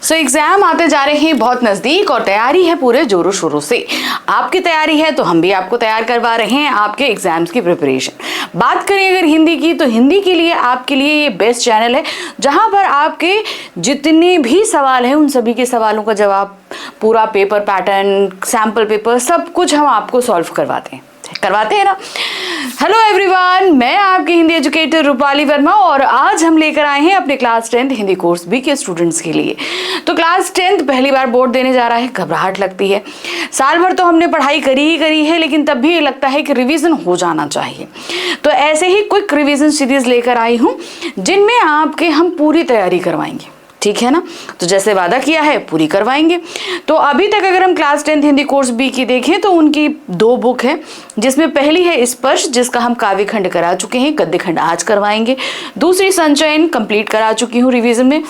So exam आते जा रहे हैं बहुत नज़दीक और तैयारी है पूरे जोरों शोरों से। आपकी तैयारी है तो हम भी आपको तैयार करवा रहे हैं आपके एग्जाम्स की प्रिपरेशन। बात करें अगर हिंदी की, तो हिंदी के लिए आपके लिए ये बेस्ट चैनल है जहां पर आपके जितने भी सवाल हैं उन सभी के सवालों का जवाब, पूरा पेपर पैटर्न, सैम्पल पेपर, सब कुछ हम आपको सॉल्व करवाते हैं ना। हेलो एवरीवन, मैं आपकी हिंदी एजुकेटर रूपाली वर्मा और आज हम लेकर आए हैं अपने class 10th Hindi course B के स्टूडेंट्स के लिए। तो क्लास 10th पहली बार बोर्ड देने जा रहा है, घबराहट लगती है। साल भर तो हमने पढ़ाई करी है, लेकिन तब भी लगता है कि रिवीजन हो जाना चाहिए। तो ऐसे ही क्विक रिवीजन सीरीज लेकर आई हूँ जिनमें आपके हम पूरी तैयारी करवाएंगे, ठीक है ना। तो जैसे वादा किया है पूरी करवाएंगे। तो अभी तक अगर हम class 10th Hindi course B की देखें तो उनकी 2 बुक है, जिसमें पहली है स्पर्श, जिसका हम काव्य खंड करा चुके हैं, गद्य खंड आज करवाएंगे। दूसरी संचयन कंप्लीट करा चुकी हूँ रिवीजन में।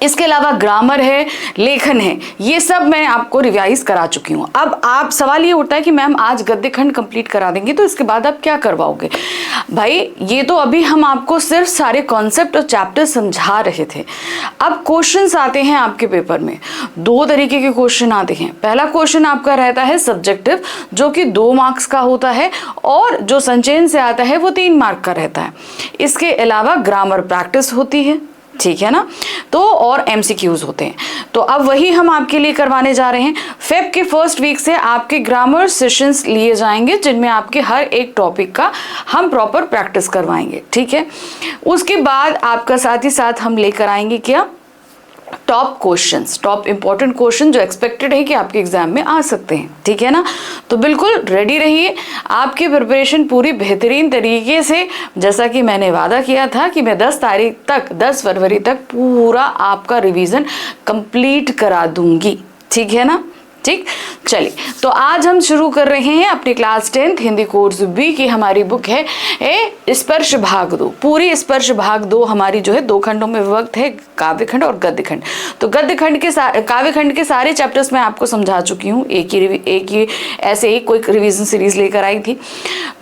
इसके अलावा ग्रामर है, लेखन है, ये सब मैं आपको रिवाइज करा चुकी हूँ। अब आप सवाल ये उठता है कि मैम आज गद्य खंड कंप्लीट करा देंगे तो इसके बाद आप क्या करवाओगे। भाई ये तो अभी हम आपको सिर्फ सारे कॉन्सेप्ट और चैप्टर समझा रहे थे। अब क्वेश्चंस आते हैं आपके पेपर में, 2 तरीके के क्वेश्चन आते हैं। पहला क्वेश्चन आपका रहता है सब्जेक्टिव, जो कि 2 मार्क्स का होता है, और जो संचयन से आता है वो 3 मार्क का रहता है। इसके अलावा ग्रामर प्रैक्टिस होती है, ठीक है ना, तो और MCQs होते हैं। तो अब वही हम आपके लिए करवाने जा रहे हैं। फेब के फर्स्ट वीक से आपके ग्रामर सेशंस लिए जाएंगे, जिनमें आपके हर एक टॉपिक का हम प्रॉपर प्रैक्टिस करवाएंगे, ठीक है। उसके बाद आपका साथ ही साथ हम लेकर आएंगे क्या, top questions, top important question जो एक्सपेक्टेड है कि आपके एग्जाम में आ सकते हैं, ठीक है ना। तो बिल्कुल रेडी रहिए, आपकी प्रिपरेशन पूरी बेहतरीन तरीके से, जैसा कि मैंने वादा किया था कि मैं 10 फरवरी तक पूरा आपका रिवीजन कंप्लीट करा दूंगी, ठीक है ना। ठीक, चलिए तो आज हम शुरू कर रहे हैं अपनी class 10th Hindi course B की। हमारी बुक है स्पर्श भाग 2। पूरी स्पर्श भाग 2 हमारी जो है 2 खंडों में विभक्त है, काव्य खंड और गद्य खंड। तो गद्य खंड के काव्य खंड के सारे चैप्टर्स मैं आपको समझा चुकी हूँ, एक ही ऐसे ही कोई रिवीजन सीरीज लेकर आई थी।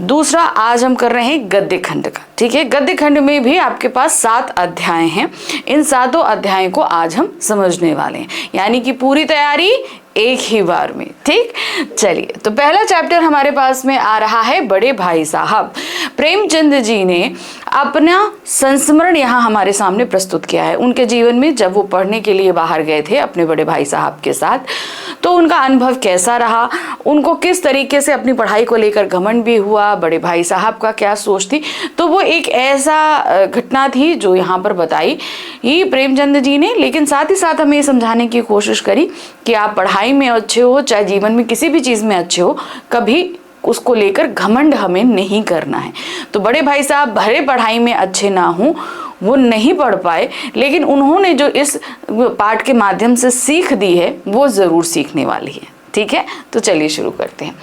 दूसरा आज हम कर रहे हैं गद्य खंड का, ठीक है। गद्य खंड में भी आपके पास 7 अध्याय हैं। इन 7 अध्यायों को आज हम समझने वाले हैं, यानी कि पूरी तैयारी एक ही बार में, ठीक। चलिए तो पहला चैप्टर हमारे पास में आ रहा है बड़े भाई साहब। प्रेमचंद जी ने अपना संस्मरण यहाँ हमारे सामने प्रस्तुत किया है। उनके जीवन में जब वो पढ़ने के लिए बाहर गए थे अपने बड़े भाई साहब के साथ, तो उनका अनुभव कैसा रहा, उनको किस तरीके से अपनी पढ़ाई को लेकर घमंड भी हुआ, बड़े भाई साहब का क्या सोच थी। तो वो एक ऐसा घटना थी जो यहाँ पर बताई ही प्रेमचंद जी ने, लेकिन साथ ही साथ हमें समझाने की कोशिश करी कि आप पढ़ाई में अच्छे हो, चाहे जीवन में किसी भी चीज़ में अच्छे हो, कभी उसको लेकर घमंड हमें नहीं करना है। तो बड़े भाई साहब भले पढ़ाई में अच्छे ना हों, वो नहीं पढ़ पाए, लेकिन उन्होंने जो इस पाठ के माध्यम से सीख दी है वो ज़रूर सीखने वाली है, ठीक है। तो चलिए शुरू करते हैं।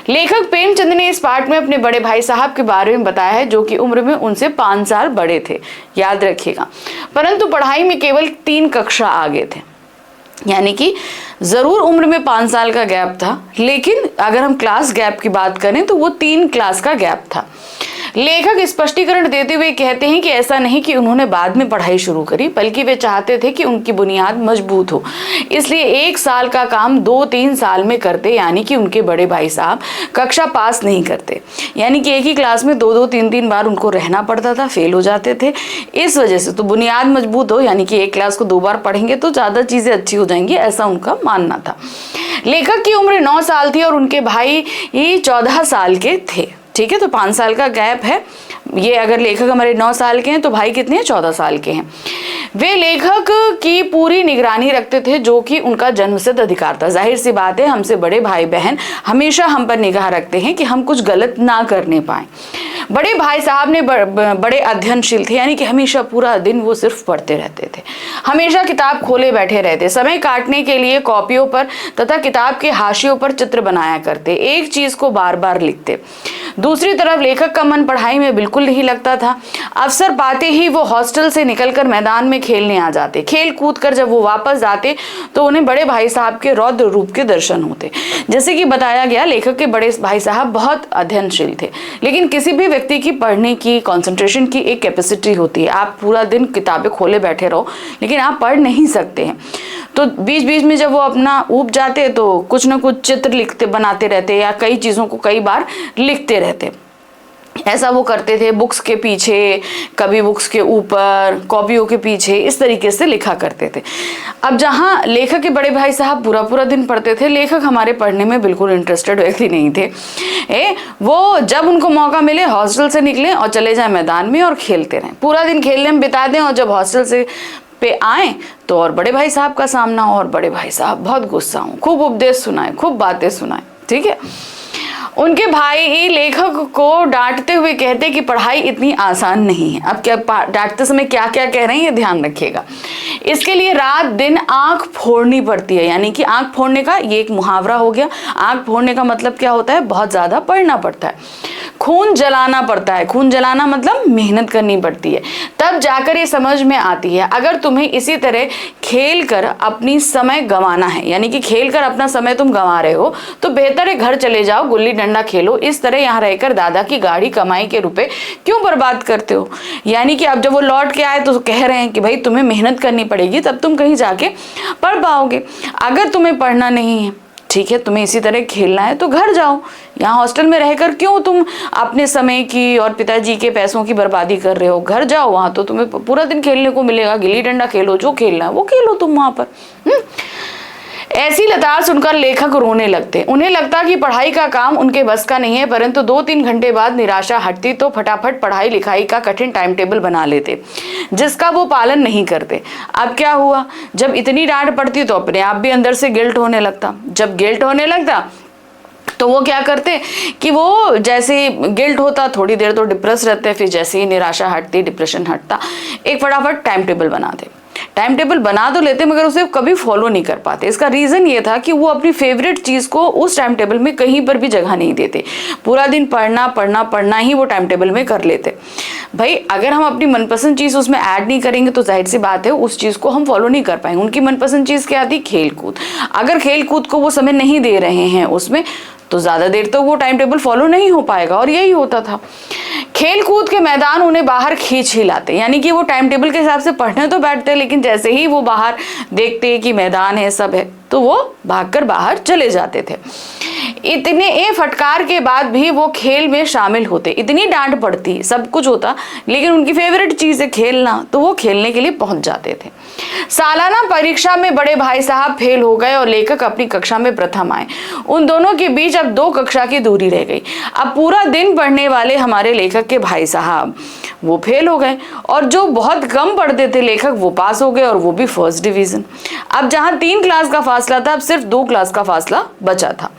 लेखक प्रेमचंद ने इस पाठ में अपने बड़े भाई साहब के बारे में बताया है, जो कि उम्र में उनसे 5 साल बड़े थे, याद रखिएगा, परंतु पढ़ाई में केवल 3 कक्षा आगे थे। यानी कि ज़रूर उम्र में 5 साल का गैप था, लेकिन अगर हम क्लास गैप की बात करें तो वो 3 क्लास का गैप था। लेखक स्पष्टीकरण देते हुए कहते हैं कि ऐसा नहीं कि उन्होंने बाद में पढ़ाई शुरू करी, बल्कि वे चाहते थे कि उनकी बुनियाद मजबूत हो, इसलिए 1 साल का काम 2-3 साल में करते। यानी कि उनके बड़े भाई साहब कक्षा पास नहीं करते, यानी कि एक ही क्लास में 2-2, 3-3 बार उनको रहना पड़ता था, फेल हो जाते थे। इस वजह से तो बुनियाद मजबूत हो, यानी कि एक क्लास को 2 बार पढ़ेंगे तो ज़्यादा चीज़ें अच्छी हो जाएंगी, ऐसा उनका मानना था। लेखक की उम्र 9 साल थी और उनके भाई 14 साल के थे, ठीक है। तो 5 साल का गैप है। ये अगर लेखक हमारे 9 साल के हैं तो भाई कितने हैं, 14 साल के हैं। वे लेखक की पूरी निगरानी रखते थे, जो कि उनका जन्मसिद्ध अधिकार था। जाहिर सी बात है, हमसे बड़े भाई बहन हमेशा हम पर निगाह रखते हैं कि हम कुछ गलत ना करने पाए। बड़े भाई साहब ने बड़े अध्ययनशील थे, यानी कि हमेशा पूरा दिन वो सिर्फ पढ़ते रहते थे, हमेशा किताब खोले बैठे रहते। समय काटने के लिए कॉपियों पर तथा किताब के हाशियों पर चित्र बनाया करते, एक चीज को बार बार लिखते। दूसरी तरफ लेखक का मन पढ़ाई में बिल्कुल नहीं लगता था। अवसर पाते ही वो हॉस्टल से निकलकर मैदान में खेलने आ जाते। खेल कूद कर जब वो वापस आते तो उन्हें बड़े भाई साहब के रौद्र रूप के दर्शन होते। जैसे कि बताया गया, लेखक के बड़े भाई साहब बहुत अध्ययनशील थे, लेकिन किसी भी व्यक्ति की पढ़ने की, कंसंट्रेशन की एक कैपेसिटी होती है। आप पूरा दिन किताबें खोले बैठे रहो लेकिन आप पढ़ नहीं सकते हैं। तो बीच बीच में जब वो अपना ऊब जाते तो कुछ ना कुछ चित्र लिखते, बनाते रहते या कई चीज़ों को कई बार लिखते रहते। ऐसा वो करते थे, बुक्स के पीछे, कभी बुक्स के ऊपर, कॉपियों के पीछे, इस तरीके से लिखा करते थे। अब जहाँ लेखक के बड़े भाई साहब पूरा पूरा दिन पढ़ते थे, लेखक हमारे पढ़ने में बिल्कुल इंटरेस्टेड व्यक्ति नहीं थे। वो जब उनको मौका मिले हॉस्टल से निकले और चले जाए मैदान में और खेलते रहें, पूरा दिन खेलने में बिता दें, और जब हॉस्टल से पे आए तो और बड़े भाई साहब का सामना, और बड़े भाई साहब बहुत गुस्सा हों, खूब उपदेश सुनाए, खूब बातें सुनाए। ठीक है, उनके भाई लेखक को डांटते हुए कहते कि पढ़ाई इतनी आसान नहीं है। अब क्या डांटते समय क्या क्या कह रहे हैं ये ध्यान रखिएगा। इसके लिए रात दिन आंख फोड़नी पड़ती है, यानी कि आंख फोड़ने का ये एक मुहावरा हो गया। आंख फोड़ने का मतलब क्या होता है? बहुत ज़्यादा पढ़ना पड़ता है। खून जलाना पड़ता है, खून जलाना मतलब मेहनत करनी पड़ती है, तब जाकर ये समझ में आती है। अगर तुम्हें इसी तरह खेल कर अपनी समय गंवाना है, यानी कि खेल कर अपना समय तुम गंवा रहे हो, तो बेहतर है घर चले जाओ, गुल्ली डंडा खेलो। इस तरह यहाँ रहकर दादा की गाड़ी कमाई के रुपए क्यों बर्बाद करते हो? यानी कि अब जब वो लौट के आए तो कह रहे हैं कि भाई तुम्हें मेहनत करनी पड़ेगी, तब तुम कहीं जाके पढ़ पाओगे। अगर तुम्हें पढ़ना नहीं है, ठीक है, तुम्हें इसी तरह खेलना है, तो घर जाओ। यहाँ हॉस्टल में रहकर क्यों तुम अपने समय की और पिताजी के पैसों की बर्बादी कर रहे हो? घर जाओ, वहाँ तो तुम्हें पूरा दिन खेलने को मिलेगा। गिल्ली डंडा खेलो, जो खेलना है वो खेलो तुम वहाँ पर। ऐसी लताड़ सुनकर लेखक रोने लगते। उन्हें लगता कि पढ़ाई का काम उनके बस का नहीं है, परंतु 2-3 घंटे बाद निराशा हटती तो फटाफट पढ़ाई लिखाई का कठिन टाइम टेबल बना लेते, जिसका वो पालन नहीं करते। अब क्या हुआ, जब इतनी डांट पड़ती तो अपने आप भी अंदर से गिल्ट होने लगता। जब गिल्ट होने लगता तो वो क्या करते कि वो जैसे गिल्ट होता, थोड़ी देर तो डिप्रेस रहते, फिर जैसे ही निराशा हटती, डिप्रेशन हटता, एक फटाफट टाइम टेबल बना दे। टाइम टेबल बना तो लेते मगर उसे कभी फॉलो नहीं कर पाते। इसका रीज़न ये था कि वो अपनी फेवरेट चीज़ को उस टाइम टेबल में कहीं पर भी जगह नहीं देते। पूरा दिन पढ़ना पढ़ना पढ़ना ही वो टाइम टेबल में कर लेते। भाई अगर हम अपनी मनपसंद चीज़ उसमें ऐड नहीं करेंगे तो जाहिर सी बात है उस चीज़ को हम फॉलो नहीं कर पाएंगे। उनकी मनपसंद चीज़ क्या थी? खेल कूद। अगर खेल कूद को वो समय नहीं दे रहे हैं उसमें, तो ज़्यादा देर तक वो टाइम टेबल फॉलो नहीं हो पाएगा। और यही होता था। खेल कूद के मैदान उन्हें बाहर खींच ही लाते, यानी कि वो टाइम टेबल के हिसाब से पढ़ने तो बैठते, लेकिन जैसे ही वो बाहर देखते कि मैदान है, सब है, तो वो भागकर बाहर चले जाते थे। इतने फटकार के बाद भी वो खेल में शामिल होते। इतनी डांट पड़ती, सब कुछ होता, लेकिन उनकी फेवरेट चीज़ है खेलना, तो वो खेलने के लिए पहुंच जाते थे। सालाना परीक्षा में बड़े भाई साहब फेल हो गए और लेखक अपनी कक्षा में प्रथम आए। उन दोनों के बीच अब 2 कक्षा की दूरी रह गई। अब पूरा दिन पढ़ने वाले हमारे लेखक के भाई साहब वो फेल हो गए, और जो बहुत कम पढ़ते थे लेखक वो पास हो गए, और वो भी फर्स्ट डिवीजन। अब जहां 3 क्लास का फासला था, अब सिर्फ 2 क्लास का फासला बचा था।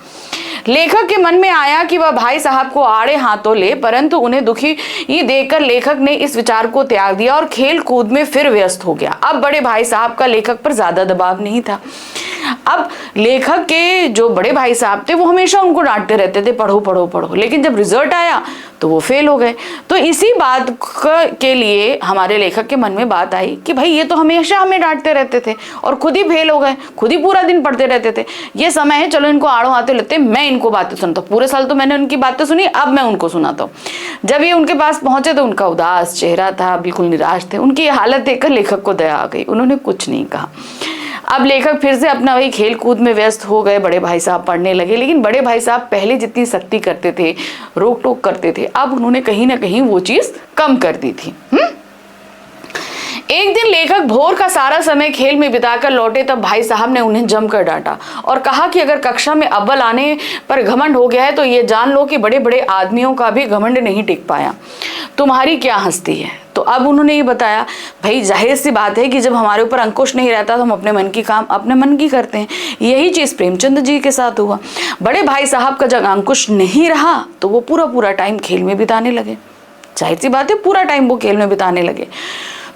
लेखक के मन में आया कि वह भाई साहब को आड़े हाथों ले, परंतु उन्हें दुखी ये देखकर लेखक ने इस विचार को त्याग दिया और खेल कूद में फिर व्यस्त हो गया। अब बड़े भाई साहब का लेखक पर ज्यादा दबाव नहीं था। अब लेखक के जो बड़े भाई साहब थे वो हमेशा उनको डांटते रहते थे, पढ़ो पढ़ो पढ़ो, लेकिन जब रिजल्ट आया तो वो फेल हो गए। तो इसी बात के लिए हमारे लेखक के मन में बात आई कि भाई ये तो हमेशा हमें डांटते रहते थे और खुद ही फेल हो गए, खुद ही पूरा दिन पढ़ते रहते थे। ये समय है, चलो इनको आड़ों हाथों लेते, मैं इनको बातें सुनता हूँ। पूरे साल तो मैंने उनकी बातें सुनी, अब मैं उनको सुनाता हूँ। जब ये उनके पास पहुंचे तो उनका उदास चेहरा था, बिल्कुल निराश थे। उनकी हालत देखकर लेखक को दया आ गई, उन्होंने कुछ नहीं कहा। अब लेखक फिर से अपना वही खेल कूद में व्यस्त हो गए। बड़े भाई साहब पढ़ने लगे, लेकिन बड़े भाई साहब पहले जितनी सख्ती करते थे, रोक टोक करते थे, अब उन्होंने कहीं ना कहीं वो चीज कम कर दी थी। एक दिन लेखक भोर का सारा समय खेल में बिताकर लौटे, तब भाई साहब ने उन्हें जमकर डांटा और कहा कि अगर कक्षा में अव्वल आने पर घमंड हो गया है तो ये जान लो कि बड़े बड़े आदमियों का भी घमंड नहीं टिक पाया। तुम्हारी क्या हस्ती है। तो अब उन्होंने ये बताया, भाई जाहिर सी बात है कि जब हमारे ऊपर अंकुश नहीं रहता तो हम अपने मन की काम अपने मन की करते हैं। यही चीज़ प्रेमचंद जी के साथ हुआ। बड़े भाई साहब का जब अंकुश नहीं रहा तो वो पूरा टाइम खेल में बिताने लगे। जाहिर सी बात है, पूरा टाइम वो खेल में बिताने लगे।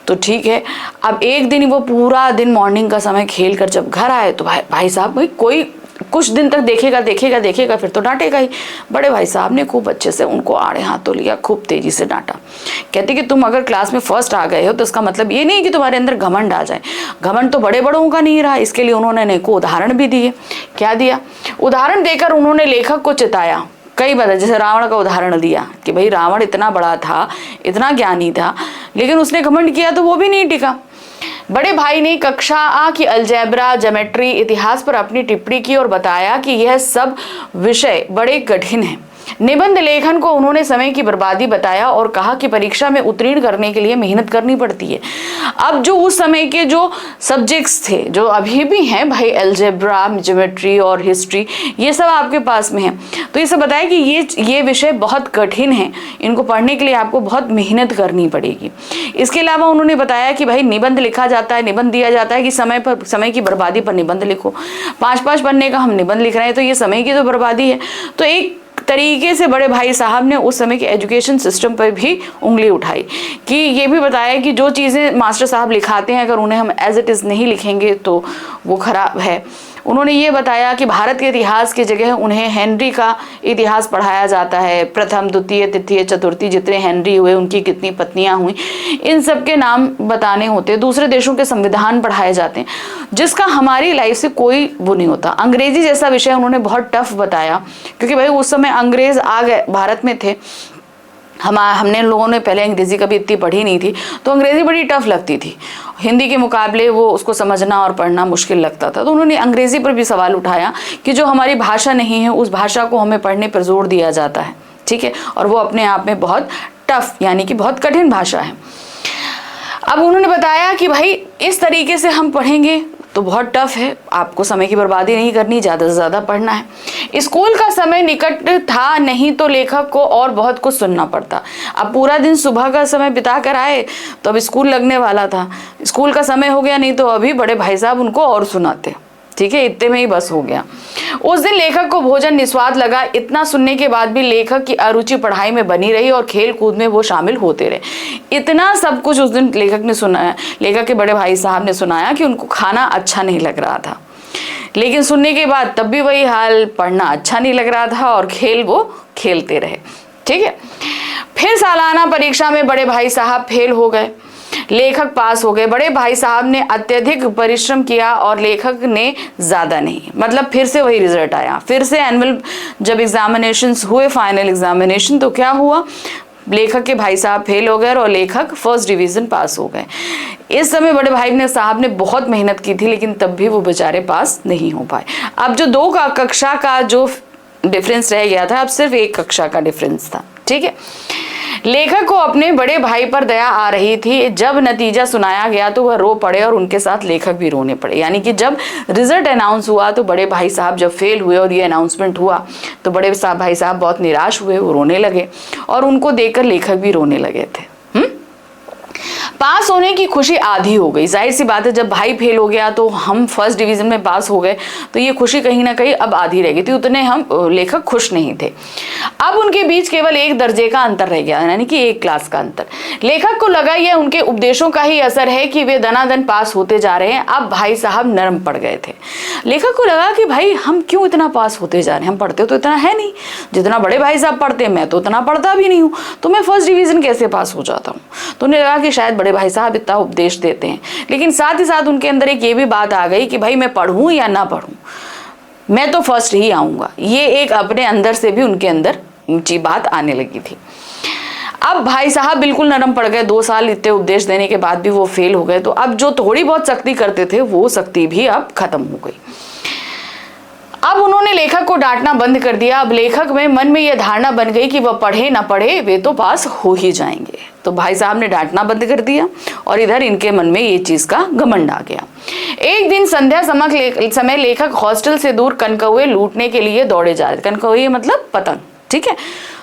तो ठीक है, अब एक दिन वो पूरा दिन मॉर्निंग का समय खेल कर जब घर आए तो भाई साहब भाई कोई कुछ दिन तक देखेगा फिर तो डांटेगा ही। बड़े भाई साहब ने खूब अच्छे से उनको आड़े हाथों लिया, खूब तेजी से डांटा। कहते कि तुम अगर क्लास में फर्स्ट आ गए हो तो इसका मतलब ये नहीं कि तुम्हारे अंदर घमंड आ जाए। घमंड तो बड़े बड़ों का नहीं रहा। इसके लिए उन्होंने अनेकों उदाहरण भी दिए। क्या दिया? उदाहरण देकर उन्होंने लेखक को चिताया कई बार। जैसे रावण का उदाहरण दिया कि भाई रावण इतना बड़ा था, इतना ज्ञानी था, लेकिन उसने घमंड किया तो वो भी नहीं टिका। बड़े भाई ने कक्षा आ की अलजेब्रा, ज्योमेट्री, इतिहास पर अपनी टिप्पणी की और बताया कि यह सब विषय बड़े कठिन हैं। निबंध लेखन को उन्होंने समय की बर्बादी बताया और कहा कि परीक्षा में उत्तीर्ण करने के लिए मेहनत करनी पड़ती है। अब जो उस समय के जो सब्जेक्ट्स थे, जो अभी भी हैं भाई, अलजेब्रा, ज्योमेट्री और हिस्ट्री, ये सब आपके पास में है। तो ये सब बताया कि ये विषय बहुत कठिन है, इनको पढ़ने के लिए आपको बहुत मेहनत करनी पड़ेगी। इसके अलावा उन्होंने बताया कि भाई निबंध लिखा जाता है, निबंध दिया जाता है कि समय की बर्बादी पर निबंध लिखो। 5-5 पन्ने का हम निबंध लिख रहे हैं तो ये समय की तो बर्बादी है। तो एक तरीके से बड़े भाई साहब ने उस समय के एजुकेशन सिस्टम पर भी उंगली उठाई कि ये भी बताया कि जो चीज़ें मास्टर साहब लिखाते हैं अगर उन्हें हम एज इट इज़ नहीं लिखेंगे तो वो खराब है। उन्होंने ये बताया कि भारत के इतिहास की जगह उन्हें हेनरी का इतिहास पढ़ाया जाता है। प्रथम, द्वितीय, तृतीय, चतुर्थी, जितने हेनरी हुए, उनकी कितनी पत्नियां हुई, इन सब के नाम बताने होते हैं। दूसरे देशों के संविधान पढ़ाए जाते हैं, जिसका हमारी लाइफ से कोई वो नहीं होता। अंग्रेजी जैसा विषय उन्होंने बहुत टफ बताया, क्योंकि भाई उस समय अंग्रेज आ गए, भारत में थे। हमने लोगों ने पहले अंग्रेजी कभी इतनी पढ़ी नहीं थी, तो अंग्रेजी बड़ी टफ लगती थी। हिंदी के मुकाबले वो उसको समझना और पढ़ना मुश्किल लगता था। तो उन्होंने अंग्रेजी पर भी सवाल उठाया कि जो हमारी भाषा नहीं है उस भाषा को हमें पढ़ने पर जोर दिया जाता है, ठीक है, और वो अपने आप में बहुत टफ यानी कि बहुत कठिन भाषा है। अब उन्होंने बताया कि भाई इस तरीके से हम पढ़ेंगे तो बहुत टफ है, आपको समय की बर्बादी नहीं करनी, ज़्यादा से ज़्यादा पढ़ना है। स्कूल का समय निकट था, नहीं तो लेखक को और बहुत कुछ सुनना पड़ता। अब पूरा दिन सुबह का समय बिता कर आए तो अब स्कूल लगने वाला था, स्कूल का समय हो गया, नहीं तो अभी बड़े भाई साहब उनको और सुनाते, ठीक है, इतने में ही बस हो गया। उस दिन लेखक को भोजन निस्वाद लगा। इतना सुनने के बाद भी लेखक की अरुचि पढ़ाई में बनी रही और खेल कूद में वो शामिल होते रहे। इतना सब कुछ उस दिन लेखक ने सुनाया, लेखक के बड़े भाई साहब ने सुनाया कि उनको खाना अच्छा नहीं लग रहा था, लेकिन सुनने के बाद तब भी वही हाल, पढ़ना अच्छा नहीं लग रहा था और खेल वो खेलते रहे, ठीक है। फिर सालाना परीक्षा में बड़े भाई साहब फेल हो गए, लेखक पास हो गए। बड़े भाई साहब ने अत्यधिक परिश्रम किया और लेखक ने ज्यादा नहीं, मतलब फिर से वही रिजल्ट आया। फिर से एनुअल जब एग्जामिनेशंस हुए, फाइनल एग्जामिनेशन, तो क्या हुआ, लेखक के भाई साहब फेल हो गए और लेखक फर्स्ट डिवीजन पास हो गए। इस समय बड़े भाई साहब ने बहुत मेहनत की थी, लेकिन तब भी वो बेचारे पास नहीं हो पाए। अब जो 2 कक्षा का जो डिफरेंस रह गया था, अब सिर्फ 1 कक्षा का डिफरेंस था, ठीक है। लेखक को अपने बड़े भाई पर दया आ रही थी। जब नतीजा सुनाया गया तो वह रो पड़े और उनके साथ लेखक भी रोने पड़े। यानी कि जब रिजल्ट अनाउंस हुआ तो बड़े भाई साहब जब फेल हुए और ये अनाउंसमेंट हुआ तो बड़े भाई साहब बहुत निराश हुए, वो रोने लगे और उनको देखकर लेखक भी रोने लगे थे। पास होने की खुशी आधी हो गई। जाहिर सी बात है, जब भाई फेल हो गया तो हम फर्स्ट डिवीजन में पास हो गए, तो ये खुशी कहीं ना कहीं अब आधी रह गई थी। उतने हम लेखक खुश नहीं थे। अब उनके बीच केवल 1 दर्जे का अंतर रह गया, यानी कि 1 क्लास का अंतर। लेखक को लगा यह उनके उपदेशों का ही असर है कि वे दनादन पास होते जा रहे हैं। अब भाई साहब नरम पड़ गए थे। लेखक को लगा कि भाई हम क्यों इतना पास होते जा रहे हैं, हम पढ़ते तो इतना है नहीं जितना बड़े भाई साहब पढ़ते हैं, मैं तो उतना पढ़ता भी नहीं हूँ, तो मैं फर्स्ट डिवीजन कैसे पास हो जाता हूँ। तो उन्हें लगा कि शायद बड़े भाई साहब इतना उपदेश देते हैं, लेकिन साथ ही साथ उनके अंदर एक ये भी बात आ गई कि भाई मैं पढ़ूं या ना पढ़ूं, मैं तो फर्स्ट ही आऊंगा। ये एक अपने अंदर से भी उनके अंदर ऊंची बात आने लगी थी। अब भाई साहब बिल्कुल नरम पड़ गए। 2 साल इतने उपदेश देने के बाद भी वो फेल हो गए, तो अब जो थोड़ी बहुत सख्ती करते थे वो सख्ती भी अब खत्म हो गई। अब उन्होंने लेखक को डांटना बंद कर दिया। अब लेखक में मन में यह धारणा बन गई कि वह पढ़े ना पढ़े वे तो पास हो ही जाएंगे। तो भाई साहब ने डांटना बंद कर दिया और इधर इनके मन में ये चीज का घमंड आ गया। एक दिन संध्या समय लेखक हॉस्टल से दूर कनकौए लूटने के लिए दौड़े जा रहे थे। कनकौए मतलब पतंग, ठीक है।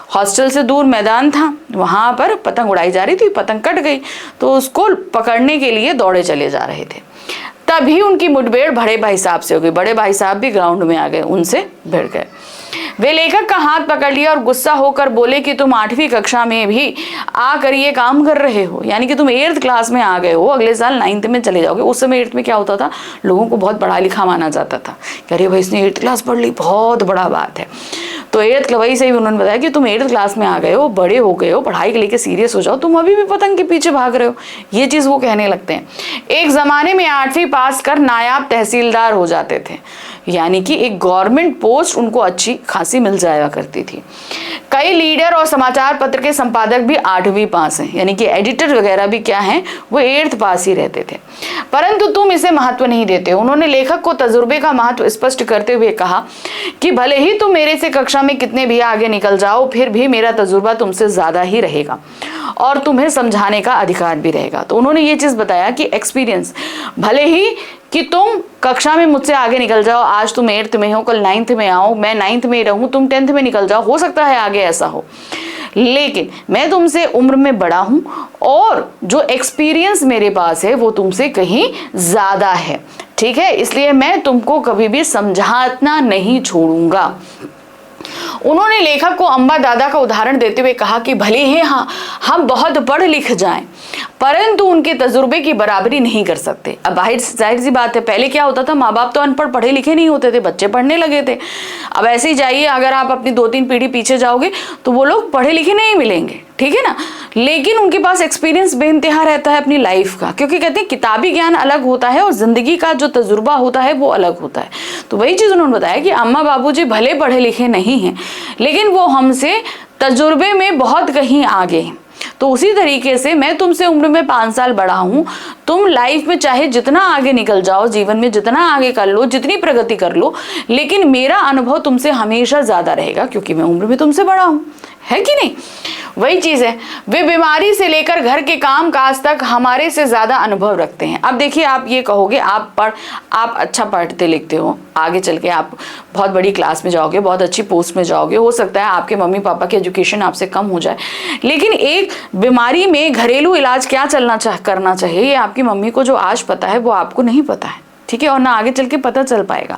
हॉस्टल से दूर मैदान था, वहां पर पतंग उड़ाई जा रही थी, पतंग कट गई तो उसको पकड़ने के लिए दौड़े चले जा रहे थे। तभी उनकी मुठभेड़ बड़े भाई साहब से हो गई। बड़े भाई साहब भी ग्राउंड में आ गए, उनसे भिड़ गए। वे लेखक का हाथ पकड़ लिया और गुस्सा होकर बोले कि तुम 8वीं कक्षा में भी आकर ये काम कर रहे हो, यानी कि तुम 8th क्लास में आ गए हो, अगले साल 9th में चले जाओगे। उस समय 8th में क्या होता था, लोगों को बहुत पढ़ा लिखा माना जाता था कि अरे भाई इसने 8th क्लास पढ़ ली, बहुत बड़ा बात है। तो 8th वही से ही उन्होंने बताया कि तुम 8th क्लास में आ गए हो, बड़े हो गए हो, पढ़ाई के लेके सीरियस हो जाओ, तुम अभी भी पतंग के पीछे भाग रहे हो। ये चीज़ वो कहने लगते हैं। एक ज़माने में 8वीं पास कर नायाब तहसीलदार हो जाते थे, यानी कि एक गवर्नमेंट पोस्ट उनको अच्छी खासी मिल जाया करती थी। कई लीडर और समाचार पत्र के संपादक भी 8वीं पास हैं, यानी कि एडिटर वगैरह भी क्या हैं, वो 8th पास ही रहते थे। परंतु तुम इसे महत्व नहीं देते। उन्होंने लेखक को तजुर्बे का महत्व स्पष्ट करते हुए कहा कि भले ही तुम मेरे से कक्षा में कितने भी आगे निकल जाओ, फिर भी मेरा तजुर्बा तुमसे ज्यादा ही रहेगा और तुम्हें समझाने का अधिकार भी रहेगा। तो उन्होंने ये चीज बताया कि एक्सपीरियंस, भले ही कि तुम कक्षा में मुझसे आगे निकल जाओ, आज तुम 8th में हो, कल 9th में आओ, मैं 9th में रहूं, तुम 10th में निकल जाओ, हो सकता है आगे ऐसा हो, लेकिन मैं तुमसे उम्र में बड़ा हूं और जो एक्सपीरियंस मेरे पास है वो तुमसे कहीं ज्यादा है, ठीक है, इसलिए मैं तुमको कभी भी समझाना नहीं छोड़ूंगा। उन्होंने लेखक को अम्बा दादा का उदाहरण देते हुए कहा कि भले ही हाँ हम बहुत पढ़ लिख जाएं, परंतु उनके तजुर्बे की बराबरी नहीं कर सकते। अब जाहिर सी बात है, पहले क्या होता था, माँ बाप तो अनपढ़ पढ़े लिखे नहीं होते थे, बच्चे पढ़ने लगे थे। अब ऐसे ही जाइए, अगर आप अपनी 2-3 पीढ़ी पीछे जाओगे तो वो लोग पढ़े लिखे नहीं मिलेंगे, ठीक है ना, लेकिन उनके पास एक्सपीरियंस बेइंतहा रहता है अपनी लाइफ का, क्योंकि कहते हैं किताबी ज्ञान अलग होता है और जिंदगी का जो तजुर्बा होता है वो अलग होता है। तो वही चीज उन्होंने बताया कि अम्मा बाबूजी भले पढ़े लिखे नहीं हैं, लेकिन वो हमसे तजुर्बे में बहुत कहीं आगे हैं। तो उसी तरीके से मैं तुमसे उम्र में 5 साल बड़ा हूं, तुम लाइफ में चाहे जितना आगे निकल जाओ, जीवन में जितना आगे कर लो, जितनी प्रगति कर लो, लेकिन मेरा अनुभव तुमसे हमेशा ज्यादा रहेगा, क्योंकि मैं उम्र में तुमसे बड़ा हूं, है कि नहीं। वही चीज है, वे बीमारी से लेकर घर के काम काज तक हमारे से ज्यादा अनुभव रखते हैं। अब देखिए, आप ये कहोगे आप अच्छा पढ़ते लिखते हो, आगे चल के आप बहुत बड़ी क्लास में जाओगे, बहुत अच्छी पोस्ट में जाओगे, हो सकता है आपके मम्मी पापा की एजुकेशन आपसे कम हो जाए, लेकिन एक बीमारी में घरेलू इलाज क्या करना चाहिए, ये आपकी मम्मी को जो आज पता है वो आपको नहीं पता है, ठीक है, और ना आगे चल के पता चल पाएगा।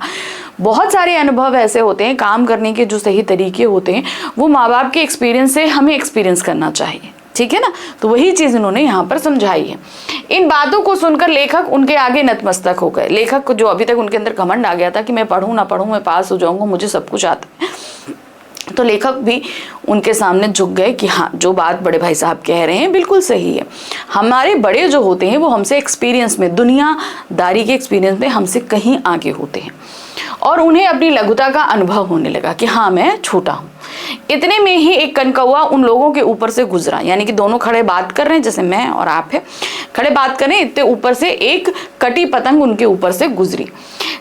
बहुत सारे अनुभव ऐसे होते हैं, काम करने के जो सही तरीके होते हैं वो माँ बाप के एक्सपीरियंस से हमें एक्सपीरियंस करना चाहिए, ठीक है ना। तो वही चीज इन्होंने यहाँ पर समझाई है। इन बातों को सुनकर लेखक उनके आगे नतमस्तक हो गए। लेखक को जो अभी तक उनके अंदर घमंड आ गया था कि मैं पढ़ूं ना पढ़ूं, मैं पास हो जाऊंगा, मुझे सब कुछ आता है, तो लेखक भी उनके सामने झुक गए कि हाँ, जो बात बड़े भाई साहब कह रहे हैं बिल्कुल सही है। हमारे बड़े जो होते हैं वो हमसे एक्सपीरियंस में, दुनियादारी के एक्सपीरियंस में हमसे कहीं आगे होते हैं, और उन्हें अपनी लघुता का अनुभव होने लगा कि हाँ मैं छोटा हूँ। इतने में ही एक कनकौआ उन लोगों के ऊपर से गुजरा, यानी कि दोनों खड़े बात कर रहे हैं, जैसे मैं और आप है खड़े बात कर रहे हैं, इतने ऊपर से एक कटी पतंग उनके ऊपर से गुजरी।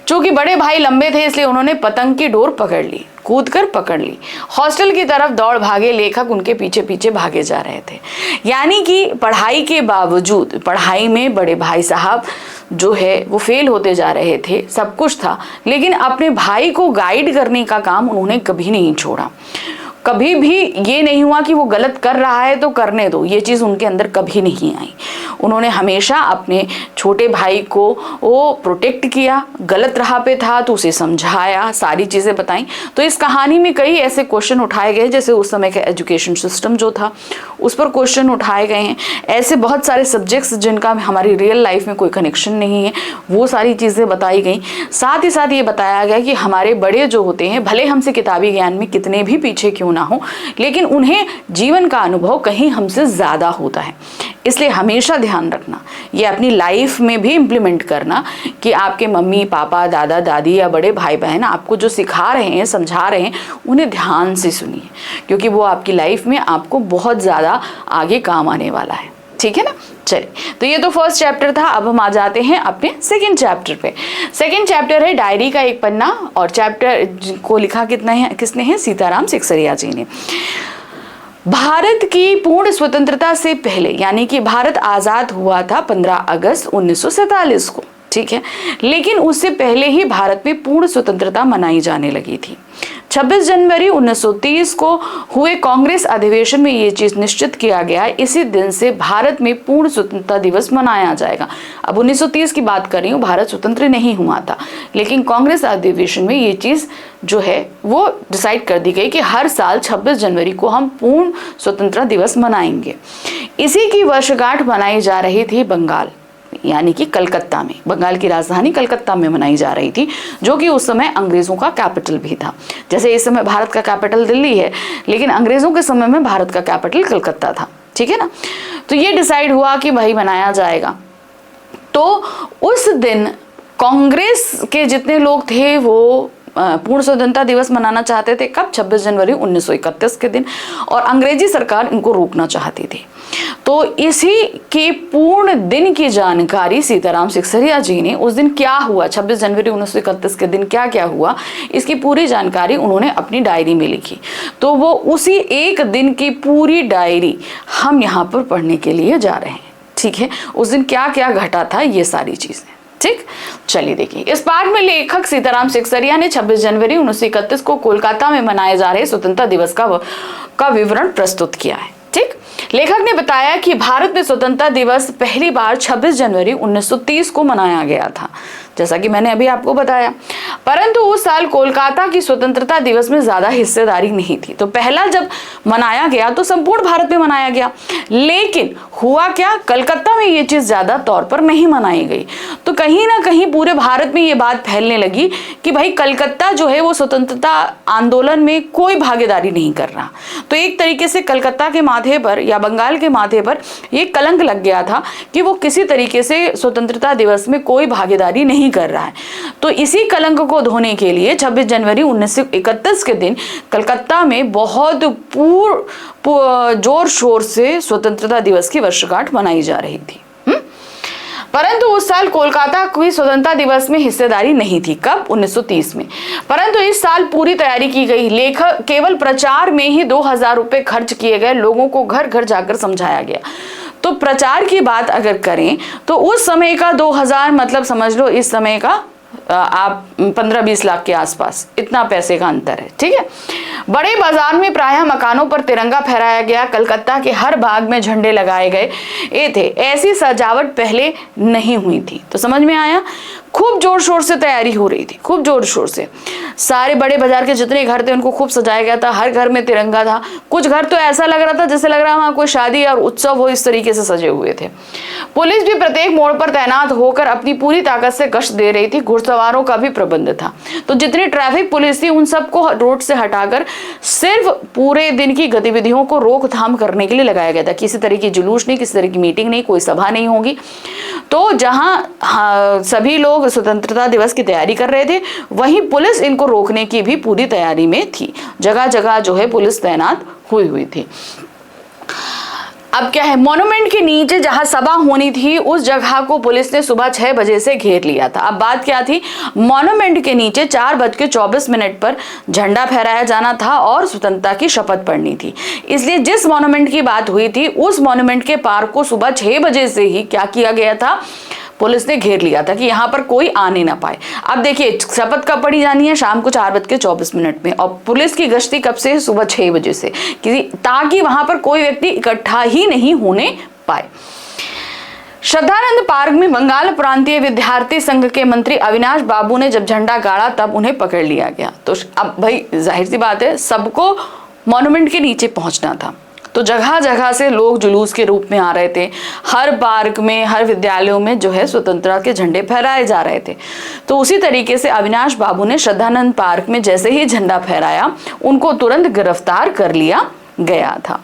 चूंकि बड़े भाई लंबे थे इसलिए उन्होंने पतंग की डोर पकड़ ली, कूद कर पकड़ ली। हॉस्टल की तरफ दौड़ भागे। लेखक उनके पीछे पीछे भागे जा रहे थे, यानी कि पढ़ाई के बावजूद, पढ़ाई में बड़े भाई साहब जो है वो फेल होते जा रहे थे, सब कुछ था, लेकिन अपने भाई को गाइड करने का काम उन्होंने कभी नहीं छोड़ा। कभी भी ये नहीं हुआ कि वो गलत कर रहा है तो करने दो, ये चीज़ उनके अंदर कभी नहीं आई। उन्होंने हमेशा अपने छोटे भाई को वो प्रोटेक्ट किया, गलत राह पे था तो उसे समझाया, सारी चीज़ें बताई। तो इस कहानी में कई ऐसे क्वेश्चन उठाए गए, जैसे उस समय का एजुकेशन सिस्टम जो था उस पर क्वेश्चन उठाए गए हैं। ऐसे बहुत सारे सब्जेक्ट्स जिनका हमारी रियल लाइफ में कोई कनेक्शन नहीं है, वो सारी चीज़ें बताई गई। साथ ही साथ ये बताया गया कि हमारे बड़े जो होते हैं, भले हमसे किताबी ज्ञान में कितने भी पीछे क्यों ना हो, लेकिन उन्हें जीवन का अनुभव कहीं हमसे ज़्यादा होता है। इसलिए हमेशा ध्यान रखना, ये अपनी लाइफ में भी इम्प्लीमेंट करना कि आपके मम्मी पापा, दादा दादी या बड़े भाई बहन आपको जो सिखा रहे हैं, समझा रहे हैं, उन्हें ध्यान से सुनिए, क्योंकि वो आपकी लाइफ में आपको बहुत ज़्यादा आगे काम आने वाला है, ठीक है ना। चलिए, तो ये तो फर्स्ट चैप्टर था। अब हम आ जाते हैं अपने सेकंड चैप्टर पे। सेकंड चैप्टर है डायरी का एक पन्ना, और चैप्टर को लिखा किसने है? सीताराम सिकसरिया जी ने। भारत की पूर्ण स्वतंत्रता से पहले, यानी कि भारत आज़ाद हुआ था 15 अगस्त 1947 को, ठीक है, लेकिन उससे पहले ही भारत में पूर्ण स्वतंत्रता मनाई जाने लगी थी। 26 जनवरी 1930 को हुए कांग्रेस अधिवेशन में ये चीज निश्चित किया गया, इसी दिन से भारत में पूर्ण स्वतंत्रता दिवस मनाया जाएगा। अब 1930 की बात कर रही हूँ, भारत स्वतंत्र नहीं हुआ था, लेकिन कांग्रेस अधिवेशन में ये चीज जो है वो डिसाइड कर दी गई कि हर साल 26 जनवरी को हम पूर्ण स्वतंत्रता दिवस मनाएंगे। इसी की वर्षगांठ मनाई जा रही थी बंगाल यानी कि कलकत्ता में, बंगाल की राजधानी कलकत्ता में मनाई जा रही थी, जो कि उस समय अंग्रेजों का कैपिटल भी था। जैसे इस समय भारत का कैपिटल दिल्ली है, लेकिन अंग्रेजों के समय में भारत का कैपिटल कलकत्ता था, ठीक है ना। तो ये डिसाइड हुआ कि भाई मनाया जाएगा। तो उस दिन कांग्रेस के जितने लोग थे वो पूर्ण स्वतंत्रता दिवस मनाना चाहते थे। कब? 26 जनवरी 1931 के दिन, और अंग्रेजी सरकार इनको रोकना चाहती थी। तो इसी के पूर्ण दिन की जानकारी सीताराम सिकसरिया जी ने, उस दिन क्या हुआ, 26 जनवरी 1931 के दिन क्या क्या हुआ, इसकी पूरी जानकारी उन्होंने अपनी डायरी में लिखी। तो वो उसी एक दिन की पूरी डायरी हम यहाँ पर पढ़ने के लिए जा रहे हैं, ठीक है। उस दिन क्या क्या घटा था, ये सारी चीजें, ठीक। चलिए देखिए, इस पाठ में लेखक सीताराम सिकसरिया ने 26 जनवरी 1931 को कोलकाता में मनाए जा रहे स्वतंत्रता दिवस का विवरण प्रस्तुत किया है, ठीक। लेखक ने बताया कि भारत में स्वतंत्रता दिवस पहली बार 26 जनवरी 1930 को मनाया गया था, जैसा कि मैंने अभी आपको बताया। परंतु उस साल कोलकाता की स्वतंत्रता दिवस में ज्यादा हिस्सेदारी नहीं थी। तो पहला जब मनाया गया तो संपूर्ण भारत में मनाया गया, लेकिन हुआ क्या, कलकत्ता में ये चीज ज्यादा तौर पर नहीं मनाई गई। तो कहीं ना कहीं पूरे भारत में ये बात फैलने लगी कि भाई कलकत्ता जो है वो स्वतंत्रता आंदोलन में कोई भागीदारी नहीं कर रहा। तो एक तरीके से कलकत्ता के माथे पर या बंगाल के माथे पर ये कलंक लग गया था कि वो किसी तरीके से स्वतंत्रता दिवस में कोई भागीदारी नहीं कर रहा है। तो इसी कलंक को धोने के लिए 26 जनवरी 1931 के दिन कलकत्ता में बहुत जोर शोर से स्वतंत्रता दिवस की वर्षगांठ मनाई जा रही थी। परंतु उस साल कोलकाता की स्वतंत्रता दिवस में हिस्सेदारी नहीं थी। कब? 1930 में। परंतु इस साल पूरी तैयारी की गई। लेखक केवल प्रचार में ही 2000 रुपए खर्च किए गए, लोगों को घर घर जाकर समझाया गया। तो प्रचार की बात अगर करें तो उस समय का 2000 मतलब समझ लो इस समय का आप 15-20 लाख के आसपास, इतना पैसे का अंतर है, ठीक है। बड़े बाजार में प्रायः मकानों पर तिरंगा फहराया गया, कलकत्ता के हर भाग में झंडे लगाए गए थे। ऐसी सजावट पहले नहीं हुई थी। तो समझ में आया, खूब जोर शोर से तैयारी हो रही थी, खूब जोर शोर से। सारे बड़े बाजार के जितने घर थे उनको खूब सजाया गया था, हर घर में तिरंगा था। कुछ घर तो ऐसा लग रहा था जैसे लग रहा वहां कोई शादी और उत्सव हो, इस तरीके से सजे हुए थे। पुलिस भी प्रत्येक मोड़ पर तैनात होकर अपनी पूरी ताकत से गश्त दे रही थी। घुड़सवारों का भी प्रबंध था। तो जितनी ट्रैफिक पुलिस थी उन सबको रोड से हटाकर सिर्फ पूरे दिन की गतिविधियों को रोकथाम करने के लिए लगाया गया था। किसी तरह की जुलूस नहीं, किसी तरह की मीटिंग नहीं, कोई सभा नहीं होगी। तो जहां सभी लोग स्वतंत्रता दिवस की तैयारी कर रहे थे, वहीं पुलिस इनको रोकने की भी पूरी तैयारी में थी। जगह जगह जो है पुलिस तैनात हुई थी। अब क्या है, मॉन्यूमेंट के नीचे जहां सभा होनी थी उस जगह को पुलिस ने सुबह 6 बजे से घेर लिया था। अब बात क्या थी, मॉन्यूमेंट के नीचे 4:24 पर झंडा फहराया जाना था और स्वतंत्रता की शपथ पढ़नी थी। इसलिए जिस मॉन्यूमेंट की बात हुई थी उस मॉन्यूमेंट के पार्क को सुबह 6 बजे से ही क्या किया गया था, पुलिस ने घेर लिया था कि यहाँ पर कोई आने ना पाए। अब देखिए, शपथ कब पढ़ी जानी है, शाम को 4:24 में, और पुलिस की गश्ती कब से है, सुबह 6 बजे से, ताकि वहां पर कोई व्यक्ति इकट्ठा ही नहीं होने पाए। श्रद्धानंद पार्क में बंगाल प्रांतीय विद्यार्थी संघ के मंत्री अविनाश बाबू ने जब झंडा गाड़ा तब उन्हें पकड़ लिया गया। तो अब भाई जाहिर सी बात है, सबको मॉन्यूमेंट के नीचे पहुंचना था। तो जगह जगह से लोग जुलूस के रूप में आ रहे थे। हर पार्क में, हर विद्यालयों में जो है स्वतंत्रता के झंडे फहराए जा रहे थे। तो उसी तरीके से अविनाश बाबू ने श्रद्धानंद पार्क में जैसे ही झंडा फहराया, उनको तुरंत गिरफ्तार कर लिया गया था।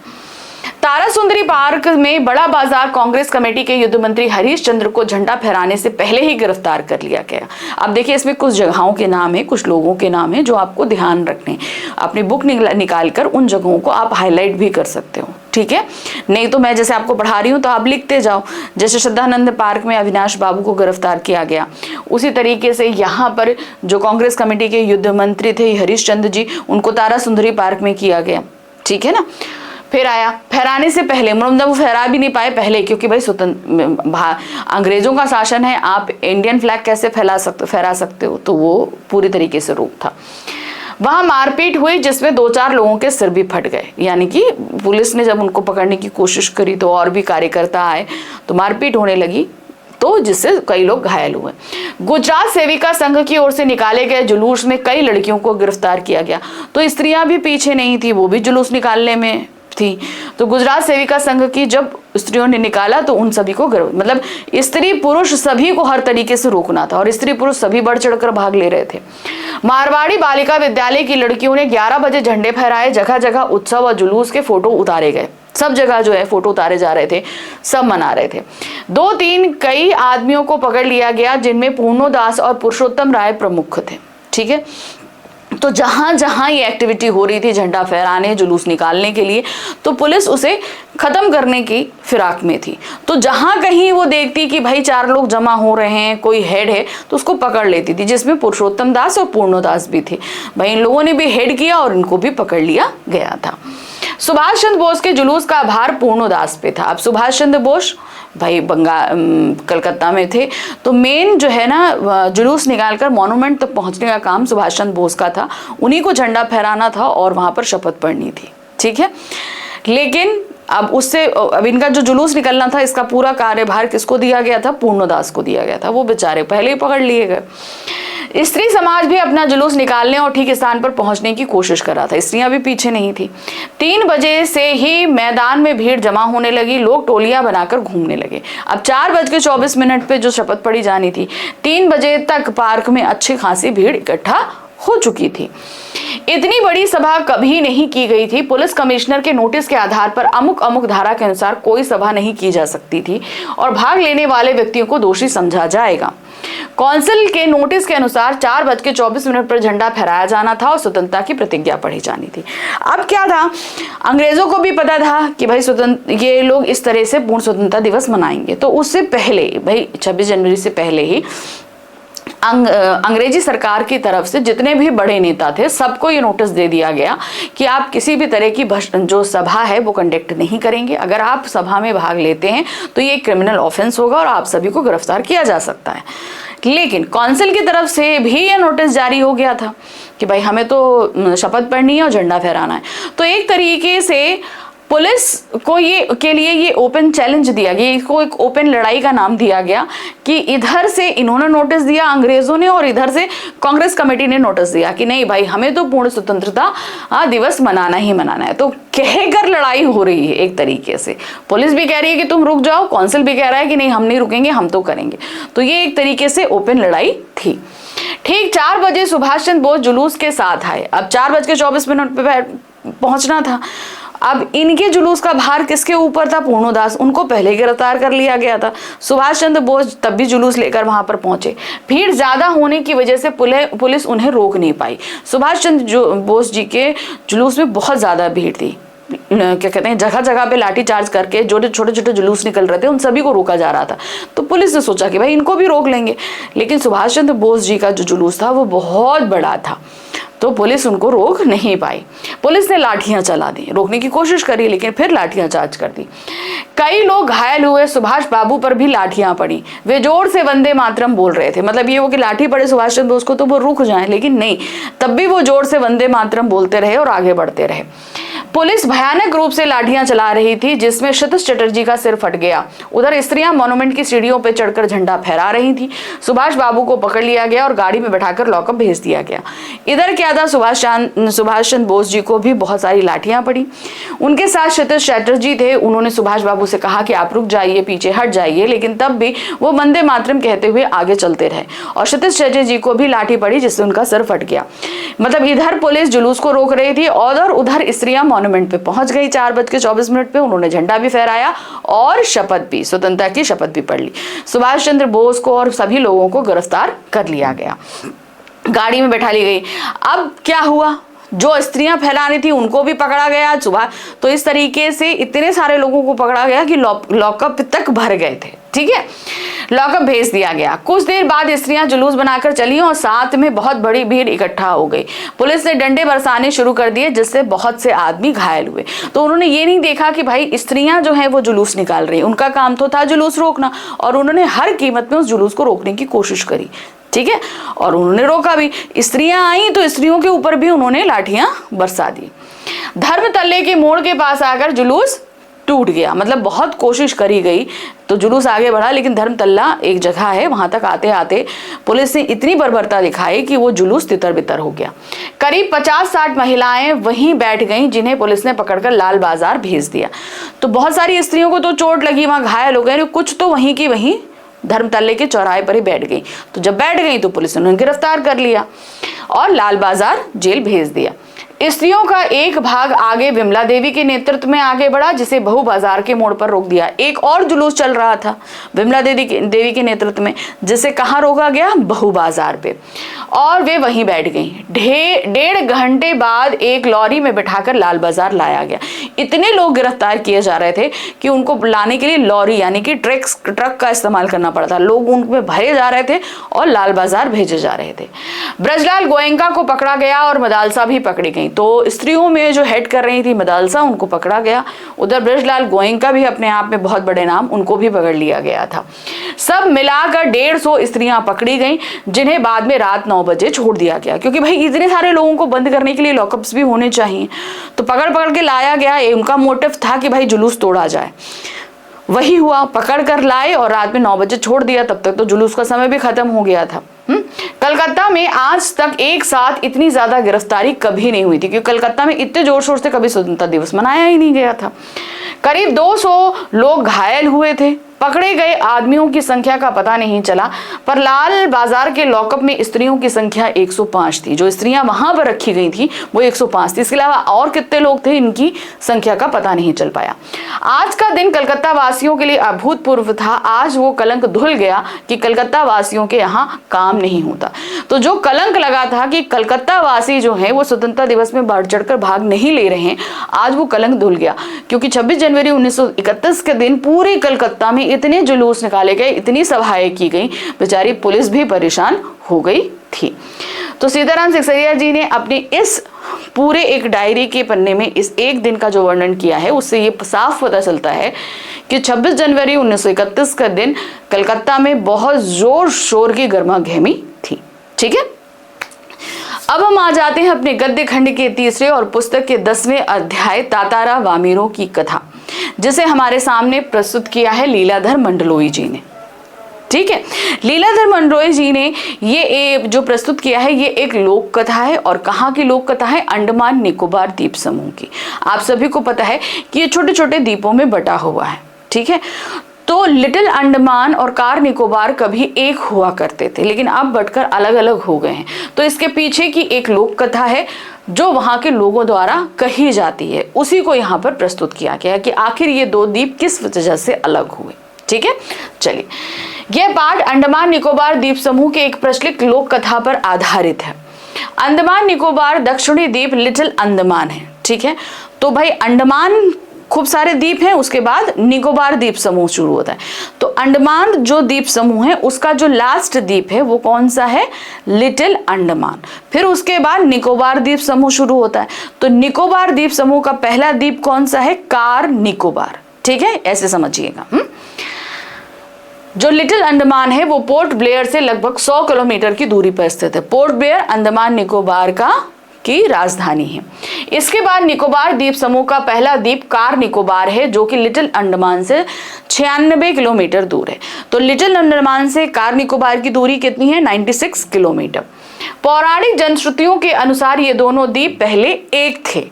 तारासुंदरी पार्क में बड़ा बाजार कांग्रेस कमेटी के युद्ध मंत्री हरीश चंद्र को झंडा फहराने से पहले ही गिरफ्तार कर लिया गया। अब देखिए, इसमें कुछ जगहों के नाम है, कुछ लोगों के नाम है जो आपको ध्यान रखने। अपनी बुक निकालकर उन जगहों को आप हाईलाइट भी कर सकते हो, ठीक है। नहीं तो मैं जैसे आपको पढ़ा रही हूँ तो आप लिखते जाओ। जैसे श्रद्धानंद पार्क में अविनाश बाबू को गिरफ्तार किया गया, उसी तरीके से यहाँ पर जो कांग्रेस कमेटी के युद्ध मंत्री थे हरीश चंद्र जी, उनको तारासुंदरी पार्क में किया गया, ठीक है ना। फिर आया फहराने से पहले, मतलब वो फहरा भी नहीं पाए पहले, क्योंकि भाई अंग्रेजों का शासन है, आप इंडियन फ्लैग कैसे फहरा सकते हो, तो वो पूरी तरीके से रोक था। वहां मारपीट हुई जिसमें 2-4 लोगों के सिर भी फट गए। यानी कि पुलिस ने जब उनको पकड़ने की कोशिश करी तो और भी कार्यकर्ता आए तो मारपीट होने लगी, तो जिससे कई लोग घायल हुए। गुजरात सेविका संघ की ओर से निकाले गए जुलूस में कई लड़कियों को गिरफ्तार किया गया, तो स्त्रियां भी पीछे नहीं थी, वो भी जुलूस निकालने में थी। तो गुजरात सेविका संघ की जब स्त्रियों ने निकाला तो उन सभी को मतलब स्त्री पुरुष सभी को हर तरीके से रोकना था, और स्त्री पुरुष सभी बढ़ चढ़कर भाग ले रहे थे। मारवाड़ी बालिका विद्यालय की लड़कियों ने 11 बजे झंडे फहराए, जगह जगह उत्सव और जुलूस के फोटो उतारे गए, सब जगह जो है फोटो उतारे जा रहे थे, सब मना रहे थे। 2-3 कई आदमियों को पकड़ लिया गया, जिनमें पूर्णो दास और पुरुषोत्तम राय प्रमुख थे। ठीक है, तो जहां जहां ये एक्टिविटी हो रही थी झंडा फहराने जुलूस निकालने के लिए, तो पुलिस उसे खत्म करने की फिराक में थी। तो जहां कहीं वो देखती कि भाई 4 लोग जमा हो रहे हैं, कोई हेड है, तो उसको पकड़ लेती थी, जिसमें पुरुषोत्तम दास और पूर्णो दास भी थे। भाई इन लोगों ने भी हेड किया और इनको भी पकड़ लिया गया था। सुभाष चंद्र बोस के जुलूस का भार पूर्णो दास पे था। अब सुभाष चंद्र बोस भाई कलकत्ता में थे, तो मेन जो है ना जुलूस निकालकर मॉन्यूमेंट तक पहुंचने का काम सुभाष चंद्र बोस का था, उन्हीं को झंडा फहराना था और वहां पर शपथ पढ़नी थी। ठीक है, लेकिन अब इनका जो जुलूस निकलना था, इसका पूरा कार्यभार किसको दिया गया था? पूर्णो दास को दिया गया था। वो बेचारे पहले ही पकड़ लिए गए। स्त्री समाज भी अपना जुलूस निकालने और ठीक स्थान पर पहुंचने की कोशिश कर रहा था, स्त्रियां भी पीछे नहीं थी। 3 बजे से ही मैदान में भीड़ जमा होने लगी, लोग टोलियां बनाकर घूमने लगे। अब 4:24 पे जो शपथ पढ़ी जानी थी, 3 बजे तक पार्क में अच्छी खासी भीड़ इकट्ठा हो चुकी थी। इतनी बड़ी सभा कभी नहीं की गई थी। पुलिस कमिश्नर के नोटिस के आधार पर अमुक धारा के अनुसार कोई सभा नहीं की जा सकती थी और भाग लेने वाले व्यक्तियों को दोषी समझा जाएगा। कौंसिल के नोटिस के अनुसार 4:24 पर झंडा फहराया जाना था और स्वतंत्रता की प्रतिज्ञा पढ़ी जानी थी। अब क्या था, अंग्रेजों को भी पता था कि भाई ये लोग इस तरह से पूर्ण स्वतंत्रता दिवस मनाएंगे, तो उससे पहले भाई 26 जनवरी से पहले ही अंग्रेजी सरकार की तरफ से जितने भी बड़े नेता थे सबको ये नोटिस दे दिया गया कि आप किसी भी तरह की जो सभा है वो कंडक्ट नहीं करेंगे। अगर आप सभा में भाग लेते हैं तो ये क्रिमिनल ऑफेंस होगा और आप सभी को गिरफ्तार किया जा सकता है। लेकिन कौंसिल की तरफ से भी ये नोटिस जारी हो गया था कि भाई हमें तो शपथ पढ़नी है और झंडा फहराना है। तो एक तरीके से पुलिस को ये ओपन चैलेंज दिया गया, इसको एक ओपन लड़ाई का नाम दिया गया कि इधर से इन्होंने नोटिस दिया अंग्रेजों ने और इधर से कांग्रेस कमेटी ने नोटिस दिया कि नहीं भाई हमें तो पूर्ण स्वतंत्रता दिवस मनाना ही मनाना है। तो कहकर लड़ाई हो रही है एक तरीके से, पुलिस भी कह रही है कि तुम रुक जाओ, काउंसिल भी कह रहा है कि नहीं हम नहीं रुकेंगे, हम तो करेंगे। तो ये एक तरीके से ओपन लड़ाई थी। ठीक 4 बजे सुभाष चंद्र बोस जुलूस के साथ आए। अब 4:24 पे पहुंचना था। अब इनके जुलूस का भार किसके ऊपर था? पूर्णो दास, उनको पहले गिरफ्तार कर लिया गया था। सुभाष चंद्र बोस तब भी जुलूस लेकर वहां पर पहुंचे। भीड़ ज्यादा होने की वजह से पुलिस उन्हें रोक नहीं पाई। सुभाष चंद्र बोस जी के जुलूस में बहुत ज्यादा भीड़ थी, क्या कहते हैं, जगह जगह पे लाठी चार्ज करके जो छोटे छोटे जुलूस निकल रहे थे उन सभी को रोका जा रहा था। तो पुलिस ने सोचा कि भाई इनको भी रोक लेंगे, लेकिन सुभाष चंद्र बोस जी का जो जुलूस था वो बहुत बड़ा था, तो पुलिस उनको रोक नहीं पाई। पुलिस ने लाठियां चला दी, रोकने की कोशिश करी लेकिन फिर लाठियां चार्ज कर दी। कई लोग घायल हुए, सुभाष बाबू पर भी लाठियां पड़ी। वे जोर से वंदे मातरम बोल रहे थे, मतलब ये वो कि लाठी पड़े सुभाष चंद्र बोस को तो वो रुक जाएं, लेकिन नहीं, तब भी वो जोर से वंदे मातरम बोलते रहे और आगे बढ़ते रहे। पुलिस भयानक रूप से लाठियां चला रही थी, जिसमें क्षितिज चटर्जी का सिर फट गया। उधर स्त्रियां मॉन्यूमेंट की सीढ़ियों पर चढ़कर झंडा फहरा रही थी। सुभाष बाबू को पकड़ लिया गया और गाड़ी में बैठाकर लॉकअप भेज दिया गया। इधर क्या था, सुभाष चंद्र बोस जी को भी बहुत सारी लाठियां पड़ी। उनके साथ क्षितिज चटर्जी थे। उन्होंने सुभाष बाबू से कहा कि आप रुक जाइए, पीछे हट जाइए, लेकिन तब भी वो वंदे मातरम कहते हुए आगे चलते रहे और क्षितिज चटर्जी को भी लाठी पड़ी, जिससे उनका सिर फट गया। मतलब इधर पुलिस जुलूस को रोक रही थी और उधर स्त्रियां मॉन्यूमेंट पे पहुंच गई। 4:24 पे उन्होंने झंडा भी फहराया और शपथ भी, स्वतंत्रता की शपथ भी पढ़ ली। सुभाष चंद्र बोस को और सभी लोगों को गिरफ्तार कर लिया गया, गाड़ी में बैठा ली गई। अब क्या हुआ, जो स्त्रियां फैलानी थी उनको भी पकड़ा गया सुबह। तो इस तरीके से इतने सारे लोगों को पकड़ा गया कि लॉकअप तक भर गए थे। ठीक है, लॉकअप भेज दिया गया। कुछ देर बाद स्त्रियां जुलूस बनाकर चली और साथ में बहुत बड़ी भीड़ इकट्ठा हो गई। पुलिस ने डंडे बरसाने शुरू कर दिए, जिससे बहुत से आदमी घायल हुए। तो उन्होंने ये नहीं देखा कि भाई स्त्रियां जो है वो जुलूस निकाल रही, उनका काम तो था जुलूस रोकना, और उन्होंने हर कीमत में उस जुलूस को रोकने की कोशिश करी। ठीक है, और उन्होंने रोका भी। स्त्रियां आई तो स्त्रियों के ऊपर भी उन्होंने लाठियां बरसा दी। धर्मतल्ले के मोड़ के पास आकर जुलूस टूट गया, मतलब बहुत कोशिश करी गई तो जुलूस आगे बढ़ा, लेकिन धर्मतल्ला एक जगह है, वहां तक आते आते पुलिस ने इतनी बर्बरता दिखाई कि वो जुलूस तितर बितर हो गया। करीब 50-60 महिलाएं वहीं बैठ गईं, जिन्हें पुलिस ने पकड़कर लाल बाजार भेज दिया। तो बहुत सारी स्त्रियों को तो चोट लगी, वहां घायल हो गए, कुछ तो वहीं की वहीं धर्मतल्ले के चौराहे पर ही बैठ गई। तो जब बैठ गई तो पुलिस ने उन्हें गिरफ्तार कर लिया और लाल बाजार जेल भेज दिया। स्त्रियों का एक भाग आगे विमला देवी के नेतृत्व में आगे बढ़ा, जिसे बहू बाजार के मोड़ पर रोक दिया। एक और जुलूस चल रहा था विमला देवी के नेतृत्व में, जिसे कहां रोका गया? बहू बाजार पे, और वे वहीं बैठ गई। 1.5 घंटे बाद एक लॉरी में बिठाकर लाल बाजार लाया गया। इतने लोग गिरफ्तार किए जा रहे थे कि उनको लाने के लिए लॉरी यानी कि ट्रक का इस्तेमाल करना पड़ा था। लोग उनमें भरे जा रहे थे और लाल बाजार भेजे जा रहे थे। ब्रजलाल गोयनका को पकड़ा गया और मदालसा भी पकड़ी गई। तो स्त्रियों में जो हेड कर रही थी मदालसा, उनको पकड़ा गया। उधर ब्रजलाल गोयनका भी अपने आप में बहुत बड़े नाम, उनको भी पकड़ लिया गया था। सब मिलाकर 150 स्त्रियां पकड़ी गईं, जिन्हें बाद में रात 9 बजे छोड़ दिया गया, क्योंकि भाई इतने सारे लोगों को बंद करने के लिए लॉकअप्स भी होने चाहिए। तो पकड़ के लाया गया। उनका मोटिव था कि भाई जुलूस तोड़ा जाए, वही हुआ, पकड़ कर लाए और रात में 9 बजे छोड़ दिया। तब तक तो जुलूस का समय भी खत्म हो गया था। कलकत्ता में आज तक एक साथ इतनी ज्यादा गिरफ्तारी कभी नहीं हुई थी, क्योंकि कलकत्ता में इतने जोर शोर से कभी स्वतंत्रता दिवस मनाया ही नहीं गया था। करीब 200 लोग घायल हुए थे। पकड़े गए आदमियों की संख्या का पता नहीं चला, पर लाल बाजार के लॉकअप में स्त्रियों की संख्या 105 थी। जो स्त्रियां वहां पर रखी गई थी वो 105 थी। इसके अलावा और कितने लोग थे, इनकी संख्या का पता नहीं चल पाया। आज का दिन कलकत्ता वासियों के लिए अभूतपूर्व था। आज वो कलंक धुल गया कि कलकत्ता वासियों के यहाँ काम नहीं होता। तो जो कलंक लगा था कि कलकत्ता वासी जो है वो स्वतंत्रता दिवस में बढ़ चढ़कर भाग नहीं ले रहे हैं, आज वो कलंक धुल गया। क्योंकि 26 जनवरी 1931 के दिन पूरे कलकत्ता में इतने जुलूस निकाले गए, इतनी सभाएं की गई, बेचारी पुलिस भी परेशान हो गई थी। तो सीताराम सिकसरिया जी ने अपने इस पूरे एक डायरी के पन्ने में इस एक दिन का जो वर्णन किया है, उससे ये साफ पता चलता है कि 26 जनवरी 1931 का दिन कलकत्ता में बहुत जोर शोर की गर्मागर्मी थी। ठीक है, अब हम आ जाते हैं अपने गद्य खंड के तीसरे और पुस्तक के 10वें अध्याय तातारा वामीरों की कथा, जिसे हमारे सामने प्रस्तुत किया है लीलाधर मंडलोई जी ने। ठीक है, लीलाधर मंडलोई जी ने ये जो प्रस्तुत किया है ये एक लोक कथा है। और कहाँ की लोक कथा है? अंडमान निकोबार द्वीप समूह की। आप सभी को पता है कि ये छोटे छोटे द्वीपों में बटा हुआ है। ठीक है, तो लिटिल अंडमान और कार निकोबार कभी एक हुआ करते थे, लेकिन अब बटकर अलग अलग हो गए हैं। तो इसके पीछे की एक लोक कथा है जो वहां के लोगों द्वारा कही जाती है, उसी को यहाँ पर प्रस्तुत किया गया कि आखिर ये दो द्वीप किस वजह से अलग हुए। ठीक है, चलिए, यह पाठ अंडमान निकोबार द्वीप समूह के एक प्रचलित लोक कथा पर आधारित है। अंडमान निकोबार दक्षिणी द्वीप लिटिल अंडमान है। ठीक है, तो भाई अंडमान खूब सारे द्वीप हैं, उसके बाद निकोबार द्वीप समूह शुरू होता है। तो अंडमान जो द्वीप समूह है उसका जो लास्ट द्वीप है वो कौन सा है? लिटिल अंडमान। फिर उसके बाद निकोबार द्वीप समूह शुरू होता है। तो निकोबार द्वीप समूह का पहला द्वीप कौन सा है? कार निकोबार। ठीक है, ऐसे समझिएगा। जो लिटिल अंडमान है वो पोर्ट ब्लेयर से लगभग 100 किलोमीटर की दूरी पर स्थित है। पोर्ट ब्लेयर अंडमान निकोबार की राजधानी है। इसके बाद निकोबार द्वीप समूह का पहला द्वीप कार निकोबार है, जो कि लिटिल अंडमान से 96 किलोमीटर दूर है। तो लिटिल अंडमान से कार निकोबार की दूरी कितनी है? 96 किलोमीटर। पौराणिक जनश्रुतियों के अनुसार ये दोनों द्वीप पहले एक थे।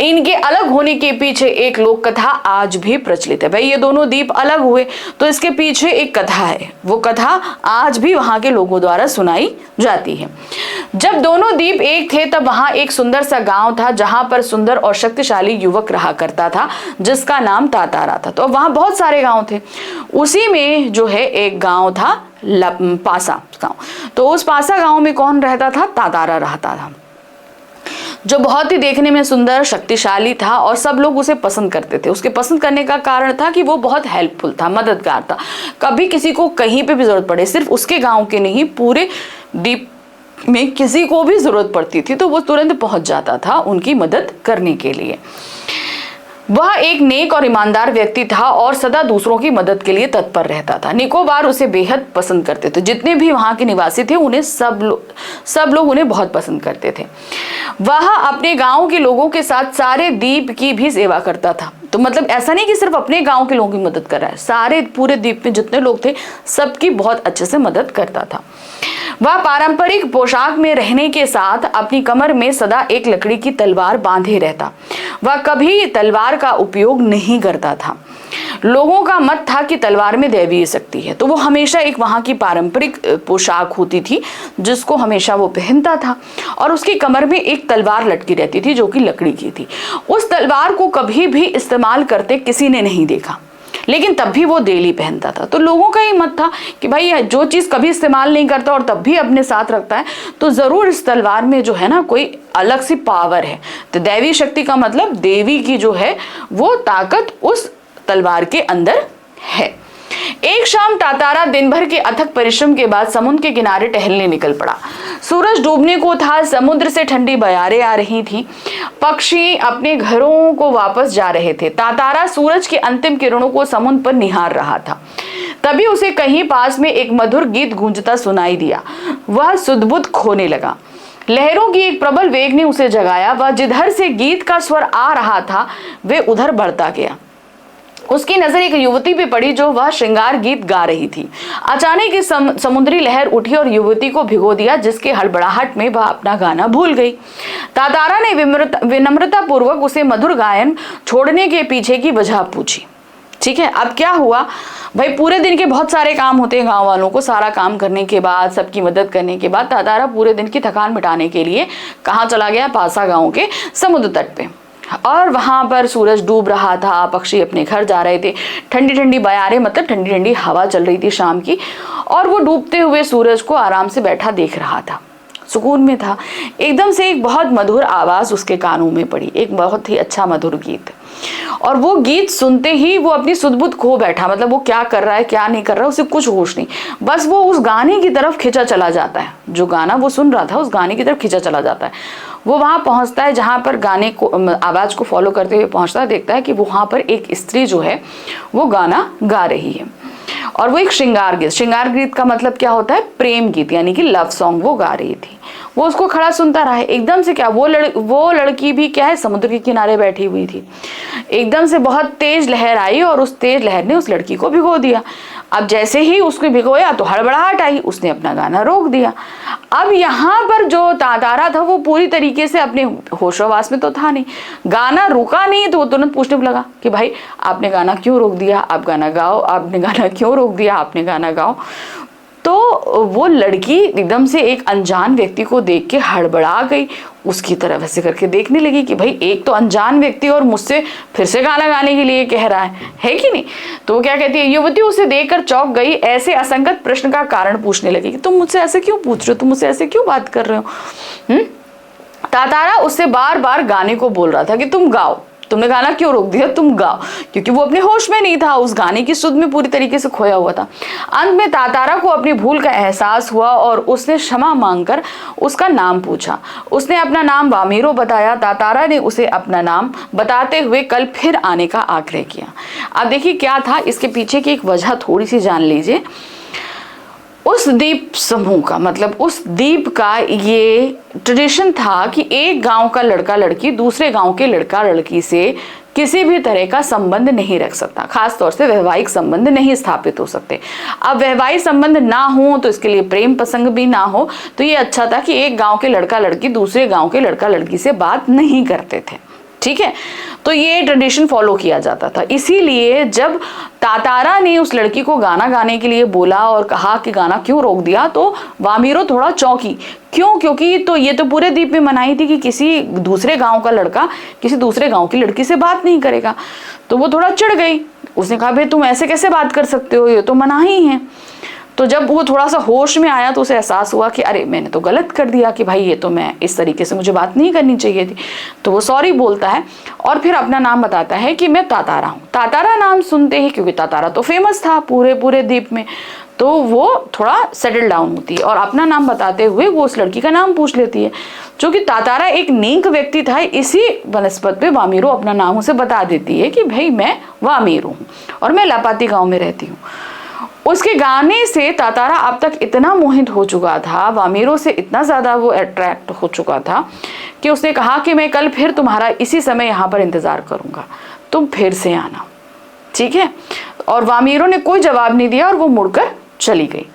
इनके अलग होने के पीछे एक लोक कथा आज भी प्रचलित है। भाई ये दोनों द्वीप अलग हुए तो इसके पीछे एक कथा है, वो कथा आज भी वहां के लोगों द्वारा सुनाई जाती है। जब दोनों द्वीप एक थे तब वहां एक सुंदर सा गांव था, जहां पर सुंदर और शक्तिशाली युवक रहा करता था, जिसका नाम तातारा था। तो वहां बहुत सारे गांव थे, उसी में जो है एक गांव था पासा गांव। तो उस पासा गांव में कौन रहता था? तातारा रहता था, जो बहुत ही देखने में सुंदर, शक्तिशाली था और सब लोग उसे पसंद करते थे। उसके पसंद करने का कारण था कि वो बहुत हेल्पफुल था, मददगार था। कभी किसी को कहीं पे भी जरूरत पड़े, सिर्फ उसके गांव के नहीं पूरे द्वीप में किसी को भी जरूरत पड़ती थी तो वो तुरंत पहुंच जाता था उनकी मदद करने के लिए। वह एक नेक और ईमानदार व्यक्ति था और सदा दूसरों की मदद के लिए तत्पर रहता था। निकोबार उसे बेहद पसंद करते थे। जितने भी वहां के निवासी थे उन्हें सब लोग उन्हें बहुत पसंद करते थे। वह अपने गांव के लोगों के साथ सारे द्वीप की भी सेवा करता था। तो मतलब ऐसा नहीं कि सिर्फ अपने गांव के लोगों की मदद कर रहा है, सारे पूरे द्वीप में जितने लोग थे सबकी बहुत अच्छे से मदद करता था। वह पारंपरिक पोशाक में रहने के साथ अपनी कमर में सदा एक लकड़ी की तलवार बांधे रहता। वह कभी तलवार का उपयोग नहीं करता था। लोगों का मत था कि तलवार में दैवीय शक्ति है, तो वो हमेशा एक वहां की पारंपरिक पोशाक होती थी जिसको हमेशा वो पहनता था और उसकी कमर में एक तलवार लटकी रहती थी जो कि लकड़ी की थी। उस तलवार को कभी भी इस्तेमाल करते किसी ने नहीं देखा, लेकिन तब भी वो डेली पहनता था। तो लोगों का ही मत था कि भाई जो चीज कभी इस्तेमाल नहीं करता और तब भी अपने साथ रखता है तो जरूर इस तलवार में जो है ना कोई अलग सी पावर है। तो दैवी शक्ति का मतलब देवी की जो है वो ताकत उस तलवार के अंदर है। एक शाम तातारा दिन भर के अथक परिश्रम के बाद समुद्र के किनारे टहलने निकल पड़ा। सूरज डूबने को था, समुद्र से ठंडी बयारें आ रही थी, पक्षी अपने घरों को वापस जा रहे थे। तातारा सूरज के अंतिम किरणों को समुद्र पर निहार रहा था। तभी उसे कहीं पास में एक मधुर गीत गूंजता सुनाई दिया। वह सुध-बुध खोने लगा। लहरों की एक प्रबल वेग ने उसे जगाया। वह जिधर से गीत का स्वर आ रहा था वे उधर बढ़ता गया। उसकी नजर एक युवती पे पड़ी जो वह श्रृंगार गीत गा रही थी। अचानक इस समुद्री लहर उठी और युवती को भिगो दिया, जिसके हड़बड़ाहट में वह अपना गाना भूल गई। तातारा ने विनम्रता पूर्वक उसे मधुर गायन छोड़ने के पीछे की वजह पूछी। ठीक है, अब क्या हुआ भाई, पूरे दिन के बहुत सारे काम होते हैं गांव वालों को। सारा काम करने के बाद, सबकी मदद करने के बाद तातारा पूरे दिन की थकान मिटाने के लिए कहाँ चला गया? पासा गांव के समुद्र तट पे। और वहां पर सूरज डूब रहा था, पक्षी अपने घर जा रहे थे, ठंडी ठंडी बयारें मतलब ठंडी ठंडी हवा चल रही थी शाम की, और वो डूबते हुए सूरज को आराम से बैठा देख रहा था, सुकून में था। एकदम से एक बहुत मधुर आवाज उसके कानों में पड़ी, एक बहुत ही अच्छा मधुर गीत। और वो गीत सुनते ही वो अपनी सुध-बुध खो बैठा। मतलब वो क्या कर रहा है क्या नहीं कर रहा है उसे कुछ होश नहीं, बस वो उस गाने की तरफ खिंचा चला जाता है। जो गाना वो सुन रहा था उस गाने की तरफ खिंचा चला जाता है। वो वहां पहुंचता है जहां पर गाने को, आवाज को फॉलो करते हुए पहुंचता है, देखता है कि वहां पर एक स्त्री जो है वो गाना गा रही है और वो एक श्रृंगार गीत। श्रृंगार गीत का मतलब क्या होता है? प्रेम गीत, यानी कि लव सॉन्ग वो गा रही थी। वो उसको खड़ा सुनता रहा। एकदम से क्या वो लड़की भी क्या है, समुद्र के किनारे बैठी हुई थी। एकदम से बहुत तेज लहर आई और उस तेज लहर ने उस लड़की को भिगो दिया। अब जैसे ही उसको भिगोया तो हड़बड़ाहट आई, उसने अपना गाना रोक दिया। अब यहाँ पर जो तातारा था वो पूरी तरीके से अपने होशोवास में तो था नहीं, गाना रुका नहीं, तो वो तुरंत पूछने लगा कि भाई आपने गाना क्यों रोक दिया? आप गाना गाओ, आपने गाना क्यों रोक दिया? आपने गाना गाओ। तो वो लड़की एकदम से एक अनजान व्यक्ति को देख के हड़बड़ा गई, उसकी तरफ ऐसे करके देखने लगी कि भाई एक तो अनजान व्यक्ति और मुझसे फिर से गाना गाने के लिए कह रहा है कि नहीं। तो वो क्या कहती है, युवती उसे देखकर चौंक गई, ऐसे असंगत प्रश्न का कारण पूछने लगी कि तुम मुझसे ऐसे क्यों पूछ रहे हो, तुम मुझसे ऐसे क्यों बात कर रहे हो? तातारा उससे बार बार गाने को बोल रहा था कि तुम गाओ, तुमने गाना क्यों रोक दिया, तुम गाओ, क्योंकि वो अपने होश में नहीं था, उस गाने की सुध में पूरी तरीके से खोया हुआ था। अंत में तातारा को अपनी भूल का एहसास हुआ और उसने क्षमा मांगकर उसका नाम पूछा। उसने अपना नाम वामीरो बताया। तातारा ने उसे अपना नाम बताते हुए कल फिर आने का आग्रह किया। अब देखिए क्या था इसके पीछे की एक वजह थोड़ी सी जान लीजिए। उस द्वीप समूह का मतलब उस द्वीप का ये ट्रेडिशन था कि एक गांव का लड़का लड़की दूसरे गांव के लड़का लड़की से किसी भी तरह का संबंध नहीं रख सकता, खास तौर से वैवाहिक संबंध नहीं स्थापित हो सकते। अब वैवाहिक संबंध ना हो तो इसके लिए प्रेम प्रसंग भी ना हो, तो ये अच्छा था कि एक गांव के लड़का लड़की दूसरे गांव के लड़का लड़की से बात नहीं करते थे। ठीक है, तो ये ट्रेडिशन फॉलो किया जाता था। इसीलिए जब तातारा ने उस लड़की को गाना गाने के लिए बोला और कहा कि गाना क्यों रोक दिया, तो वामीरो थोड़ा चौंकी। क्यों? क्योंकि तो ये तो पूरे द्वीप में मनाही थी कि किसी दूसरे गांव का लड़का किसी दूसरे गांव की लड़की से बात नहीं करेगा। तो वो थोड़ा चिढ़ गई। उसने कहा भाई तुम ऐसे कैसे बात कर सकते हो, ये तो मनाही है। तो जब वो थोड़ा सा होश में आया तो उसे एहसास हुआ कि अरे मैंने तो गलत कर दिया, कि भाई ये तो मैं इस तरीके से मुझे बात नहीं करनी चाहिए थी। तो वो सॉरी बोलता है और फिर अपना नाम बताता है कि मैं तातारा हूँ। तातारा नाम सुनते ही, क्योंकि तातारा तो फेमस था पूरे द्वीप में, तो वो थोड़ा सेटल डाउन होती है और अपना नाम बताते हुए वो उस लड़की का नाम पूछ लेती है। क्योंकि तातारा एक नेक व्यक्ति था, इसी बनस्पत पे वामीरो अपना नाम उसे बता देती है कि भाई मैं वामीरो हूँ और मैं लापाती गांव में रहती हूँ। उसके गाने से तातारा अब तक इतना मोहित हो चुका था, वामीरो से इतना ज़्यादा वो अट्रैक्ट हो चुका था कि उसने कहा कि मैं कल फिर तुम्हारा इसी समय यहाँ पर इंतज़ार करूँगा, तुम फिर से आना, ठीक है। और वामीरो ने कोई जवाब नहीं दिया और वो मुड़कर चली गई।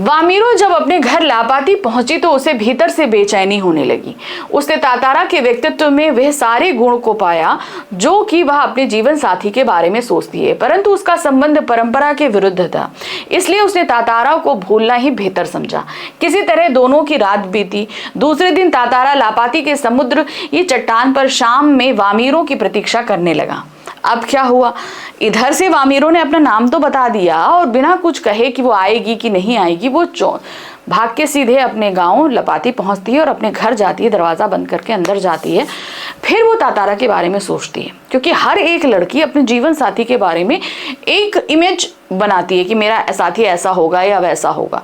वामीरो जब अपने घर लापाती पहुंची तो उसे भीतर से बेचैनी होने लगी। उसने तातारा के व्यक्तित्व में वह सारे गुण को पाया जो कि वह अपने जीवन साथी के बारे में सोचती है, परंतु उसका संबंध परंपरा के विरुद्ध था, इसलिए उसने तातारा को भूलना ही बेहतर समझा। किसी तरह दोनों की रात बीती। दूसरे दिन तातारा लापाती के समुद्र ये चट्टान पर शाम में वामीरो की प्रतीक्षा करने लगा। अब क्या हुआ, इधर से वामीरो ने अपना नाम तो बता दिया और बिना कुछ कहे कि वो आएगी कि नहीं आएगी, वो भाग के सीधे अपने गांव लपाती पहुंचती है और अपने घर जाती है, दरवाज़ा बंद करके अंदर जाती है। फिर वो तातारा के बारे में सोचती है, क्योंकि हर एक लड़की अपने जीवन साथी के बारे में एक इमेज बनाती है कि मेरा साथी ऐसा होगा या वैसा होगा।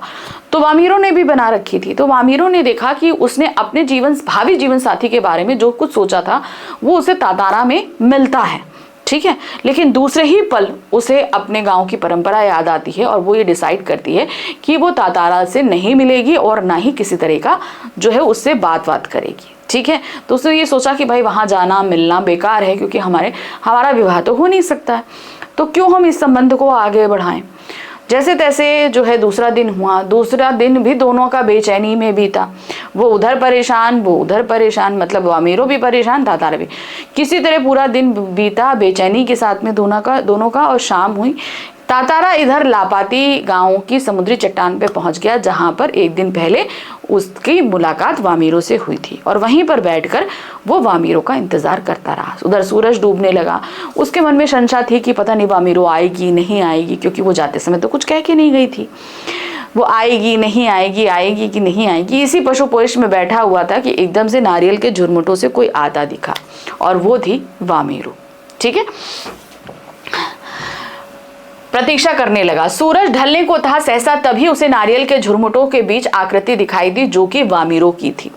तो वामीरो ने भी बना रखी थी। तो वामीरो ने देखा कि उसने अपने भावी जीवन साथी के बारे में जो कुछ सोचा था वो उसे तातारा में मिलता है, ठीक है। लेकिन दूसरे ही पल उसे अपने गांव की परंपरा याद आती है और वो ये डिसाइड करती है कि वो तातारा से नहीं मिलेगी और ना ही किसी तरह का जो है उससे बात करेगी, ठीक है। तो उसने ये सोचा कि भाई वहाँ जाना मिलना बेकार है, क्योंकि हमारा विवाह तो हो नहीं सकता है, तो क्यों हम इस संबंध को आगे बढ़ाएं। जैसे तैसे जो है दूसरा दिन हुआ। दूसरा दिन भी दोनों का बेचैनी में बीता। वो उधर परेशान, वो उधर परेशान, मतलब वामीरो भी परेशान, तातारा भी। किसी तरह पूरा दिन बीता बेचैनी के साथ में दोनों का और शाम हुई। तातारा इधर लापाती गांव की समुद्री चट्टान पे पहुंच गया, जहां पर एक दिन पहले उसकी मुलाकात वामीरो से हुई थी, और वहीं पर बैठकर वो वामीरो का इंतजार करता रहा। उधर सूरज डूबने लगा। उसके मन में शंका थी कि पता नहीं वामीरो आएगी नहीं आएगी, क्योंकि वो जाते समय तो कुछ कह के नहीं गई थी। वो आएगी नहीं आएगी, आएगी कि नहीं आएगी, इसी पशुपोष में बैठा हुआ था कि एकदम से नारियल के झुरमुटों से कोई आता दिखा, और वो थी वामीरो, ठीक है। प्रतीक्षा करने लगा। सूरज ढलने को था, सहसा तभी उसे नारियल के झुरमुटों के बीच आकृति दिखाई दी जो कि वामीरो की थी।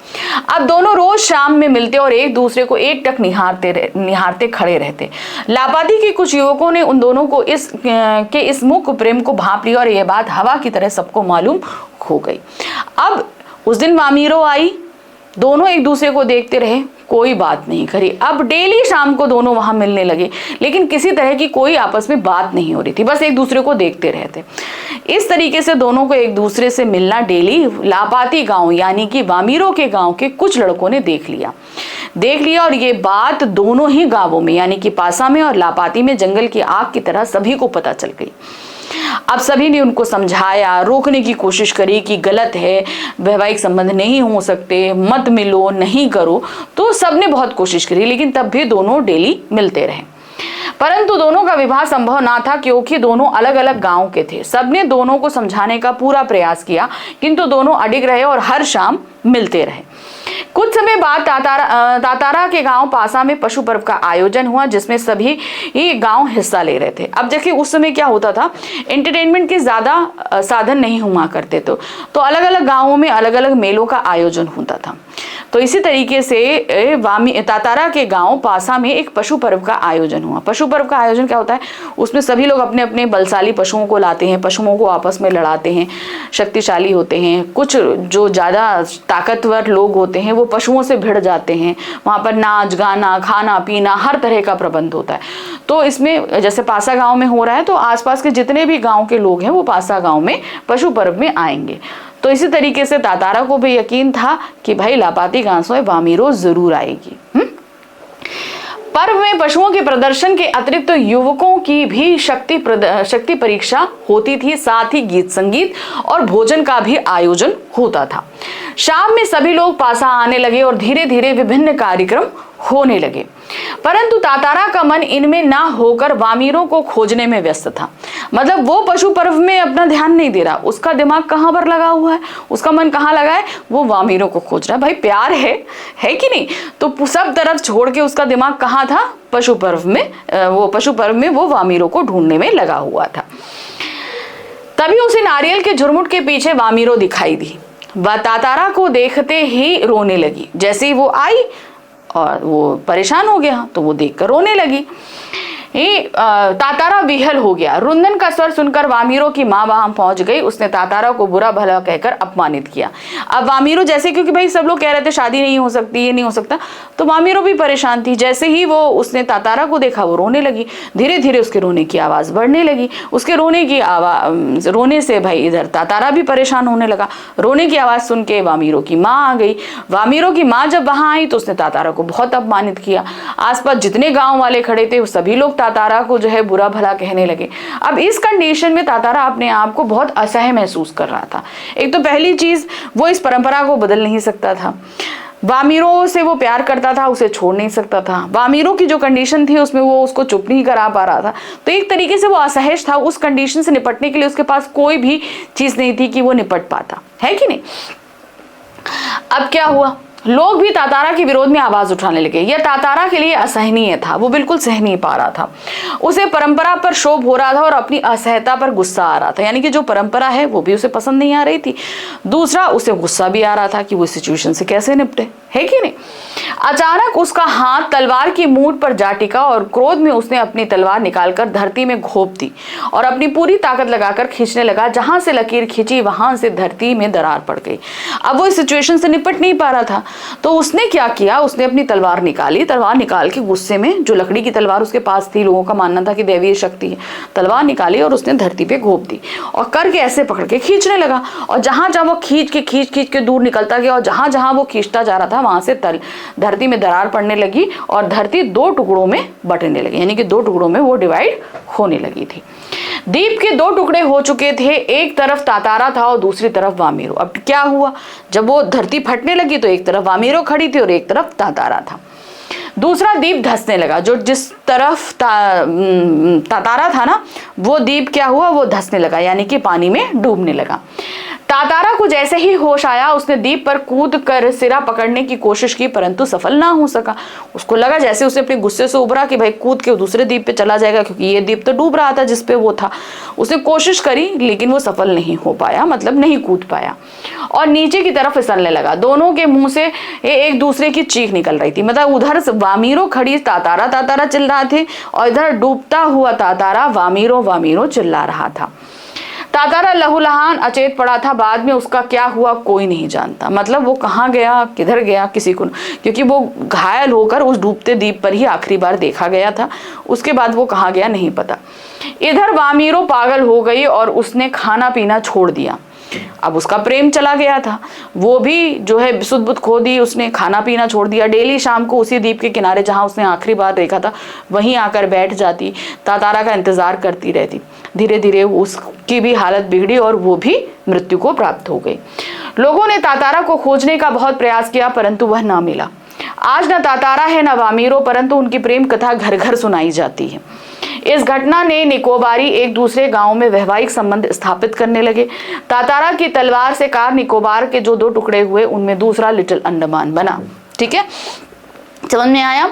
अब दोनों रोज शाम में मिलते और एक दूसरे को एकटक निहारते खड़े रहते। लापाती के कुछ युवकों ने उन दोनों को इस मुख प्रेम को भांप लिया और यह बात हवा की तरह सबको मालूम हो गई। अब उस दिन वामीरो आई, दोनों एक दूसरे को देखते रहे, कोई बात नहीं करी। अब डेली शाम को दोनों वहां मिलने लगे, लेकिन किसी तरह की कोई आपस में बात नहीं हो रही थी, बस एक दूसरे को देखते रहते। इस तरीके से दोनों को एक दूसरे से मिलना डेली लापाती गांव यानी कि वामीरो के गांव के कुछ लड़कों ने देख लिया और ये बात दोनों ही गांवों में यानी कि पासा में और लापाती में जंगल की आग की तरह सभी को पता चल गई। अब सभी ने उनको समझाया, रोकने की कोशिश करी कि गलत है, वैवाहिक संबंध नहीं हो सकते, मत मिलो, नहीं करो। तो सबने बहुत कोशिश करी, लेकिन तब भी दोनों डेली मिलते रहे। परंतु दोनों का विवाह संभव ना था, क्योंकि दोनों अलग अलग गांव के थे। सबने दोनों को समझाने का पूरा प्रयास किया, किंतु दोनों अडिग रहे और हर शाम मिलते रहे। कुछ समय बाद तातारा के गांव पासा में पशु पर्व का आयोजन हुआ, जिसमें सभी ही गांव हिस्सा ले रहे थे। अब देखिए उस समय क्या होता था, एंटरटेनमेंट के ज्यादा साधन नहीं हुआ करते, तो अलग अलग गांवों में अलग अलग मेलों का आयोजन होता था। तो इसी तरीके से तातारा के गांव पासा में एक पशु पर्व का आयोजन हुआ। पशु पर्व का आयोजन क्या होता है, उसमें सभी लोग अपने अपने बलशाली पशुओं को लाते हैं, पशुओं को आपस में लड़ाते हैं, शक्तिशाली होते हैं। कुछ जो ज़्यादा ताकतवर लोग होते हैं वो पशुओं से भिड़ जाते हैं। वहाँ पर नाच गाना खाना पीना हर तरह का प्रबंध होता है। तो इसमें जैसे पासा गाँव में हो रहा है, तो आसपास के जितने भी गाँव के लोग हैं वो पासा गाँव में पशु पर्व में आएंगे। तो इसी तरीके से तातारा को भी यकीन था कि भाई लापाती गांव से वामीरो जरूर आएगी। पर्व में पशुओं के प्रदर्शन के अतिरिक्त तो युवकों की भी शक्ति परीक्षा होती थी, साथ ही गीत संगीत और भोजन का भी आयोजन होता था। शाम में सभी लोग पासा आने लगे और धीरे धीरे विभिन्न कार्यक्रम होने लगे, परंतु तातारा का मन इनमें ना होकर वामीरो को खोजने में व्यस्त था। मतलब वो पशु पर्व में अपना ध्यान नहीं दे रहा, उसका दिमाग कहाँ पर लगा हुआ है, उसका मन कहाँ लगा है, वो वामीरो को खोज रहा है। भाई प्यार है कि नहीं, तो सब तरफ छोड़ के उसका दिमाग कहाँ था, पशु पर्व में वो वामीरो को ढूंढने में लगा हुआ था। तभी उसे नारियल के झुरमुट के पीछे वामीरो दिखाई दी। वह तातारा को देखते ही रोने लगी। जैसे ही वो आई और वो परेशान हो गया तो वो देखकर रोने लगी। तातारा विहल हो गया। रुंदन का स्वर सुनकर वामीरो की माँ वहां पहुंच गई। उसने तातारा को बुरा भला कहकर अपमानित किया। अब वामीरो जैसे, क्योंकि भाई सब लोग कह रहे थे शादी नहीं हो सकती, ये नहीं हो सकता, तो वामीरो भी परेशान थी। जैसे ही वो उसने तातारा को देखा वो रोने लगी। धीरे धीरे उसके रोने की आवाज बढ़ने लगी। उसके रोने की आवाज, रोने से भाई इधर तातारा भी परेशान होने लगा। रोने की आवाज सुन के वामीरो की माँ आ गई। वामीरो की माँ जब वहां आई तो उसने तातारा को बहुत अपमानित किया। आसपास जितने गांव वाले खड़े थे सभी लोग तातारा को जो है बुरा भला कहने लगे। अब इस कंडीशन में तातारा अपने आप को बहुत असह्य महसूस कर रहा था। एक तो पहली चीज, वो इस परंपरा को बदल नहीं सकता था। वामीरो से वो प्यार करता था, उसे छोड़ नहीं सकता था। वामीरो की जो कंडीशन थी उसमें वो उसको चुप नहीं करा पा रहा था। तो एक तरीके से वो असहज था। उस कंडीशन से निपटने के लिए उसके पास कोई भी चीज नहीं थी कि वो निपट पाता, है कि नहीं। अब क्या हुआ, लोग भी तातारा के विरोध में आवाज उठाने लगे। यह तातारा के लिए असहनीय था। वो बिल्कुल सह नहीं पा रहा था। उसे परंपरा पर क्षोभ हो रहा था और अपनी असहजता पर गुस्सा आ रहा था। यानी कि जो परंपरा है वो भी उसे पसंद नहीं आ रही थी। दूसरा, उसे गुस्सा भी आ रहा था कि वो सिचुएशन से कैसे निपटे, है कि नहीं। अचानक उसका हाथ तलवार की मूठ पर जा टिका और क्रोध में उसने अपनी तलवार निकालकर धरती में घोंप दी और अपनी पूरी ताकत लगाकर खींचने लगा। जहां से लकीर खींची वहां से धरती में दरार पड़ गई। अब वो इस सिचुएशन से निपट नहीं पा रहा था, तो उसने क्या किया, उसने अपनी तलवार निकाली। तलवार निकाल के गुस्से में, जो लकड़ी की तलवार उसके पास थी, लोगों का मानना था कि दैवीय शक्ति है, तलवार निकाली और उसने धरती पे घोंप दी और करके ऐसे पकड़ के खींचने लगा। और जहां जहां वो खींच के दूर निकलता गया और जहां जहां वो खींचता जा रहा था वहां से धरती में दरार पड़ने लगी और धरती दो टुकड़ों में बंटने लगी। यानी कि दो टुकड़ों में वो डिवाइड होने लगी थी। द्वीप के दो टुकड़े हो चुके थे। एक तरफ तातारा था और दूसरी तरफ वामीरो। अब क्या हुआ, जब वो धरती फटने लगी तो एक तरफ वामीरो खड़ी थी और एक तरफ तातारा था। दूसरा द्वीप धंसने लगा। जो जिस तरफ तातारा था ना, वो द्वीप क्या हुआ, वो धंसने लगा, यानी कि पानी में डूबने लगा। तातारा को जैसे ही होश आया उसने द्वीप पर कूद कर सिरा पकड़ने की कोशिश की, परंतु सफल ना हो सका। उसको लगा जैसे उसे अपने गुस्से से उभरा कि भाई कूद के दूसरे द्वीप पे चला जाएगा, क्योंकि ये द्वीप तो डूब रहा था जिस पे वो था। उसने कोशिश करी लेकिन वो सफल नहीं हो पाया, मतलब नहीं कूद पाया और नीचे की तरफ फिसलने लगा। दोनों के मुंह से एक दूसरे की चीख निकल रही थी। मतलब उधर वामीरो खड़ी तातारा तातारा चिल्ला रहे थे और इधर डूबता हुआ तातारा वामीरो वामीरो चिल्ला रहा था। तातारा लहूलुहान अचेत पड़ा था। बाद में उसका क्या हुआ कोई नहीं जानता। मतलब वो कहाँ गया, किधर गया, किसी को, क्योंकि वो घायल होकर उस डूबते द्वीप पर ही आखिरी बार देखा गया था। उसके बाद वो कहाँ गया नहीं पता। इधर वामीरो पागल हो गई और उसने खाना पीना छोड़ दिया। अब उसका प्रेम चला गया था, वो भी जो है सुध बुध खो दी, उसने खाना पीना छोड़ दिया। डेली शाम को उसी द्वीप के किनारे जहां उसने आखिरी बार देखा था वहीं आकर बैठ जाती, तातारा का इंतजार करती रहती। धीरे धीरे उसकी भी हालत बिगड़ी और वो भी मृत्यु को प्राप्त हो गई। लोगों ने तातारा को खोजने का बहुत प्रयास किया परंतु वह ना मिला। आज न तातारा है न वामीरो, परंतु उनकी प्रेम कथा घर घर सुनाई जाती है। इस घटना ने निकोबारी एक दूसरे गांव में वैवाहिक संबंध स्थापित करने लगे। तातारा की तलवार से कार निकोबार के जो दो टुकड़े हुए उनमें दूसरा लिटिल अंडमान बना। ठीक है, समझ में आया।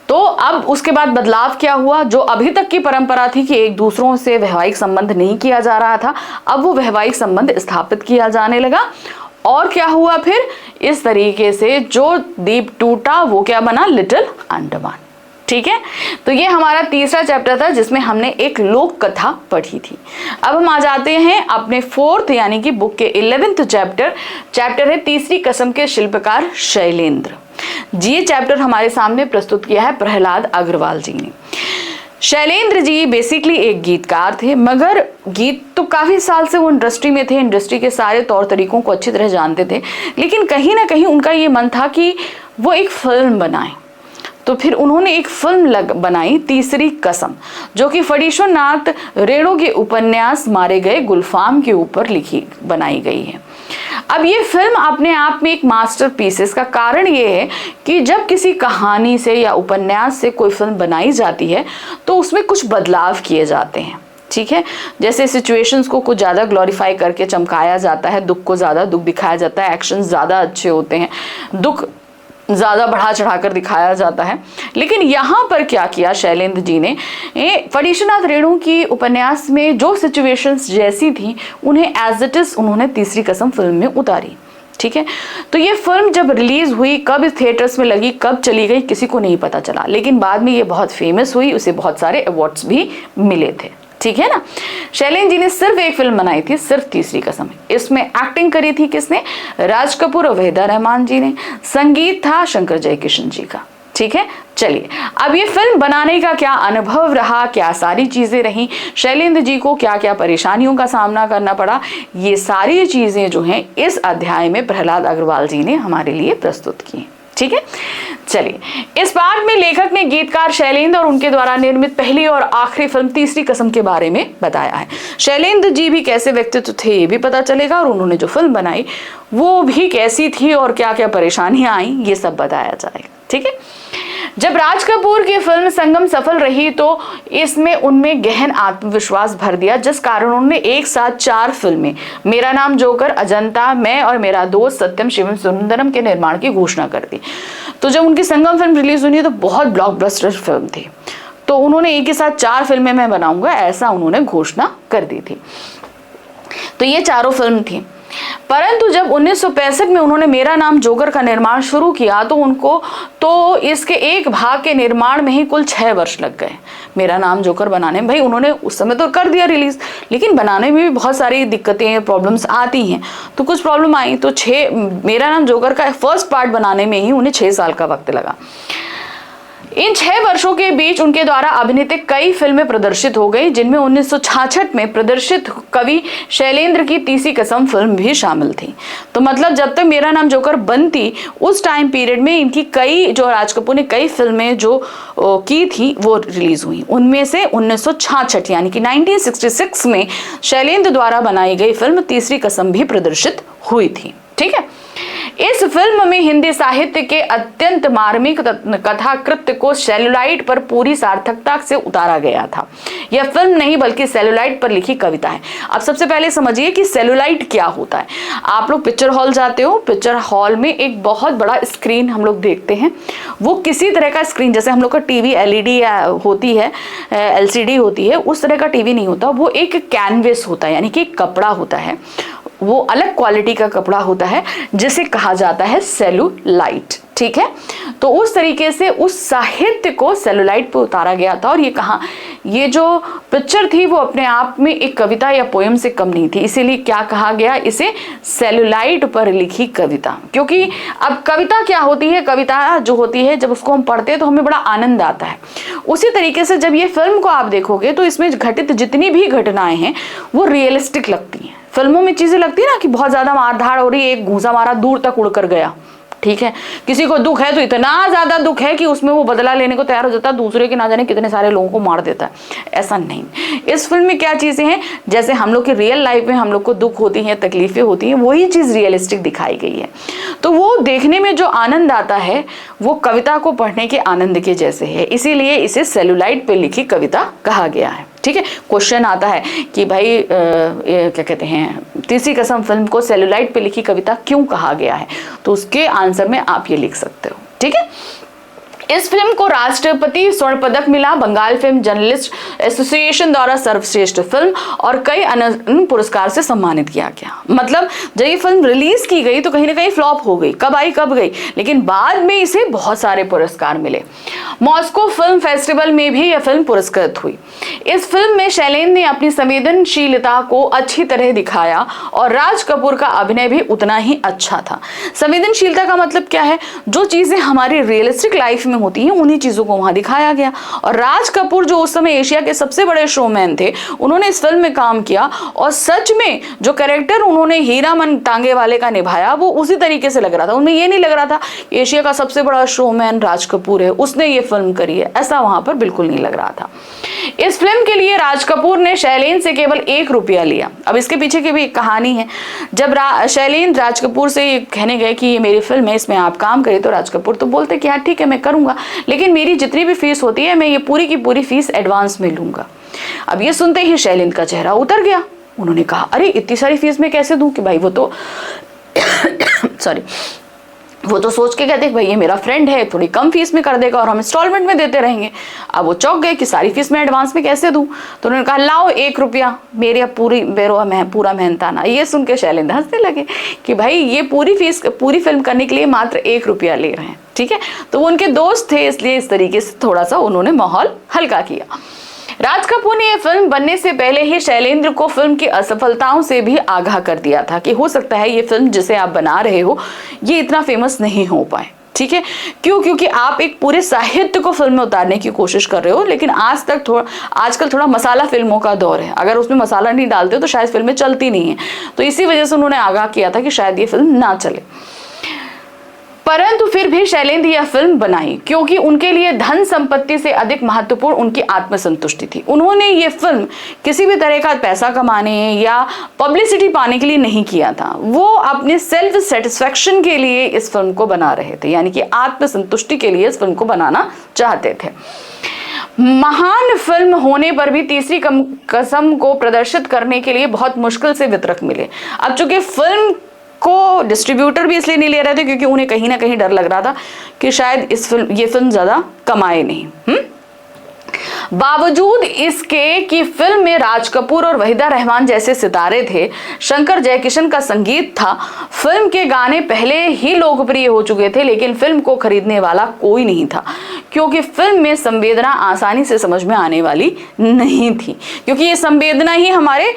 तो अब उसके बाद बदलाव क्या हुआ, जो अभी तक की परंपरा थी कि एक दूसरों से वैवाहिक संबंध नहीं किया जा रहा था, अब वो वैवाहिक संबंध स्थापित किया जाने लगा। और क्या हुआ फिर, इस तरीके से जो द्वीप टूटा वो क्या बना, लिटिल अंडमान। ठीक है, तो ये हमारा तीसरा चैप्टर था जिसमें हमने एक लोक कथा पढ़ी थी। अब हम आ जाते हैं अपने फोर्थ यानी कि बुक के 11th चैप्टर है तीसरी कसम के शिल्पकार शैलेंद्र जी। ये चैप्टर हमारे सामने प्रस्तुत किया है प्रहलाद अग्रवाल जी ने। शैलेंद्र जी बेसिकली एक गीतकार थे, मगर गीत तो काफी साल से वो इंडस्ट्री में थे, इंडस्ट्री के सारे तौर तरीकों को अच्छी तरह जानते थे, लेकिन कहीं ना कहीं उनका ये मन था कि वो एक फिल्म बनाएं। तो फिर उन्होंने एक फिल्म बनाई तीसरी कसम, जो कि फणीश्वर नाथ रेणु के उपन्यास मारे गए गुलफाम के ऊपर बनाई गई है। अब ये फिल्म अपने आप में एक मास्टरपीस है। इसका कारण ये है कि जब किसी कहानी से या उपन्यास से कोई फिल्म बनाई जाती है तो उसमें कुछ बदलाव किए जाते हैं। ठीक है, जैसे सिचुएशंस को कुछ ज़्यादा ग्लोरीफाई करके चमकाया जाता है, दुख को ज़्यादा दुख दिखाया जाता है, एक्शन ज़्यादा अच्छे होते हैं, दुख ज़्यादा बढ़ा चढ़ाकर दिखाया जाता है। लेकिन यहाँ पर क्या किया शैलेंद्र जी ने, फणीश्वरनाथ रेणु की उपन्यास में जो सिचुएशंस जैसी थी उन्हें एज इट इज उन्होंने तीसरी कसम फिल्म में उतारी। ठीक है, तो ये फिल्म जब रिलीज हुई, कब इस थिएटर्स में लगी, कब चली गई, किसी को नहीं पता चला, लेकिन बाद में ये बहुत फेमस हुई, उसे बहुत सारे अवार्ड्स भी मिले थे। ठीक है ना। शैलेंद्र जी ने सिर्फ एक फिल्म बनाई थी, सिर्फ तीसरी कसम। इसमें एक्टिंग करी थी किसने? राज कपूर और वहीदा रहमान जी ने। संगीत था शंकर जयकिशन जी का। ठीक है, चलिए अब ये फिल्म बनाने का क्या अनुभव रहा, क्या सारी चीजें रही, शैलेंद्र जी को क्या क्या परेशानियों का सामना करना पड़ा, ये सारी चीजें जो हैं इस अध्याय में प्रहलाद अग्रवाल जी ने हमारे लिए प्रस्तुत की। ठीक है, चलिए इस पार्ट में लेखक ने गीतकार शैलेंद्र और उनके द्वारा निर्मित पहली और आखिरी फिल्म तीसरी कसम के बारे में बताया है। शैलेंद्र जी भी कैसे व्यक्तित्व थे ये भी पता चलेगा, और उन्होंने जो फिल्म बनाई वो भी कैसी थी और क्या क्या परेशानियां आई ये सब बताया जाएगा। ठीक है, जब राज कपूर की फिल्म संगम सफल रही तो इसमें उनमें गहन आत्मविश्वास भर दिया, जिस कारण उन्होंने एक साथ 4 फिल्में मेरा नाम जोकर, अजंता, मैं और मेरा दोस्त सत्यम शिवम सुंदरम के निर्माण की घोषणा कर दी। तो जब उनकी संगम फिल्म रिलीज हुई तो बहुत ब्लॉकबस्टर फिल्म थी, तो उन्होंने एक ही साथ 4 फिल्में मैं बनाऊंगा ऐसा उन्होंने घोषणा कर दी थी। तो ये चारों फिल्म थी, परंतु जब 1965 में उन्होंने मेरा नाम जोकर का निर्माण शुरू किया तो इसके एक भाग के निर्माण में ही कुल 6 वर्ष लग गए मेरा नाम जोकर बनाने में। भाई उन्होंने उस समय तो कर दिया रिलीज, लेकिन बनाने में भी बहुत सारी दिक्कतें प्रॉब्लम्स आती हैं, तो कुछ प्रॉब्लम आई तो मेरा नाम जोकर का फर्स्ट पार्ट बनाने में ही उन्हें 6 साल का वक्त लगा। इन 6 वर्षों के बीच उनके द्वारा अभिनीत कई फिल्में प्रदर्शित हो गई, जिनमें 1966 में प्रदर्शित कवि शैलेंद्र की तीसरी कसम फिल्म भी शामिल थी। तो मतलब जब तक मेरा नाम जोकर बनती उस टाइम पीरियड में इनकी कई जो राज कपूर ने कई फिल्में जो की थी वो रिलीज हुई। उनमें से 1966 यानी कि 1966 में शैलेंद्र द्वारा बनाई गई फिल्म तीसरी कसम भी प्रदर्शित हुई थी। ठीक है, इस फिल्म में हिंदी साहित्य के अत्यंत मार्मिक कथा कृत्य को सेलुलाइट पर पूरी सार्थकता से उतारा गया था। यह फिल्म नहीं बल्कि सेलुलाइट पर लिखी कविता है। अब सबसे पहले समझिए कि सेलुलाइट क्या होता है। आप लोग पिक्चर हॉल जाते हो, पिक्चर हॉल में एक बहुत बड़ा स्क्रीन हम लोग देखते हैं, वो किसी तरह का स्क्रीन, जैसे हम लोग का टीवी एलईडी होती है, एलसीडी होती है, उस तरह का टीवी नहीं होता, वो एक कैनवेस होता है, यानी कि कपड़ा होता है, वो अलग क्वालिटी का कपड़ा होता है जिसे कहा जाता है सेलुलाइट। ठीक है, तो उस तरीके से उस साहित्य को सेलुलाइट पर उतारा गया था। और ये जो पिक्चर थी वो अपने आप में एक कविता या पोएम से कम नहीं थी, इसीलिए क्या कहा गया, इसे सेलुलाइट पर लिखी कविता। क्योंकि अब कविता क्या होती है, कविता जो होती है जब उसको हम पढ़ते हैं तो हमें बड़ा आनंद आता है। उसी तरीके से जब ये फिल्म को आप देखोगे तो इसमें घटित जितनी भी घटनाएं हैं वो रियलिस्टिक लगती हैं। फिल्मों में चीजें लगती है ना कि बहुत ज्यादा मारधाड़ हो रही है, एक घूंसा मारा दूर तक उड़ कर गया। ठीक है, किसी को दुख है तो इतना ज्यादा दुख है कि उसमें वो बदला लेने को तैयार हो जाता है, दूसरे के ना जाने कितने सारे लोगों को मार देता है। ऐसा नहीं, इस फिल्म में क्या चीजें हैं, जैसे हम लोग की रियल लाइफ में हम लोग को दुख होती हैं, तकलीफें होती हैं, वही चीज रियलिस्टिक दिखाई गई है। तो वो देखने में जो आनंद आता है वो कविता को पढ़ने के आनंद के जैसे है, इसीलिए इसे सेलुलाइट पे लिखी कविता कहा गया है। ठीक है, क्वेश्चन आता है कि भाई क्या कहते हैं, तीसरी कसम फिल्म को सेलुलाइट पे लिखी कविता क्यों कहा गया है, तो उसके आंसर में आप ये लिख सकते हो। ठीक है, इस फिल्म को राष्ट्रपति स्वर्ण पदक मिला, बंगाल फिल्म जर्नलिस्ट एसोसिएशन द्वारा सर्वश्रेष्ठ फिल्म और कई अन्य पुरस्कार से सम्मानित किया गया। मतलब जब ये फिल्म रिलीज की गई तो कहीं ना कहीं फ्लॉप हो गई, कब आई कब गई, लेकिन बाद में इसे बहुत सारे पुरस्कार मिले। मॉस्को फिल्म फेस्टिवल में भी यह फिल्म पुरस्कृत हुई। इस फिल्म में शैलेंद्र ने अपनी संवेदनशीलता को अच्छी तरह दिखाया और राज कपूर का अभिनय भी उतना ही अच्छा था। संवेदनशीलता का मतलब क्या है, जो चीजें हमारी रियलिस्टिक लाइफ में होती हैं उन्हीं चीजों को वहां दिखाया गया। और राज कपूर जो उस समय एशिया के सबसे बड़े शोमैन थे, उन्होंने इस फिल्म में काम किया और सच में जो कैरेक्टर उन्होंने हीरामन तांगे वाले का निभाया वो उसी तरीके से लग रहा था। उनमें ये नहीं लग रहा था एशिया का सबसे बड़ा शोमैन राज कपूर है, उसने ये फिल्म करी है, ऐसा वहां पर बिल्कुल नहीं लग रहा था। इस फिल्म के लिए राज कपूर ने शैलेंद्र से केवल 1 रुपया लिया। अब इसके पीछे की भी एक कहानी है। जब शैलेंद्र राज कपूर से कहने गए कि ये मेरी फिल्म है, इसमें आप काम करें, तो राज कपूर तो बोलते कि हाँ ठीक है मैं करूंगा, लेकिन मेरी जितनी भी फीस होती है मैं ये पूरी की पूरी फीस एडवांस में लूंगा। अब ये सुनते ही शैलेंद्र का चेहरा उतर गया। उन्होंने कहा अरे इतनी सारी फीस में कैसे दूं, कि भाई वो तो सॉरी वो तो सोच के कहते भाई ये मेरा फ्रेंड है, थोड़ी कम फीस में कर देगा और हम इंस्टॉलमेंट में देते रहेंगे। अब वो चौंक गए कि सारी फीस मैं एडवांस में कैसे दूं। तो उन्होंने कहा लाओ 1 रुपया मेरी पूरा मेहनताना। ये सुन के शैलेंद्र हंसने लगे कि भाई ये पूरी फिल्म करने के लिए मात्र 1 रुपया ले रहे हैं, ठीक है। तो वो उनके दोस्त थे, इसलिए इस तरीके से थोड़ा सा उन्होंने माहौल हल्का किया। राज कपूर ने यह फिल्म बनने से पहले ही शैलेंद्र को फिल्म की असफलताओं से भी आगाह कर दिया था कि हो सकता है ये फिल्म जिसे आप बना रहे हो ये इतना फेमस नहीं हो पाए, ठीक है। क्योंकि आप एक पूरे साहित्य को फिल्म में उतारने की कोशिश कर रहे हो, लेकिन आजकल थोड़ा मसाला फिल्मों का दौर है। अगर उसमें मसाला नहीं डालते तो शायद फिल्में चलती नहीं है। तो इसी वजह से उन्होंने आगाह किया था कि शायद ये फिल्म ना चले। परंतु फिर भी शैलेंद्र यह फिल्म बनाई क्योंकि उनके लिए धन संपत्ति से अधिक महत्वपूर्ण उनकी आत्मसंतुष्टि थी। उन्होंने ये फिल्म किसी भी तरह का पैसा कमाने या पब्लिसिटी पाने के लिए नहीं किया था। वो अपने सेल्फ सेटिस्फेक्शन के लिए इस फिल्म को बना रहे थे, यानी कि आत्मसंतुष्टि के लिए इस फिल्म को बनाना चाहते थे। महान फिल्म होने पर भी तीसरी कसम को प्रदर्शित करने के लिए बहुत मुश्किल से वितरक मिले। अब चूंकि फिल्म को डिस्ट्रीब्यूटर भी इसलिए नहीं ले रहे थे क्योंकि उन्हें कहीं ना कहीं डर लग रहा था कि शायद ये फिल्म ज्यादा कमाए नहीं। बावजूद इसके कि फिल्म में राज कपूर और वहीदा रहमान जैसे सितारे थे, शंकर जयकिशन का संगीत था, फिल्म के गाने पहले ही लोकप्रिय हो चुके थे, लेकिन फिल्म को खरीदने वाला कोई नहीं था क्योंकि फिल्म में संवेदना आसानी से समझ में आने वाली नहीं थी, क्योंकि ये संवेदना ही हमारे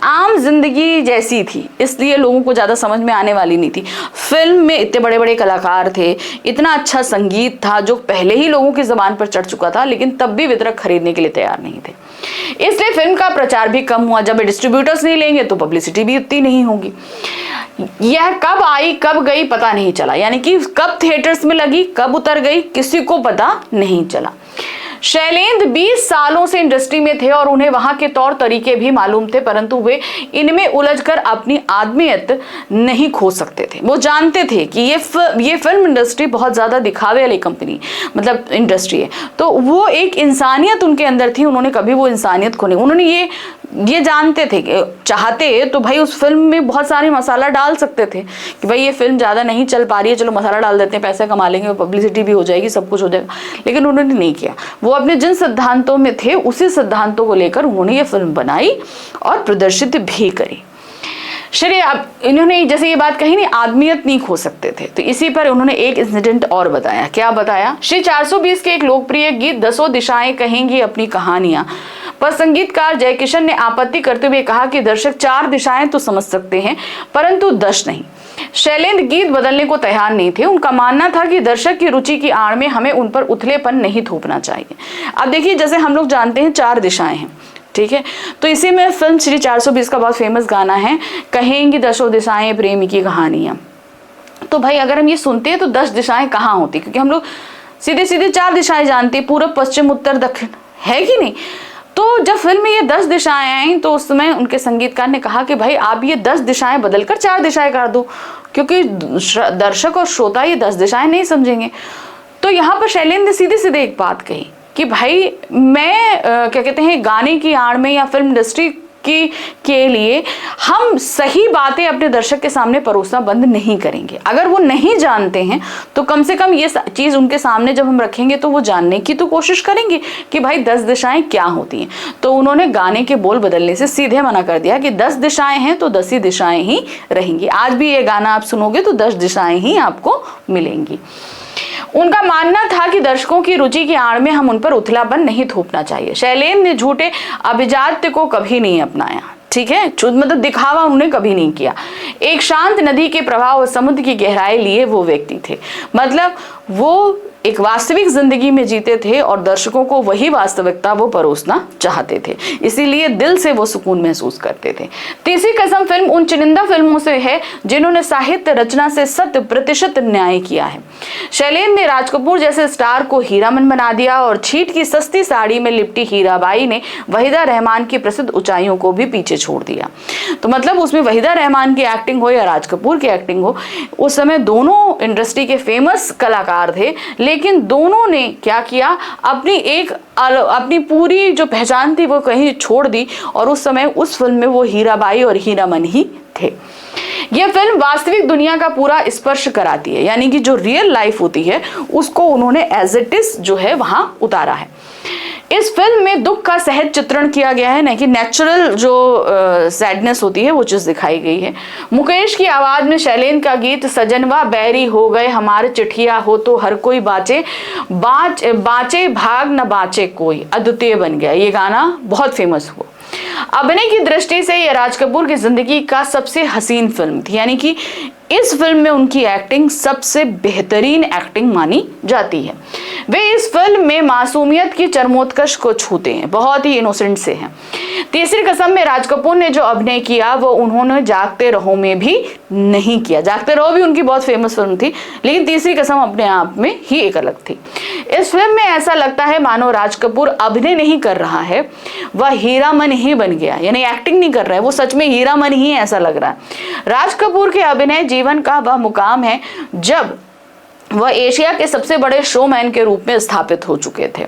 आम जिंदगी जैसी थी, इसलिए लोगों को ज्यादा समझ में आने वाली नहीं थी। फिल्म में इतने बड़े बड़े कलाकार थे, इतना अच्छा संगीत था जो पहले ही लोगों की जुबान पर चढ़ चुका था, लेकिन तब भी वितरक खरीदने के लिए तैयार नहीं थे। इसलिए फिल्म का प्रचार भी कम हुआ। जब डिस्ट्रीब्यूटर्स नहीं लेंगे तो पब्लिसिटी भी उतनी नहीं होगी। यह कब आई कब गई पता नहीं चला, यानी कि कब थिएटर्स में लगी कब उतर गई किसी को पता नहीं चला। शैलेंद्र 20 सालों से इंडस्ट्री में थे और उन्हें वहां के तौर तरीके भी मालूम थे, परंतु वे इनमें उलझकर अपनी आदमियत नहीं खो सकते थे। वो जानते थे कि ये फिल्म इंडस्ट्री बहुत ज्यादा दिखावे वाली कंपनी मतलब इंडस्ट्री है, तो वो एक इंसानियत उनके अंदर थी, उन्होंने कभी वो इंसानियत खो नहीं। उन्होंने ये जानते थे कि चाहते तो भाई उस फिल्म में बहुत सारी मसाला डाल सकते थे कि भाई ये फिल्म ज़्यादा नहीं चल पा रही है, चलो मसाला डाल देते हैं, पैसे कमा लेंगे, पब्लिसिटी भी हो जाएगी, सब कुछ हो जाएगा, लेकिन उन्होंने नहीं किया। वो अपने जिन सिद्धांतों में थे उसी सिद्धांतों को लेकर उन्होंने ये फिल्म बनाई और प्रदर्शित भी करी। चलिए, अब इन्होंने जैसे ये बात कही नहीं, आदमियत नहीं खो सकते थे, तो इसी पर उन्होंने एक इंसिडेंट और बताया। क्या बताया? श्री 420 के एक लोकप्रिय गीत 10 दिशाएं कहेंगी अपनी कहानियां पर संगीतकार जयकिशन ने आपत्ति करते हुए कहा कि दर्शक 4 दिशाएं तो समझ सकते हैं परंतु 10 नहीं। शैलेंद्र गीत बदलने को तैयार नहीं थे। उनका मानना था कि दर्शक की रुचि की आड़ में हमें उन पर उथलेपन नहीं थोपना चाहिए। अब देखिए, जैसे हम लोग जानते हैं 4 दिशाएं हैं, ठीक है, तो इसी में फिल्म श्री 420 का बहुत फेमस गाना है, कहेंगी 10 दिशाएं प्रेम की कहानियां। तो भाई अगर हम ये सुनते हैं तो 10 दिशाएं कहाँ होती, क्योंकि हम लोग सीधे सीधे 4 दिशाएं जानते हैं, पूर्व पश्चिम उत्तर दक्षिण, है कि नहीं। तो जब फिल्म में ये 10 दिशाएं आई तो उस समय उनके संगीतकार ने कहा कि भाई आप ये 10 दिशाएं बदलकर 4 दिशाएं कर दो, क्योंकि दर्शक और श्रोता ये 10 दिशाएं नहीं समझेंगे। तो यहाँ पर शैलेंद्र ने सीधे सीधे एक बात कही कि भाई मैं क्या कहते हैं, गाने की आड़ में या फिल्म इंडस्ट्री के लिए हम सही बातें अपने दर्शक के सामने परोसना बंद नहीं करेंगे। अगर वो नहीं जानते हैं तो कम से कम ये चीज उनके सामने जब हम रखेंगे तो वो जानने की तो कोशिश करेंगे कि भाई 10 दिशाएं क्या होती हैं। तो उन्होंने गाने के बोल बदलने से सीधे मना कर दिया कि 10 दिशाएं हैं तो 10 ही दिशाएं ही रहेंगी। आज भी ये गाना आप सुनोगे तो 10 दिशाएं ही आपको मिलेंगी। उनका मानना था कि दर्शकों की रुचि की आड़ में हम उन पर उथलापन नहीं थोपना चाहिए। शैलेंद्र ने झूठे अभिजात्य को कभी नहीं अपनाया, ठीक है, मतलब दिखावा उन्होंने कभी नहीं किया। एक शांत नदी के प्रवाह और समुद्र की गहराई लिए वो व्यक्ति थे, मतलब वो एक वास्तविक जिंदगी में जीते थे और दर्शकों को वही वास्तविकता वो परोसना चाहते थे, इसीलिए दिल से वो सुकून महसूस करते थे। तीसरी कसम फिल्म उन चुनिंदा फिल्मों से है जिन्होंने साहित्य रचना से 100% न्याय किया है। शैलेंद्र ने राज कपूर जैसे स्टार को हीरामन बना दिया और छीट की सस्ती साड़ी में लिपटी हीराबाई ने वहीदा रहमान की प्रसिद्ध ऊंचाइयों को भी पीछे छोड़ दिया। तो मतलब उसमें वहीदा रहमान की एक्टिंग हो या राज कपूर की एक्टिंग हो, उस समय दोनों इंडस्ट्री के फेमस कलाकार थे, लेकिन दोनों ने क्या किया, अपनी पूरी जो पहचान थी वो कहीं छोड़ दी और उस समय उस फिल्म में वो हीराबाई और हीरामन ही थे। यह फिल्म वास्तविक दुनिया का पूरा स्पर्श कराती है, यानी कि जो रियल लाइफ होती है उसको उन्होंने एज इट इज जो है वहां उतारा है। इस फिल्म में दुख का सहज चित्रण किया गया है, नहीं कि नेचुरल जो सैडनेस होती है वो चीज दिखाई गई है। मुकेश की आवाज में शैलेंद्र का गीत सजनवा बैरी हो गए हमारे चिट्ठिया हो तो हर कोई बाँचे बाँचे भाग न बाँचे कोई अद्वितीय बन गया, ये गाना बहुत फेमस हुआ। अभिनय की दृष्टि से यह राज कपूर की जिंदगी का सबसे हसीन फिल्म थी, यानी कि इस फिल्म में उनकी एक्टिंग सबसे बेहतरीन एक्टिंग मानी जाती है। वे इस फिल्म में मासूमियत की चरमोत्कर्ष को छूते हैं, बहुत ही इनोसेंट से हैं। तीसरी कसम में राज कपूर ने जो अभिनय किया वो उन्होंने जागते रहो में भी नहीं किया। जागते रहो भी उनकी बहुत फेमस फिल्म थी, लेकिन तीसरी कसम अपने आप में ही एक अलग थी। इस फिल्म में ऐसा लगता है मानो राज कपूर अभिनय नहीं कर रहा है, वह हीरामन ही बन गया, यानी एक्टिंग नहीं कर रहा है, वो सच में हीरामन ही ऐसा लग रहा है। राज कपूर के अभिनय जीवन का वह मुकाम है जब वह एशिया के सबसे बड़े शोमैन के रूप में स्थापित हो चुके थे।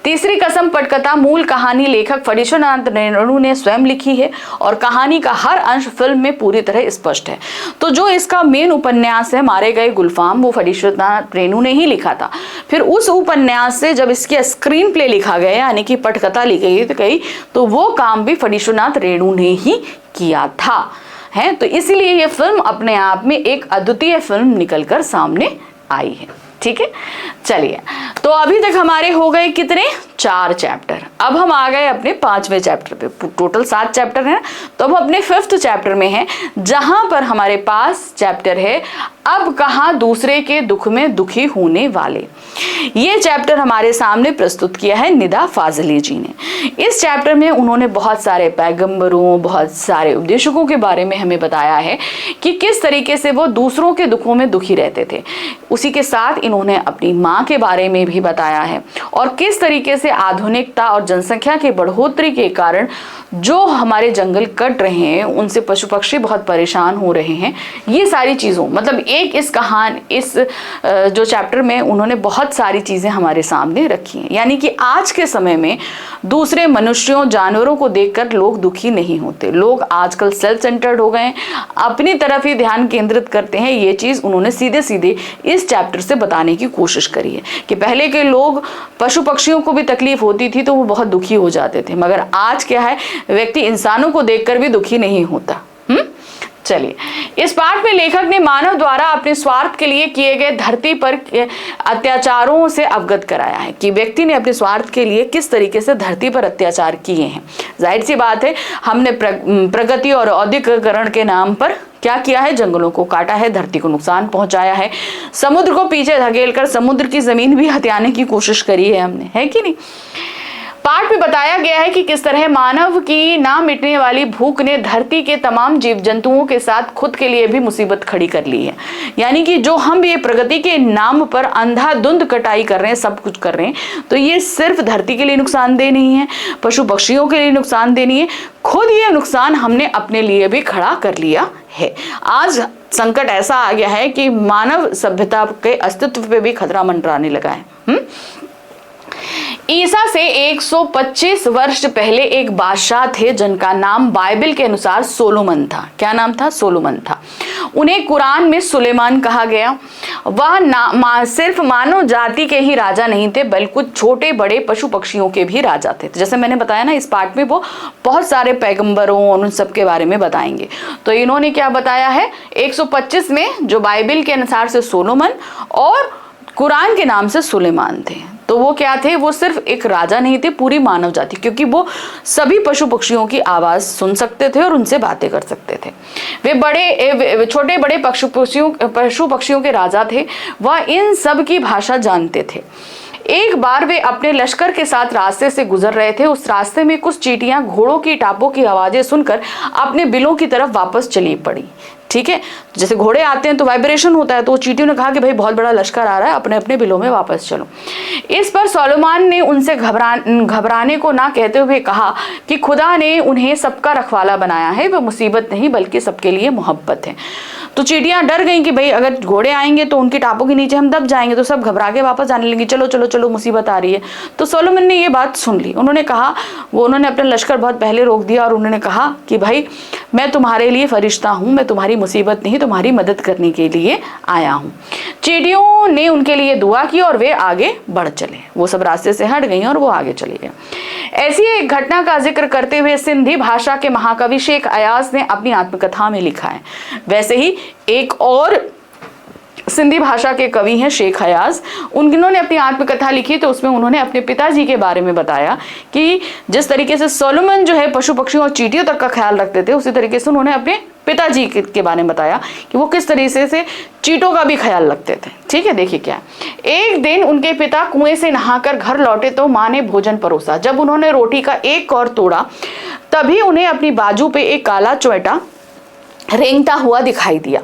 तीसरी कसम पटकथा मूल कहानी लेखक फणीश्वरनाथ रेणु ने स्वयं लिखी है और कहानी का हर अंश फिल्म में पूरी तरह स्पष्ट है। तो जो इसका मेन उपन्यास है मारे गए गुलफाम, वो फणीश्वरनाथ रेणु ने ही लिखा था। फिर उस उपन्यास से जब इसकी स्क्रीन प्ले लिखा गया, यानी कि पटकथा लिखी गई, तो वो काम भी फणीश्वरनाथ रेणु ने ही किया था है। तो इसीलिए ये फिल्म अपने आप में एक अद्वितीय फिल्म निकलकर सामने आई है। ठीक है, चलिए, तो अभी तक हमारे हो गए कितने? 4 चैप्टर। अब हम आ गए अपने 5वें चैप्टर पे। टोटल 7 चैप्टर हैं, तो हम अपने 5th चैप्टर में हैं, जहां पर हमारे पास चैप्टर है अब कहां दूसरे के दुख में दुखी होने वाले। ये चैप्टर हमारे सामने प्रस्तुत किया है निदा फाजली जी ने। इस चैप्टर में उन्होंने बहुत सारे पैगंबरों, बहुत सारे उपदेशकों के बारे में हमें बताया है कि किस तरीके से वो दूसरों के दुखों में दुखी रहते थे। उसी के साथ इन्होंने अपनी माँ के बारे में भी बताया है और किस तरीके से आधुनिकता और जनसंख्या की बढ़ोतरी के कारण जो हमारे जंगल कट रहे हैं, उनसे पशु पक्षी बहुत परेशान हो रहे हैं। ये सारी चीज़ों मतलब एक इस जो चैप्टर में उन्होंने बहुत सारी चीज़ें हमारे सामने रखी हैं। यानी कि आज के समय में दूसरे मनुष्यों, जानवरों को देखकर लोग दुखी नहीं होते। लोग आजकल सेल्फ सेंटर्ड हो गए हैं, अपनी तरफ ही ध्यान केंद्रित करते हैं। ये चीज़ उन्होंने सीधे सीधे इस चैप्टर से बताने की कोशिश करी है कि पहले के लोग, पशु पक्षियों को भी तकलीफ होती थी तो वो बहुत दुखी हो जाते थे, मगर आज क्या है, व्यक्ति इंसानों को देखकर भी दुखी नहीं होता। चलिए, इस पाठ में लेखक ने मानव द्वारा अपने स्वार्थ के लिए किए गए धरती पर अत्याचारों से अवगत कराया है कि व्यक्ति ने अपने स्वार्थ के लिए किस तरीके से धरती पर अत्याचार किए हैं। जाहिर सी बात है, हमने प्रगति और औद्योगिकरण के नाम पर क्या किया है, जंगलों को काटा है, धरती को नुकसान पहुंचाया है, समुद्र को पीछे धकेलकर समुद्र की जमीन भी हथियाने की कोशिश करी है हमने, है कि नहीं। पाठ में बताया गया है कि किस तरह मानव की ना मिटने वाली भूख ने धरती के तमाम जीव जंतुओं के साथ खुद के लिए भी मुसीबत खड़ी कर ली है। यानी कि जो हम ये प्रगति के नाम पर अंधाधुंध कटाई कर रहे हैं, सब कुछ कर रहे हैं, तो ये सिर्फ धरती के लिए नुकसानदेह नहीं है, पशु पक्षियों के लिए नुकसानदेह नहीं है, खुद ये नुकसान हमने अपने लिए भी खड़ा कर लिया है। आज संकट ऐसा आ गया है कि मानव सभ्यता के अस्तित्व पे भी खतरा मंडराने लगा है। ईसा से 125 वर्ष पहले एक बादशाह थे जिनका नाम बाइबल के अनुसार सोलोमन था। क्या नाम था? सोलोमन था। उन्हें कुरान में सुलेमान कहा गया। वह सिर्फ मानव जाति के ही राजा नहीं थे, बल्कि छोटे बड़े पशु पक्षियों के भी राजा थे। जैसे मैंने बताया ना, इस पार्ट में वो बहुत सारे पैगंबरों और उन सब के बारे में बताएंगे। तो इन्होंने क्या बताया है, 125 में जो बाइबल के अनुसार से सोलोमन और कुरान के नाम से सुलेमान थे। तो वो क्या थे? वो सिर्फ एक राजा नहीं थे, पूरी मानव जाति, क्योंकि वो सभी पशु पक्षियों की आवाज सुन सकते थे और उनसे बातें कर सकते थे। वे छोटे बड़े पशु पक्षियों के राजा थे। वह इन सब की भाषा जानते थे। एक बार वे अपने लश्कर के साथ रास्ते से गुजर रहे थे। उस रास्ते में कुछ चींटियां घोड़ों की टापों की आवाजें सुनकर अपने बिलों की तरफ वापस चली पड़ी। ठीक है, जैसे घोड़े आते हैं तो वाइब्रेशन होता है, तो चींटियों ने कहा कि भाई बहुत बड़ा लश्कर आ रहा है, अपने अपने बिलों में वापस चलो। इस पर सोलोमान ने उनसे घबराने को ना कहते हुए कहा कि खुदा ने उन्हें सबका रखवाला बनाया है, वह मुसीबत नहीं बल्कि सबके लिए मोहब्बत है। तो चींटियां डर गई कि भाई अगर घोड़े आएंगे तो उनकी टापों के नीचे हम दब जाएंगे, तो सब घबरा के वापस आने लगी, चलो चलो चलो मुसीबत आ रही है। तो सोलोमन ने ये बात सुन ली। उन्होंने कहा, उन्होंने अपना लश्कर बहुत पहले रोक दिया और उन्होंने कहा कि भाई मैं तुम्हारे लिए फरिश्ता हूँ, मैं तुम्हारी मुसीबत नहीं तुम्हारी मदद करने के लिए आया हूँ। चींटियों ने उनके लिए दुआ की और वे आगे बढ़ चले। वो सब रास्ते से हट गई और वो आगे चले गए। ऐसी एक घटना का जिक्र करते हुए सिंधी भाषा के महाकवि शेख अयाज ने अपनी आत्मकथा में लिखा है। वैसे ही एक और सिंधी भाषा के कवि हैं शेख अयाज, उन्होंने अपनी आत्मकथा लिखी तो उसमें उन्होंने अपने पिताजी के बारे में बताया कि जिस तरीके से सोलोमन जो है पशु पक्षियों और चींटियों तक का ख्याल रखते थे, उसी तरीके से उन्होंने अपने पिताजी के बारे में बताया कि वो किस तरीके से चींटों का भी ख्याल रखते थे। ठीक है, देखिए क्या। एक दिन उनके पिता कुएं से नहाकर घर लौटे तो माँ ने भोजन परोसा। जब उन्होंने रोटी का एक कौर तोड़ा तभी उन्हें अपनी बाजू पे एक काला चोटा रेंगता हुआ दिखाई दिया।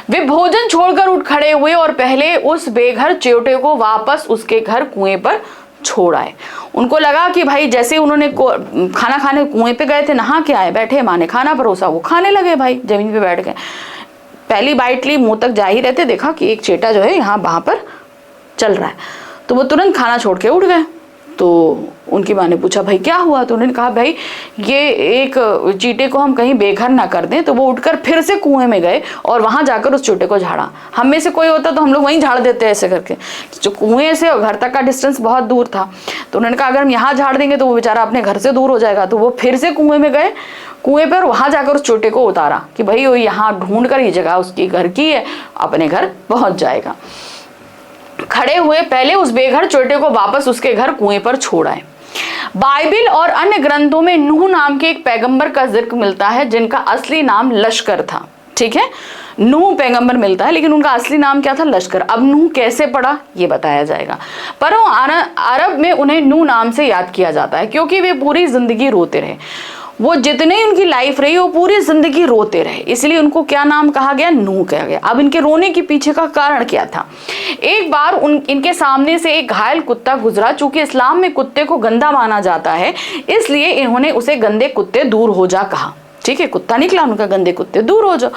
वे भोजन छोड़कर उठ खड़े हुए और पहले उस बेघर च्योटे को वापस उसके घर कुएं पर छोड़ आए। उनको लगा कि भाई जैसे उन्होंने खाना खाने कुएं पे गए थे, नहा के आए, बैठे, माँ ने खाना परोसा, वो खाने लगे, भाई जमीन पे बैठ गए। पहली बाइट ली, मुंह तक जा ही रहते, देखा कि एक चेटा जो है यहाँ वहां पर चल रहा है, तो वो तुरंत खाना छोड़ के उठ गए। तो उनकी माँ ने पूछा भाई क्या हुआ? तो उन्होंने कहा भाई ये एक चींटे को हम कहीं बेघर ना कर दें। तो वो उठकर फिर से कुएं में गए और वहां जाकर उस चींटे को झाड़ा। हम में से कोई होता तो हम लोग वहीं झाड़ देते ऐसे करके। जो कुएं से और घर तक का डिस्टेंस बहुत दूर था, तो उन्होंने कहा अगर हम यहाँ झाड़ देंगे तो वो बेचारा अपने घर से दूर हो जाएगा। तो वो फिर से कुएं में गए, कुएं पर वहां जाकर उस चींटे को उतारा कि भाई वो यहाँ ढूंढ कर ये जगह उसकी घर की है, अपने घर पहुंच जाएगा। खड़े हुए पहले उस बेघर चोटे को वापस उसके घर कुएं पर छोड़ आए। बाइबिल और अन्य ग्रंथों में नूह नाम के एक पैगंबर का जिक्र मिलता है जिनका असली नाम लश्कर था। ठीक है, नूह पैगंबर मिलता है लेकिन उनका असली नाम क्या था? लश्कर। अब नूह कैसे पड़ा ये बताया जाएगा, पर अरब में उन्हें नूह नाम से याद किया जाता है क्योंकि वे पूरी जिंदगी रोते रहे। वो जितने उनकी लाइफ रही वो पूरी जिंदगी रोते रहे, इसलिए उनको क्या नाम कहा गया? नूह कहा गया। अब इनके रोने के पीछे का कारण क्या था? एक बार इनके सामने से एक घायल कुत्ता गुजरा। चूंकि इस्लाम में कुत्ते को गंदा माना जाता है, इसलिए इन्होंने उसे गंदे कुत्ते दूर हो जा कहा। ठीक है, कुत्ता निकला, उनका गंदे कुत्ते दूर हो जाओ।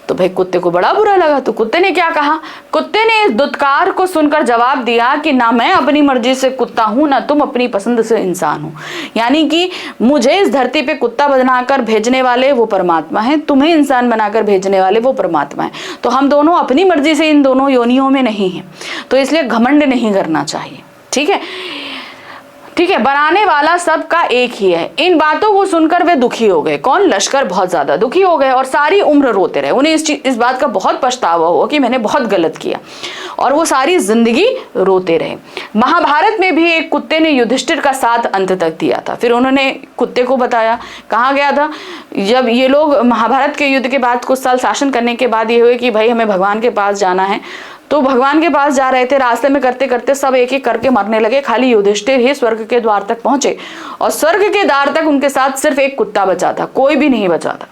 तो भाई कुत्ते को बड़ा बुरा लगा। तो कुत्ते ने क्या कहा? कुत्ते ने इस दुत्कार को सुनकर जवाब दिया कि ना मैं अपनी मर्जी से कुत्ता हूं, ना तुम अपनी पसंद से इंसान हो। यानी कि मुझे इस धरती पे कुत्ता बनाकर भेजने वाले वो परमात्मा है, तुम्हें इंसान बनाकर भेजने वाले वो परमात्मा है। तो हम दोनों अपनी मर्जी से इन दोनों योनियों में नहीं है, तो इसलिए घमंड नहीं करना चाहिए। ठीक है, ठीक है, बनाने वाला सबका एक ही है। इन बातों को सुनकर वे दुखी हो गए। कौन? लश्कर बहुत ज्यादा दुखी हो गए और सारी उम्र रोते रहे। उन्हें इस बात का बहुत पछतावा हुआ कि मैंने बहुत गलत किया, और वो सारी जिंदगी रोते रहे। महाभारत में भी एक कुत्ते ने युधिष्ठिर का साथ अंत तक दिया था। फिर उन्होंने कुत्ते को बताया, कहा गया था जब ये लोग महाभारत के युद्ध के बाद कुछ साल शासन करने के बाद ये हुए कि भाई हमें भगवान के पास जाना है, तो भगवान के पास जा रहे थे, रास्ते में करते करते सब एक एक करके मरने लगे, खाली युधिष्ठिर ही स्वर्ग के द्वार तक पहुंचे, और स्वर्ग के द्वार तक उनके साथ सिर्फ एक कुत्ता बचा था, कोई भी नहीं बचा था।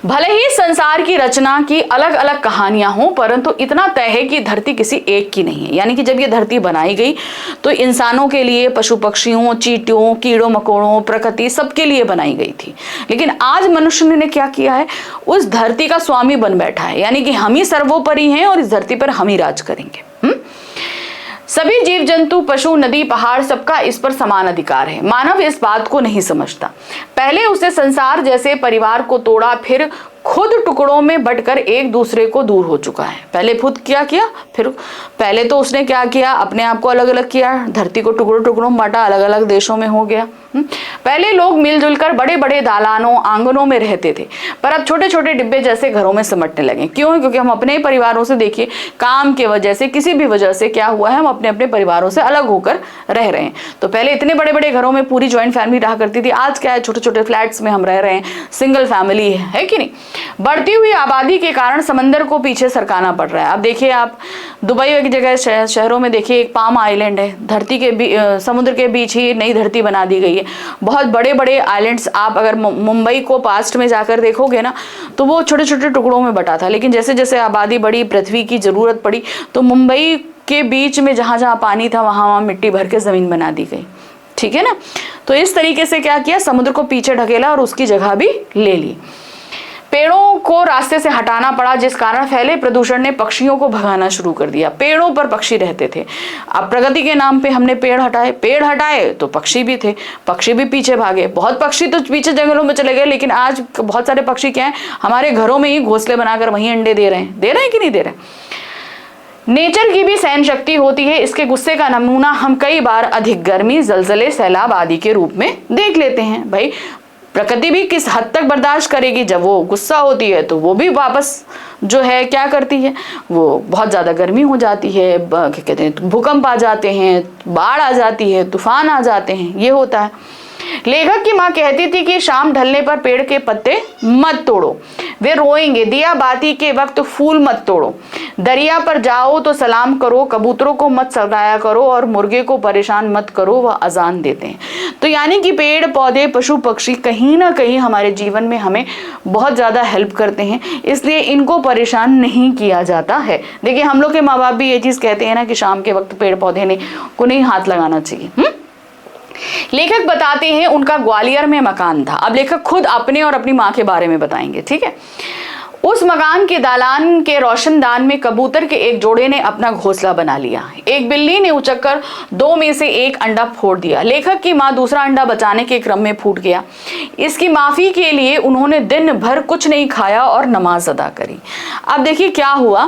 भले ही संसार की रचना की अलग अलग कहानियां हों, परंतु इतना तय है कि धरती किसी एक की नहीं है। यानी कि जब ये धरती बनाई गई तो इंसानों के लिए, पशु पक्षियों, चींटियों, कीड़ों मकोड़ों, प्रकृति सबके लिए बनाई गई थी। लेकिन आज मनुष्य ने क्या किया है? उस धरती का स्वामी बन बैठा है, यानी कि हम ही सर्वोपरि हैं और इस धरती पर हम ही राज करेंगे। सभी जीव जंतु, पशु, नदी, पहाड़, सबका इस पर समान अधिकार है। मानव इस बात को नहीं समझता। पहले उसे संसार जैसे परिवार को तोड़ा, फिर खुद टुकड़ों में बंटकर एक दूसरे को दूर हो चुका है। पहले खुद क्या किया, फिर पहले तो उसने क्या किया, अपने आप को अलग अलग किया, धरती को टुकड़ों टुकड़ों में बांटा, अलग अलग देशों में हो गया। पहले लोग मिलजुल कर बड़े बड़े दालानों, आंगनों में रहते थे, पर अब छोटे छोटे डिब्बे जैसे घरों में सिमटने लगे। क्यों? क्योंकि हम अपने परिवारों से, देखिए काम के वजह से, किसी भी वजह से क्या हुआ है, हम अपने अपने परिवारों से अलग होकर रह रहे हैं। तो पहले इतने बड़े बड़े घरों में पूरी ज्वाइंट फैमिली रहा करती थी, आज क्या है, छोटे छोटे फ्लैट्स में हम रह रहे हैं, सिंगल फैमिली है कि नहीं। बढ़ती हुई आबादी के कारण समंदर को पीछे सरकाना पड़ रहा है। अब देखिए आप दुबई की जगह शहरों में देखिए एक पाम आइलैंड है, धरती के समुद्र के बीच ही नई धरती बना दी गई है। बहुत बड़े बड़े आइलैंड्स, आप अगर मुंबई को पास्ट में जाकर देखोगे ना, तो वो छोटे छोटे टुकड़ों में बटा था। लेकिन जैसे जैसे आबादी बढ़ी, पृथ्वी की जरूरत पड़ी, तो मुंबई के बीच में जहां जहां पानी था वहां मिट्टी भर के जमीन बना दी गई। ठीक है ना। तो इस तरीके से क्या किया, समुद्र को पीछे ढकेला और उसकी जगह भी ले ली। पेड़ों को रास्ते से हटाना पड़ा, जिस कारण फैले प्रदूषण ने पक्षियों को भगाना शुरू कर दिया। पेड़ों पर पक्षी रहते थे, अब प्रगति के नाम पे हमने पेड़ हटाए तो पक्षी भी थे, पक्षी भी पीछे भागे। बहुत पक्षी तो पीछे जंगलों में चले गए, लेकिन आज बहुत सारे पक्षी क्या है, हमारे घरों में ही घोंसले बनाकर वहीं अंडे दे रहे हैं कि नहीं दे रहे। नेचर की भी सहन शक्ति होती है, इसके गुस्से का नमूना हम कई बार अधिक गर्मी, जलजले, सैलाब आदि के रूप में देख लेते हैं। भाई प्रकृति भी किस हद तक बर्दाश्त करेगी, जब वो गुस्सा होती है तो वो भी वापस जो है क्या करती है, वो बहुत ज़्यादा गर्मी हो जाती है, क्या कहते हैं, भूकंप आ जाते हैं, बाढ़ आ जाती है, तूफान आ जाते हैं, ये होता है। लेखक की माँ कहती थी कि शाम ढलने पर पेड़ के पत्ते मत तोड़ो, वे रोएंगे, दिया बाती के वक्त फूल मत तोड़ो, दरिया पर जाओ तो सलाम करो, कबूतरों को मत सताया करो और मुर्गे को परेशान मत करो, वह अजान देते हैं। तो यानी कि पेड़ पौधे, पशु पक्षी कहीं ना कहीं हमारे जीवन में हमें बहुत ज़्यादा हेल्प करते हैं, इसलिए इनको परेशान नहीं किया जाता है। देखिए हम लोग के माँ बाप भी ये चीज़ कहते हैं ना कि शाम के वक्त पेड़ पौधे को नहीं हाथ लगाना चाहिए। लेखक बताते हैं उनका ग्वालियर में मकान था। अब लेखक खुद अपने और अपनी माँ के बारे में बताएंगे, ठीक है। उस मकान के दालान के रोशनदान में कबूतर के एक जोड़े ने अपना घोंसला बना लिया। एक बिल्ली ने उचककर 2 में से 1 अंडा फोड़ दिया। लेखक की माँ दूसरा अंडा बचाने के क्रम में फूट गया। इसकी माफी के लिए उन्होंने दिन भर कुछ नहीं खाया और नमाज अदा करी। अब देखिए क्या हुआ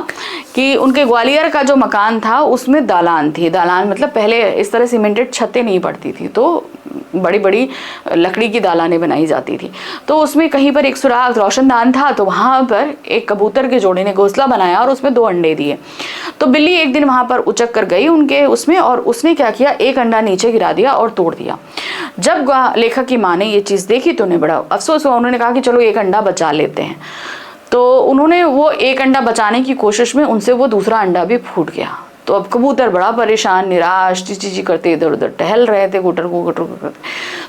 कि उनके ग्वालियर का जो मकान था उसमें दालान थी। दालान मतलब पहले इस तरह सीमेंटेड छतें नहीं पड़ती थी, तो बड़ी बड़ी लकड़ी की दालानें बनाई जाती थी। तो उसमें कहीं पर एक सुराख रोशनदान था, तो वहां पर एक कबूतर के जोड़े ने घोंसला बनाया और उसमें 2 अंडे दिए। तो बिल्ली एक दिन वहां पर उचक कर गई उनके उसमें, और उसने क्या किया, 1 अंडा नीचे गिरा दिया और तोड़ दिया। जब लेखक की माँ ने ये चीज़ देखी तो उन्हें बड़ा अफसोस हुआ। उन्होंने कहा कि चलो 1 अंडा बचा लेते हैं। तो उन्होंने वो 1 अंडा बचाने की कोशिश में उनसे वो दूसरा अंडा भी फूट गया। तो अब कबूतर बड़ा परेशान, निराश, चीची करते इधर उधर टहल रहे थे, गुटर करते।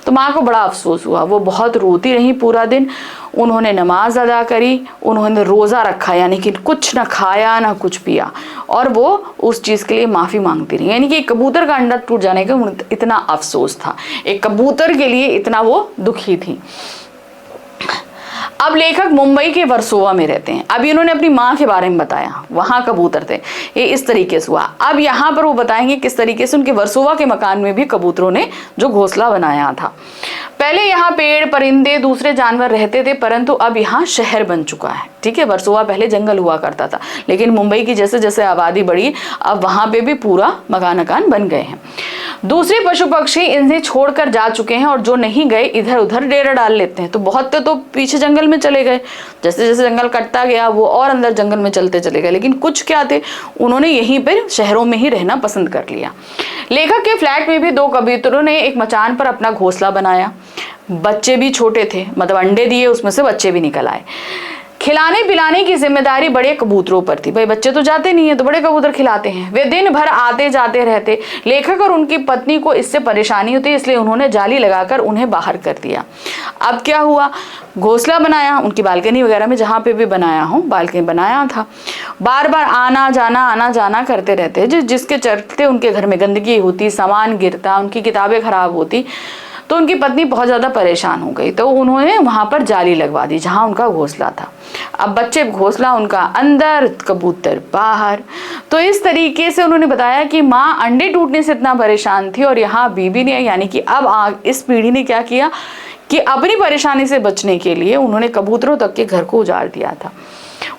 तो माँ को बड़ा अफसोस हुआ, वो बहुत रोती रही पूरा दिन। उन्होंने नमाज अदा करी, उन्होंने रोज़ा रखा, यानी कि कुछ ना खाया ना कुछ पिया, और वो उस चीज़ के लिए माफ़ी मांगती रही। यानी कि एक कबूतर का अंडा टूट जाने का इतना अफसोस था, एक कबूतर के लिए इतना वो दुखी थी। अब लेखक मुंबई के वर्सोवा में रहते हैं। अब इन्होंने अपनी माँ के बारे में बताया, वहाँ कबूतर थे, ये इस तरीके से हुआ। अब यहाँ पर वो बताएंगे किस तरीके से उनके वर्सोवा के मकान में भी कबूतरों ने जो घोंसला बनाया था। पहले यहाँ पेड़, परिंदे, दूसरे जानवर रहते थे, परंतु अब यहाँ शहर बन चुका है, ठीक है। वर्सोवा पहले जंगल हुआ करता था, लेकिन मुंबई की जैसे जैसे आबादी बढ़ी, अब वहाँ पे भी पूरा मकान बन गए हैं। दूसरे पशु पक्षी इन्हें छोड़कर जा चुके हैं, और जो नहीं गए इधर उधर डेरा डाल लेते हैं। तो बहुत तो पीछे जंगल में चले गए, जैसे जैसे जंगल कटता गया वो और अंदर जंगल में चलते चले गए, लेकिन कुछ क्या थे, उन्होंने यहीं पर शहरों में ही रहना पसंद कर लिया। लेखक के फ्लैट में भी 2 कबूतरों ने एक मचान पर अपना घोंसला बनाया। बच्चे भी छोटे थे, मतलब अंडे दिए उसमें से बच्चे भी निकल आए। खिलाने पिलाने की जिम्मेदारी बड़े कबूतरों पर थी। भाई बच्चे तो जाते नहीं है, तो बड़े कबूतर खिलाते हैं। वे दिन भर आते जाते रहते। लेखक और उनकी पत्नी को इससे परेशानी होती, इसलिए उन्होंने जाली लगाकर उन्हें बाहर कर दिया। अब क्या हुआ, घोंसला बनाया उनकी बालकनी वगैरह में, जहाँ पे भी बनाया हो, बालकनी बनाया था। बार बार आना जाना करते रहते, जिसके चलते उनके घर में गंदगी होती, सामान गिरता, उनकी किताबें खराब होती। तो उनकी पत्नी बहुत ज़्यादा परेशान हो गई, तो उन्होंने वहाँ पर जाली लगवा दी जहाँ उनका घोंसला था। अब बच्चे घोंसला उनका अंदर, कबूतर बाहर। तो इस तरीके से उन्होंने बताया कि माँ अंडे टूटने से इतना परेशान थी, और यहाँ बीबी ने, यानी कि अब इस पीढ़ी ने क्या किया कि अपनी परेशानी से बचने के लिए उन्होंने कबूतरों तक के घर को उजाड़ दिया था।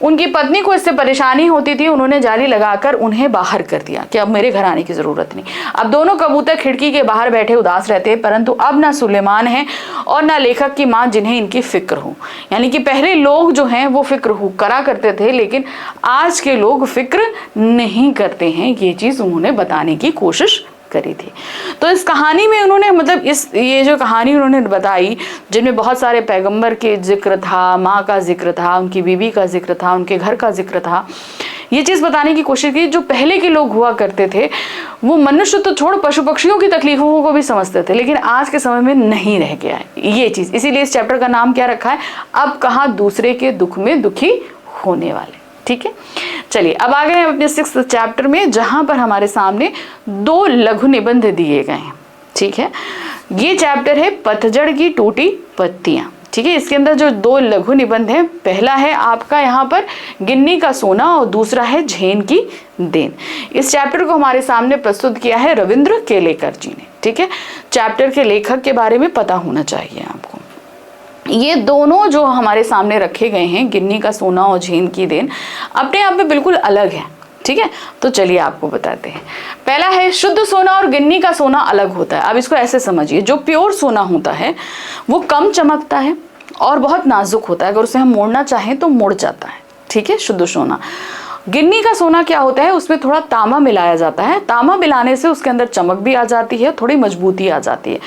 उनकी पत्नी को इससे परेशानी होती थी, उन्होंने जाली लगाकर उन्हें बाहर कर दिया कि अब मेरे घर आने की जरूरत नहीं। अब दोनों कबूतर खिड़की के बाहर बैठे उदास रहते हैं, परंतु अब ना सुलेमान है और ना लेखक की माँ जिन्हें इनकी फिक्र हो। यानी कि पहले लोग जो हैं वो फिक्र करा करते थे, लेकिन आज के लोग फिक्र नहीं करते हैं। ये चीज़ उन्होंने बताने की कोशिश करी थी। तो इस कहानी में उन्होंने, मतलब ये जो कहानी उन्होंने बताई, जिनमें बहुत सारे पैगंबर के जिक्र था, माँ का जिक्र था, उनकी बीवी का जिक्र था, उनके घर का जिक्र था, ये चीज़ बताने की कोशिश की जो पहले के लोग हुआ करते थे वो मनुष्य तो छोड़ पशु पक्षियों की तकलीफों को भी समझते थे, लेकिन आज के समय में नहीं रह गया है ये चीज़। इसीलिए इस चैप्टर का नाम क्या रखा है, अब कहाँ दूसरे के दुख में दुखी होने वाले। ठीक है, चलिए अब आ गए हैं अपने 6th चैप्टर में, जहां पर हमारे सामने 2 लघु निबंध दिए गए हैं। ठीक है, ये चैप्टर है पतझड़ की टूटी पत्तियां। ठीक है। इसके अंदर जो 2 लघु निबंध हैं, पहला है आपका यहाँ पर गिन्नी का सोना और दूसरा है झेन की देन। इस चैप्टर को हमारे सामने प्रस्तुत किया है रविंद्र केलेकर जी ने, ठीक है। चैप्टर के लेखक के बारे में पता होना चाहिए आपको। ये दोनों जो हमारे सामने रखे गए हैं, गिन्नी का सोना और झेन की देन, अपने आप में बिल्कुल अलग है, ठीक है। तो चलिए आपको बताते हैं। पहला है शुद्ध सोना और गिन्नी का सोना अलग होता है। अब इसको ऐसे समझिए, जो प्योर सोना होता है वो कम चमकता है और बहुत नाजुक होता है, अगर उसे हम मोड़ना चाहें तो मुड़ जाता है, ठीक है, शुद्ध सोना। गिन्नी का सोना क्या होता है, उसमें थोड़ा तांबा मिलाया जाता है। तांबा मिलाने से उसके अंदर चमक भी आ जाती है, थोड़ी मजबूती आ जाती है।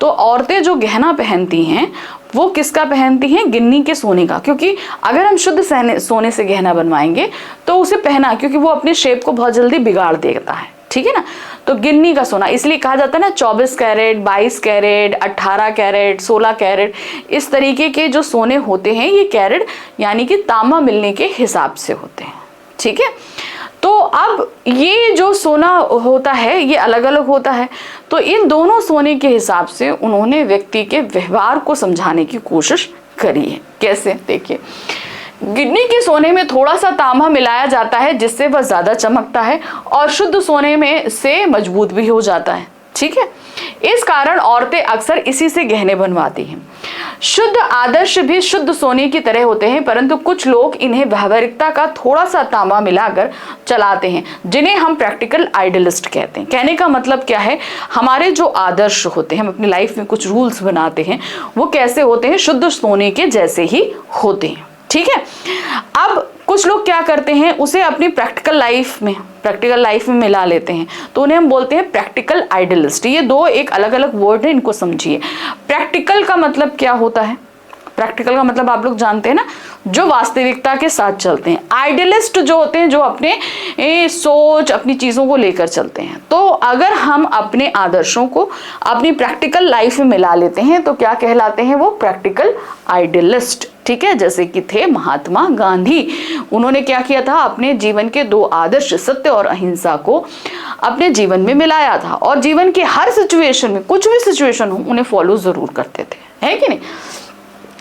तो औरतें जो गहना पहनती हैं वो किसका पहनती हैं, गिन्नी के सोने का, क्योंकि अगर हम शुद्ध सोने से गहना बनवाएंगे तो उसे पहना, क्योंकि वो अपने शेप को बहुत जल्दी बिगाड़ देता है, ठीक है ना। तो गिन्नी का सोना इसलिए कहा जाता है ना 24 कैरेट, 22 कैरेट, 18 कैरेट, 16 कैरेट, इस तरीके के जो सोने होते हैं ये कैरेट यानी कि तांबा मिलने के हिसाब से होते हैं, ठीक है। तो अब ये जो सोना होता है ये अलग अलग होता है। तो इन दोनों सोने के हिसाब से उन्होंने व्यक्ति के व्यवहार को समझाने की कोशिश करी है। कैसे, देखिए, गिन्नी के सोने में थोड़ा सा तांबा मिलाया जाता है जिससे वह ज्यादा चमकता है और शुद्ध सोने में से मजबूत भी हो जाता है, ठीक है। इस कारण औरतें अक्सर इसी से गहने बनवाती हैं। शुद्ध आदर्श भी शुद्ध सोने की तरह होते हैं, परंतु कुछ लोग इन्हें व्यावहारिकता का थोड़ा सा तांबा मिलाकर चलाते हैं, जिन्हें हम प्रैक्टिकल आइडियलिस्ट कहते हैं। कहने का मतलब क्या है, हमारे जो आदर्श होते हैं, हम अपनी लाइफ में कुछ रूल्स बनाते हैं, वो कैसे होते हैं, शुद्ध सोने के जैसे ही होते हैं, ठीक है। अब कुछ लोग क्या करते हैं, उसे अपनी प्रैक्टिकल लाइफ में मिला लेते हैं, तो उन्हें हम बोलते हैं प्रैक्टिकल आइडियलिस्ट। ये 2 एक अलग अलग वर्ड है, इनको समझिए। प्रैक्टिकल का मतलब क्या होता है, प्रैक्टिकल का मतलब आप लोग जानते हैं ना, जो वास्तविकता के साथ चलते हैं। आइडियलिस्ट जो होते हैं, जो अपने सोच, अपनी चीज़ों को लेकर चलते हैं। तो अगर हम अपने आदर्शों को अपनी प्रैक्टिकल लाइफ में मिला लेते हैं तो क्या कहलाते हैं, वो प्रैक्टिकल आइडियलिस्ट, ठीक है। जैसे कि थे महात्मा गांधी, उन्होंने क्या किया था, अपने जीवन के 2 आदर्श सत्य और अहिंसा को अपने जीवन में मिलाया था और जीवन के हर सिचुएशन में, कुछ भी सिचुएशन हो, उन्हें फॉलो जरूर करते थे, है कि नहीं।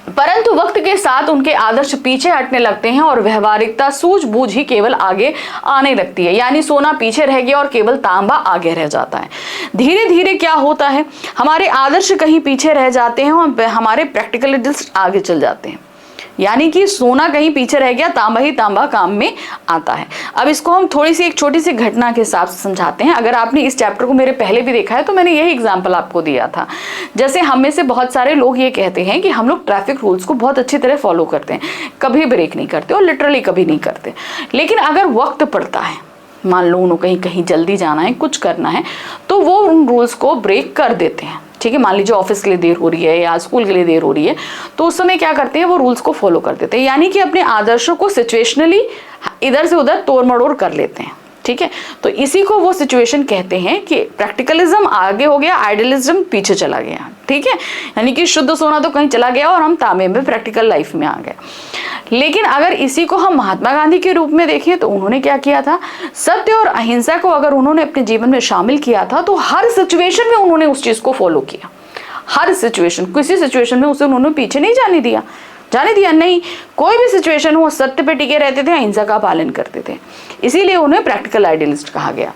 परंतु वक्त के साथ उनके आदर्श पीछे हटने लगते हैं और व्यवहारिकता, सूझबूझ ही केवल आगे आने लगती है, यानी सोना पीछे रह गया और केवल तांबा आगे रह जाता है। धीरे धीरे क्या होता है, हमारे आदर्श कहीं पीछे रह जाते हैं और हमारे प्रैक्टिकलिस्ट आगे चल जाते हैं, यानी कि सोना कहीं पीछे रह गया, तांबा ही तांबा काम में आता है। अब इसको हम थोड़ी सी एक छोटी सी घटना के हिसाब से समझाते हैं। अगर आपने इस चैप्टर को मेरे पहले भी देखा है तो मैंने यही एग्जांपल आपको दिया था। जैसे हम में से बहुत सारे लोग ये कहते हैं कि हम लोग ट्रैफिक रूल्स को बहुत अच्छी तरह फॉलो करते हैं, कभी ब्रेक नहीं करते और लिटरली कभी नहीं करते, लेकिन अगर वक्त पड़ता है, मान लो उन्हें कहीं जल्दी जाना है, कुछ करना है, तो वो उन रूल्स को ब्रेक कर देते हैं, ठीक है। मान लीजिए ऑफिस के लिए देर हो रही है या स्कूल के लिए देर हो रही है, तो उस समय क्या करते हैं, वो रूल्स को फॉलो कर देते हैं, यानी कि अपने आदर्शों को सिचुएशनली इधर से उधर तोड़ मड़ोड़ कर लेते हैं, ठीक है। तो इसी को वो सिचुएशन कहते हैं कि प्रैक्टिकलिज्म आगे हो गया, आइडियलिज्म पीछे चला गया, ठीक है। यानी कि शुद्ध सोना तो कहीं चला गया और हम तांबे में प्रैक्टिकल लाइफ में आ गए। लेकिन अगर इसी को हम महात्मा गांधी के रूप में देखें तो उन्होंने क्या किया था, सत्य और अहिंसा को अगर उन्होंने अपने जीवन में शामिल किया था तो हर सिचुएशन में उन्होंने उस चीज को फॉलो किया। हर सिचुएशन, किसी सिचुएशन में उसे उन्होंने पीछे नहीं जाने दिया नहीं, कोई भी सिचुएशन हो सत्य पे टिके रहते थे, अहिंसा का पालन करते थे, इसीलिए उन्हें प्रैक्टिकल आइडियलिस्ट कहा गया।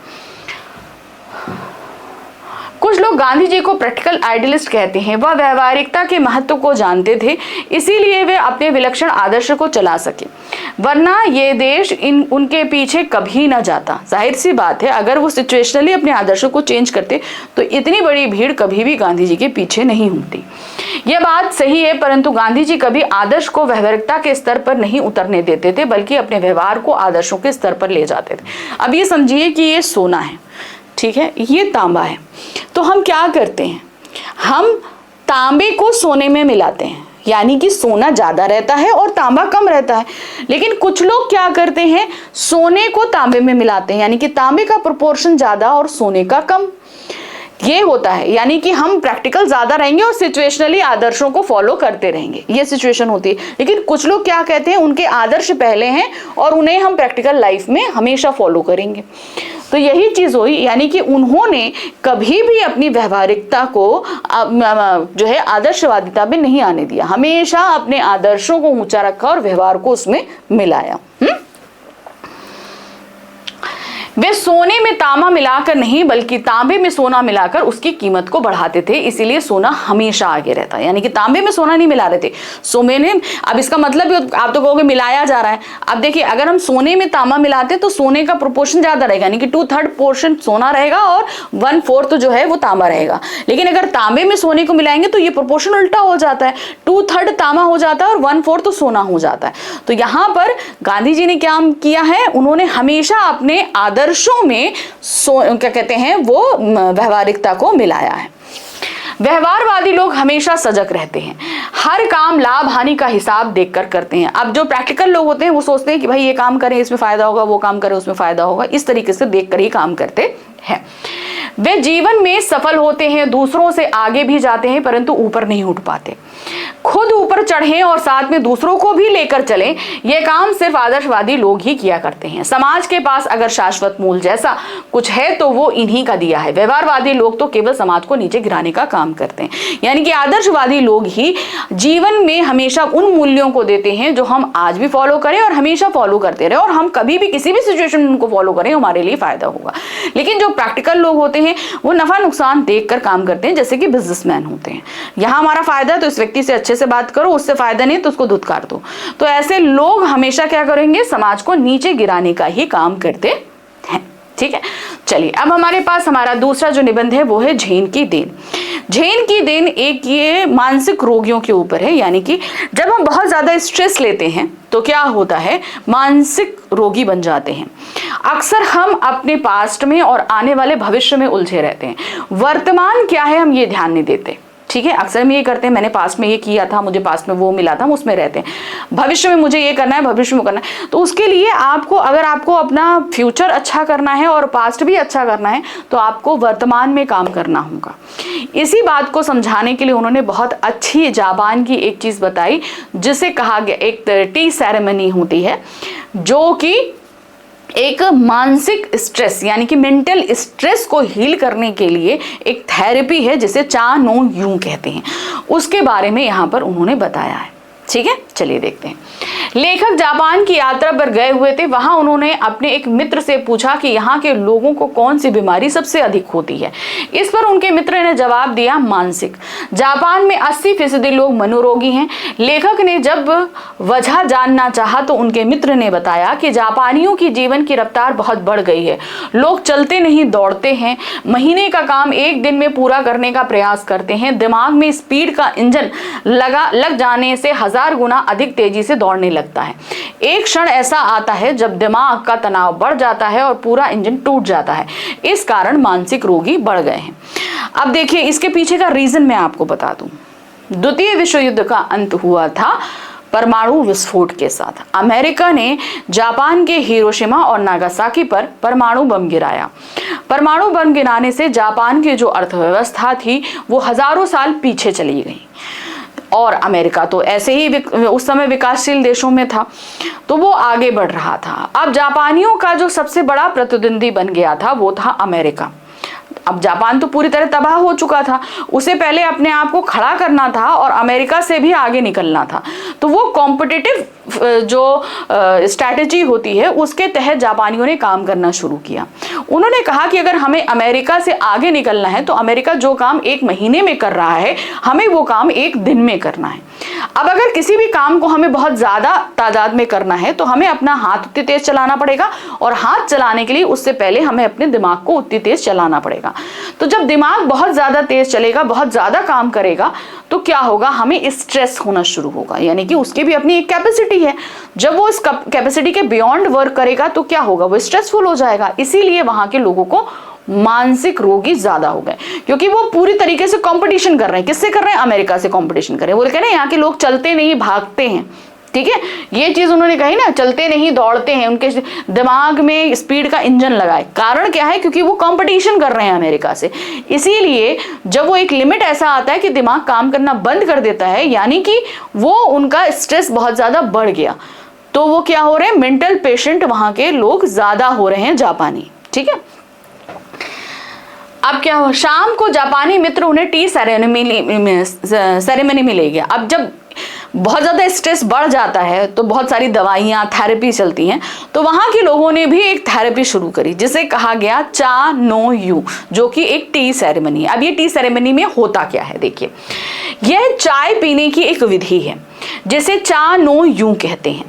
कुछ लोग गांधी जी को प्रैक्टिकल आइडियलिस्ट कहते हैं। वह व्यवहारिकता के महत्व को जानते थे, इसीलिए वे अपने विलक्षण आदर्श को चला सके, वरना ये देश उनके पीछे कभी न जाता। जाहिर सी बात है, अगर वो सिचुएशनली अपने आदर्शों को चेंज करते तो इतनी बड़ी भीड़ कभी भी गांधी जी के पीछे नहीं होती। यह बात सही है, परंतु गांधी जी कभी आदर्श को व्यवहारिकता के स्तर पर नहीं उतरने देते थे, बल्कि अपने व्यवहार को आदर्शों के स्तर पर ले जाते थे। अब ये समझिए कि ये सोना है, ठीक है, ये तांबा है, तो हम क्या करते हैं, हम तांबे को सोने में मिलाते हैं, यानी कि सोना ज्यादा रहता है और तांबा कम रहता है। लेकिन कुछ लोग क्या करते हैं, सोने को तांबे में मिलाते हैं, यानी कि तांबे का प्रोपोर्शन ज्यादा और सोने का कम। ये होता है, यानी कि हम प्रैक्टिकल ज्यादा रहेंगे और सिचुएशनली आदर्शों को फॉलो करते रहेंगे, ये सिचुएशन होती है। लेकिन कुछ लोग क्या कहते हैं, उनके आदर्श पहले हैं और उन्हें हम प्रैक्टिकल लाइफ में हमेशा फॉलो करेंगे। तो यही चीज हुई, यानी कि उन्होंने कभी भी अपनी व्यवहारिकता को जो है आदर्शवादिता में नहीं आने दिया, हमेशा अपने आदर्शों को ऊंचा रखा और व्यवहार को उसमें मिलाया। वे सोने में तांबा मिलाकर नहीं बल्कि तांबे में सोना मिलाकर उसकी कीमत को बढ़ाते थे, इसीलिए सोना हमेशा आगे रहता है। यानी कि तांबे में सोना नहीं मिला रहे थे, सोने ने, अब इसका मतलब आप तो कहोगे मिलाया जा रहा है। अब देखिए, अगर हम सोने में तांबा मिलाते तो सोने का प्रोपोर्शन ज्यादा रहेगा, यानी कि 2/3 पोर्शन सोना रहेगा और 1/4 जो है वो तांबा रहेगा। लेकिन अगर तांबे में सोने को मिलाएंगे तो ये प्रोपोर्शन उल्टा हो जाता है, 2/3 तांबा हो जाता है और 1/4 तो सोना हो जाता है। तो यहाँ पर गांधी जी ने क्या किया है, उन्होंने हमेशा अपने आदर्शों में क्या कहते हैं वो व्यवहारिकता को मिलाया है। व्यवहारवादी लोग हमेशा सजग रहते हैं, हर काम लाभ हानि का हिसाब देखकर करते हैं। अब जो प्रैक्टिकल लोग होते हैं वो सोचते हैं कि भाई ये काम करें इसमें फायदा होगा, वो काम करें उसमें फायदा होगा, इस तरीके से देखकर ही काम करते हैं। वे जीवन में सफल होते हैं, दूसरों से आगे भी जाते हैं, परंतु ऊपर नहीं उठ पाते। खुद ऊपर चढ़ें और साथ में दूसरों को भी लेकर चलें, यह काम सिर्फ आदर्शवादी लोग ही किया करते हैं। समाज के पास अगर शाश्वत मूल जैसा कुछ है तो वो इन्हीं का दिया है। व्यवहारवादी लोग तो केवल समाज को नीचे गिराने का काम करते हैं। यानी कि आदर्शवादी लोग ही जीवन में हमेशा उन मूल्यों को देते हैं जो हम आज भी फॉलो करें और हमेशा फॉलो करते रहे, और हम कभी भी किसी भी सिचुएशन में उनको फॉलो करें हमारे लिए फायदा होगा। लेकिन जो प्रैक्टिकल लोग होते हैं वो नफा नुकसान देखकर काम करते हैं, जैसे कि बिजनेसमैन होते हैं। यहाँ हमारा फायदा है तो इस व्यक्ति से अच्छे से बात करो, उससे फायदा नहीं तो उसको धुतकार दो। तो ऐसे लोग हमेशा क्या करेंगे, समाज को नीचे गिराने का ही काम करते हैं। ठीक है, चलिए अब हमारे पास हमारा दूसरा जो निबंध है वो है झेन की देन। झेन की देन एक ये मानसिक रोगियों के ऊपर है, यानी कि जब हम बहुत ज्यादा स्ट्रेस लेते हैं तो क्या होता है, मानसिक रोगी बन जाते हैं। अक्सर हम अपने पास्ट में और आने वाले भविष्य में उलझे रहते हैं, वर्तमान क्या है हम ये ध्यान नहीं देते। ठीक है, अक्सर हम ये करते हैं, मैंने पास्ट में ये किया था, मुझे पास्ट में वो मिला था, हम उसमें रहते हैं। भविष्य में मुझे ये करना है, भविष्य में करना है। तो उसके लिए आपको, अगर आपको अपना फ्यूचर अच्छा करना है और पास्ट भी अच्छा करना है तो आपको वर्तमान में काम करना होगा। इसी बात को समझाने के लिए उन्होंने बहुत अच्छी जापान की एक चीज बताई जिसे कहा गया, एक टी सेरेमनी होती है जो कि एक मानसिक स्ट्रेस यानी कि मेंटल स्ट्रेस को हील करने के लिए एक थेरेपी है जिसे चा नो यूं कहते हैं, उसके बारे में यहाँ पर उन्होंने बताया है। ठीक है, चलिए देखते हैं। लेखक जापान की यात्रा पर गए हुए थे, वहां उन्होंने अपने एक मित्र से पूछा कि यहाँ के लोगों को कौन सी बीमारी सबसे अधिक होती है। इस पर उनके मित्र ने जवाब दिया, मानसिक। जापान में 80% लोग मनोरोगी हैं। लेखक ने जब वजह जानना चाहा तो उनके मित्र ने बताया कि जापानियों की जीवन की रफ्तार बहुत बढ़ गई है। लोग चलते नहीं दौड़ते हैं, महीने का काम एक दिन में पूरा करने का प्रयास करते हैं। दिमाग में स्पीड का इंजन लग जाने से 1000 गुना अधिक तेजी से दौड़ने लगता है। एक क्षण ऐसा आता है जब दिमाग का तनाव बढ़ जाता है और पूरा इंजन टूट जाता है। इस कारण मानसिक रोगी बढ़ गए हैं। अब देखिए, इसके पीछे का रीजन मैं आपको बता दूं। द्वितीय विश्व युद्ध का अंत हुआ था परमाणु विस्फोट के साथ। अमेरिका ने जापान के हिरोशिमा और नागासाकी पर परमाणु बम गिराया। परमाणु बम गिराने से जापान की जो अर्थव्यवस्था थी वो हजारों साल पीछे चली गई, और अमेरिका तो ऐसे ही उस समय विकासशील देशों में था, तो वो आगे बढ़ रहा था। अब जापानियों का जो सबसे बड़ा प्रतिद्वंदी बन गया था वो था अमेरिका। अब जापान तो पूरी तरह तबाह हो चुका था, उसे पहले अपने आप को खड़ा करना था और अमेरिका से भी आगे निकलना था। तो वो कॉम्पिटिटिव जो स्ट्रैटेजी होती है उसके तहत जापानियों ने काम करना शुरू किया। उन्होंने कहा कि अगर हमें अमेरिका से आगे निकलना है तो अमेरिका जो काम 1 महीने में कर रहा है हमें वो काम 1 दिन में करना है। अब अगर किसी भी काम को हमें बहुत ज्यादा तादाद में करना है तो हमें अपना हाथ उतनी तेज चलाना पड़ेगा, और हाथ चलाने के लिए उससे पहले हमें अपने दिमाग को उतनी तेज चलाना पड़ेगा। तो जब दिमाग बहुत ज्यादा तेज चलेगा, बहुत ज्यादा काम करेगा, तो क्या होगा, हमें स्ट्रेस होना शुरू होगा। यानी कि उसकी भी अपनी एक कैपेसिटी है, जब वो इस कैपेसिटी के बियॉन्ड वर्क करेगा तो क्या होगा, वो स्ट्रेसफुल हो जाएगा। इसीलिए वहां के लोगों को मानसिक रोगी ज्यादा हो गए, क्योंकि वो पूरी तरीके से कंपटीशन कर रहे हैं। किससे कर रहे हैं, अमेरिका से कंपटीशन कर रहे हैं। बोल कह रहे हैं यहाँ के लोग चलते नहीं भागते हैं। ठीक है, ये चीज उन्होंने कही ना, चलते नहीं दौड़ते हैं, उनके दिमाग में स्पीड का इंजन लगाए। कारण क्या है, क्योंकि वो कंपटीशन कर रहे हैं अमेरिका से। इसीलिए जब वो एक लिमिट ऐसा आता है कि दिमाग काम करना बंद कर देता है, यानी कि वो उनका स्ट्रेस बहुत ज्यादा बढ़ गया, तो वो क्या हो रहे हैं, मेंटल पेशेंट वहां के लोग ज्यादा हो रहे हैं जापानी। ठीक है। अब क्या हुआ, शाम को जापानी मित्र उन्हें टी सेरेमनी में ले गया। अब जब बहुत ज़्यादा स्ट्रेस बढ़ जाता है तो बहुत सारी दवाइयाँ, थेरेपी चलती हैं, तो वहाँ के लोगों ने भी एक थेरेपी शुरू करी जिसे कहा गया चा नो यू, जो कि एक टी सेरेमनी है। अब ये टी सेरेमनी में होता क्या है, देखिए, यह चाय पीने की एक विधि है जिसे चा नो यू कहते हैं।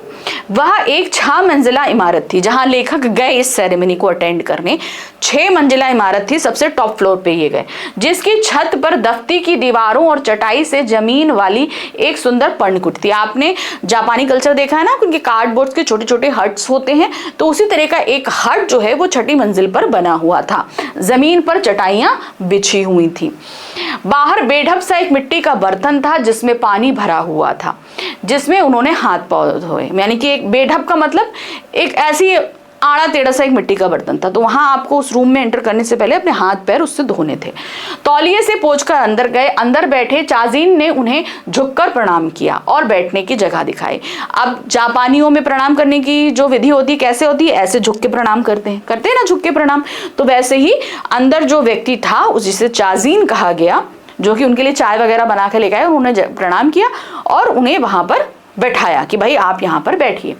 वह एक 6 मंजिला इमारत थी जहां लेखक गए इस सेरेमनी को अटेंड करने। 6 मंजिला इमारत थी, सबसे टॉप फ्लोर पे ये गए, जिसकी छत पर दफ्ती की दीवारों और चटाई से जमीन वाली एक सुंदर पर्णकुटी थी। आपने जापानी कल्चर देखा है ना, उनके कार्डबोर्ड के छोटे छोटे हट्स होते हैं, तो उसी तरह का एक हट जो है वो 6ठी मंजिल पर बना हुआ था। जमीन पर चटाइयां बिछी हुई थी। बाहर बेढप सा एक मिट्टी का बर्तन था जिसमें पानी भरा हुआ था, जिसमें उन्होंने हाथ पाँव धोए। यानी कि एक बेढप का मतलब एक ऐसी आड़ा टेढ़ा सा एक मिट्टी का बर्तन था, तो वहां आपको उस रूम में एंटर करने से पहले अपने हाथ पैर उससे धोने थे। तौलिए से पोंछकर अंदर गए। अंदर बैठे चाजीन ने उन्हें झुककर प्रणाम किया और बैठने की जगह दिखाई। अब जापानियों में प्रणाम करने की जो विधि होती है कैसे होती है, ऐसे झुक के प्रणाम करते हैं ना, झुक के प्रणाम। तो वैसे ही अंदर जो व्यक्ति था जिसे चाजीन कहा गया, जो कि उनके लिए चाय वगैरह बना के लेकर आए, उन्होंने प्रणाम किया और उन्हें वहां पर बैठाया कि भाई आप यहाँ पर बैठिए।